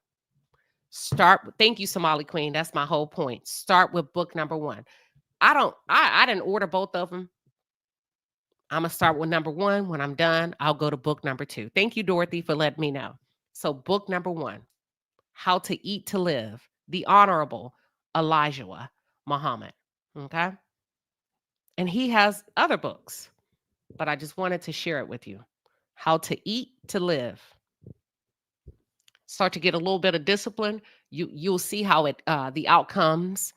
Thank you, Somali Queen. That's my whole point. Start with book number 1. I didn't order both of them. I'm going to start with number 1. When I'm done, I'll go to book number 2. Thank you, Dorothy, for letting me know. So book number 1, How to Eat to Live, the Honorable Elijah Muhammad. Okay. And he has other books, but I just wanted to share it with you. How to Eat to Live. Start to get a little bit of discipline. You'll see how the outcomes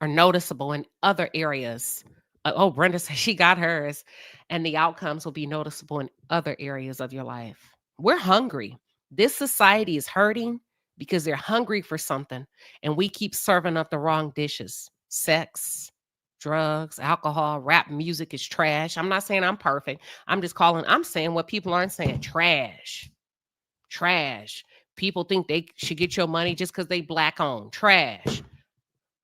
are noticeable in other areas. Brenda says she got hers, and the outcomes will be noticeable in other areas of your life. We're hungry. This society is hurting because they're hungry for something, and we keep serving up the wrong dishes. Sex, drugs, alcohol, rap music is trash. I'm not saying I'm perfect. I'm saying what people aren't saying. Trash. People think they should get your money just because they Black owned. Trash.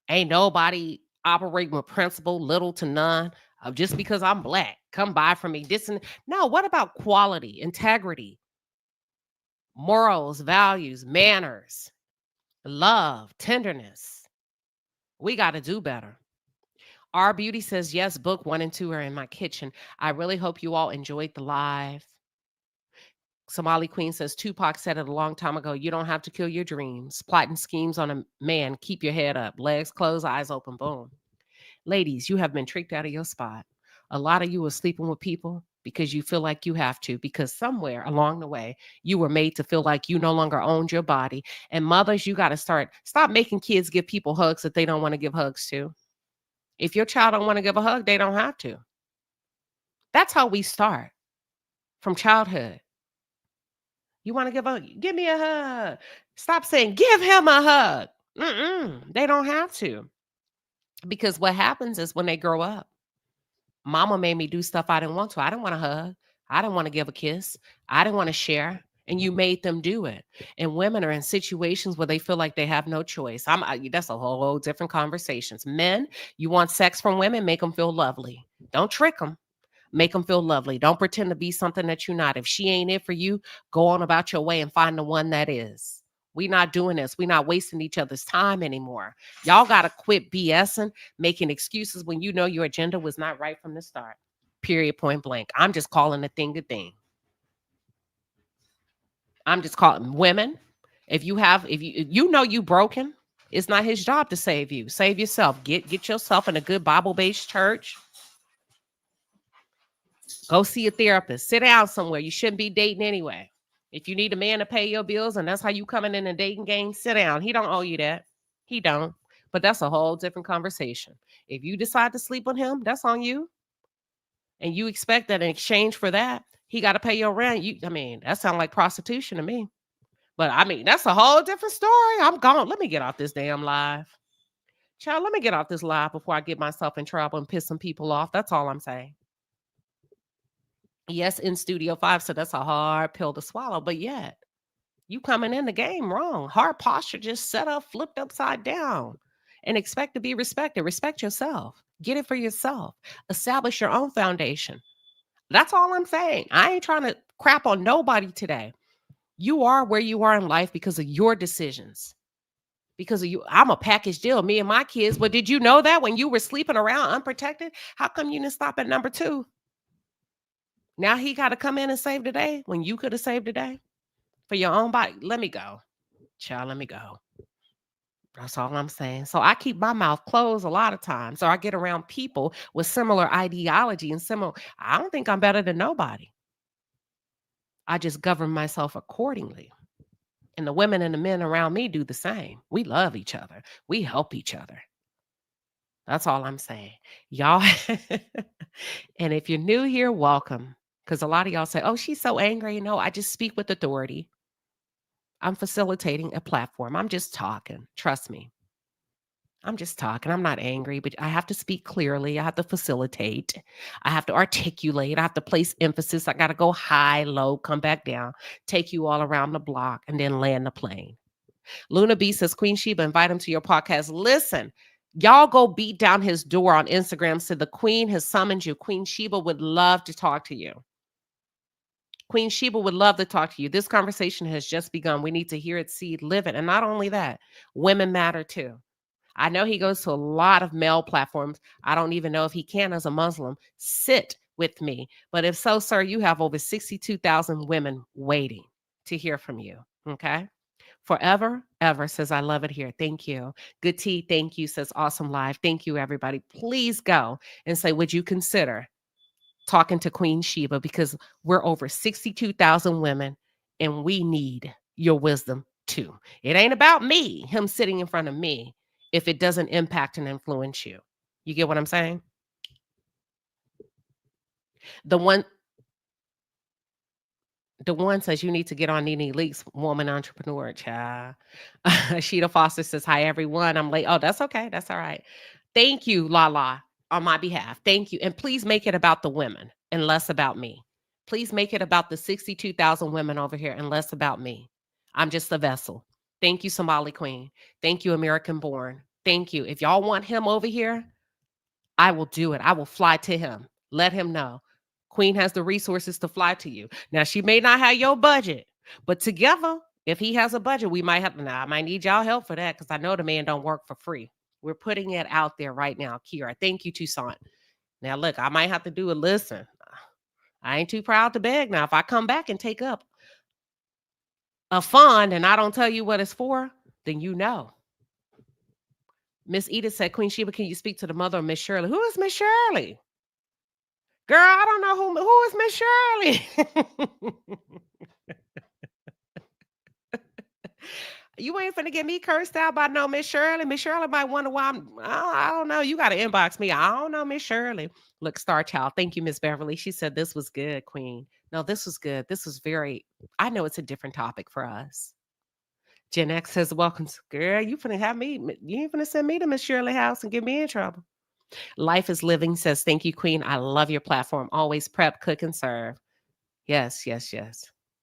Ain't nobody operating with principle, little to none. Just because I'm Black, come buy from me. No, what about quality, integrity, morals, values, manners, love, tenderness? We got to do better. Our Beauty says, yes, book 1 and 2 are in my kitchen. I really hope you all enjoyed the live. Somali Queen says, Tupac said it a long time ago, you don't have to kill your dreams. Plotting schemes on a man, keep your head up. Legs closed, eyes open, boom. Ladies, you have been tricked out of your spot. A lot of you are sleeping with people because you feel like you have to, because somewhere along the way, you were made to feel like you no longer owned your body. And mothers, you got to stop making kids give people hugs that they don't want to give hugs to. If your child don't want to give a hug, they don't have to. That's how we start from childhood. You want to give me a hug. Stop saying, give him a hug. They don't have to. Because what happens is when they grow up, mama made me do stuff I didn't want to. I didn't want to hug. I didn't want to give a kiss. I didn't want to share. and you made them do it. And women are in situations where they feel like they have no choice. That's a whole different conversations. Men, you want sex from women, make them feel lovely. Don't trick them. Make them feel lovely. Don't pretend to be something that you're not. If she ain't it for you, go on about your way and find the one that is. We not doing this. We not wasting each other's time anymore. Y'all got to quit BSing, making excuses when you know your agenda was not right from the start. Period, point blank. I'm just calling a thing a thing. I'm just calling women. If you know you broken, it's not his job to save you. Save yourself. Get yourself in a good Bible-based church. Go see a therapist. Sit down somewhere. You shouldn't be dating anyway. If you need a man to pay your bills and that's how you coming in a dating game, sit down. He don't owe you that. He don't. But that's a whole different conversation. If you decide to sleep with him, that's on you. And you expect that in exchange for that, he got to pay your rent. That sounds like prostitution to me. But that's a whole different story. I'm gone. Let me get off this damn live. Child, let me get off this live before I get myself in trouble and piss some people off. That's all I'm saying. Yes, in Studio 5, so that's a hard pill to swallow. But yet, you coming in the game wrong. Hard posture, just set up, flipped upside down, and expect to be respected. Respect yourself. Get it for yourself. Establish your own foundation. That's all I'm saying. I ain't trying to crap on nobody today. You are where you are in life because of your decisions. Because of you. I'm a package deal, me and my kids. But did you know that when you were sleeping around unprotected, how come you didn't stop at number 2? Now he got to come in and save the day when you could have saved the day for your own body. Let me go. Child, let me go. That's all I'm saying. So I keep my mouth closed a lot of times. So I get around people with similar ideology and similar. I don't think I'm better than nobody. I just govern myself accordingly. And the women and the men around me do the same. We love each other. We help each other. That's all I'm saying. Y'all. And if you're new here, welcome. Because a lot of y'all say, oh, she's so angry. No, I just speak with authority. I'm facilitating a platform. I'm just talking. Trust me. I'm just talking. I'm not angry, but I have to speak clearly. I have to facilitate. I have to articulate. I have to place emphasis. I got to go high, low, come back down, take you all around the block, and then land the plane. Luna B says, Queen Sheba, invite him to your podcast. Listen, y'all go beat down his door on Instagram. Said the queen has summoned you. Queen Sheba would love to talk to you. Queen Sheba would love to talk to you. This conversation has just begun. We need to hear it, see it, live it. And not only that, women matter too. I know he goes to a lot of male platforms. I don't even know if he can, as a Muslim, sit with me. But if so, sir, you have over 62,000 women waiting to hear from you. Okay? Forever, ever says, I love it here. Thank you. Good tea. Thank you. Says, awesome live. Thank you, everybody. Please go and say, would you consider talking to Queen Sheba, because we're over 62,000 women and we need your wisdom too. It ain't about me, him sitting in front of me, if it doesn't impact and influence you. You get what I'm saying? The one says you need to get on Nene Leakes, woman entrepreneur, child. Sheeta Foster says, hi, everyone. I'm late. Oh, that's okay. That's all right. Thank you, Lala, on my behalf. Thank you. And please make it about the women and less about me. Please make it about the 62,000 women over here and less about me. I'm just a vessel. Thank you, Somali Queen. Thank you, American Born. Thank you. If y'all want him over here, I will do it. I will fly to him. Let him know. Queen has the resources to fly to you. Now, she may not have your budget, but together, if he has a budget, we might have to. Now, I might need y'all help for that because I know the man don't work for free. We're putting it out there right now, Kira. Thank you, Toussaint. Now, look, I might have to do a listen. I ain't too proud to beg. Now, if I come back and take up a fund and I don't tell you what it's for, then you know. Miss Edith said, Queen Sheba, can you speak to the mother of Miss Shirley? Who is Miss Shirley? Girl, I don't know who is Miss Shirley. You ain't finna get me cursed out by no Miss Shirley. Miss Shirley might wonder why I don't know. You got to inbox me. I don't know, Miss Shirley. Look, Star Child. Thank you, Miss Beverly. She said this was good, Queen. No, this was good. This was I know it's a different topic for us. Gen X says, welcome. Girl, you finna have me. You ain't finna send me to Miss Shirley house and get me in trouble. Life is Living says, thank you, Queen. I love your platform. Always prep, cook, and serve. Yes, yes, yes.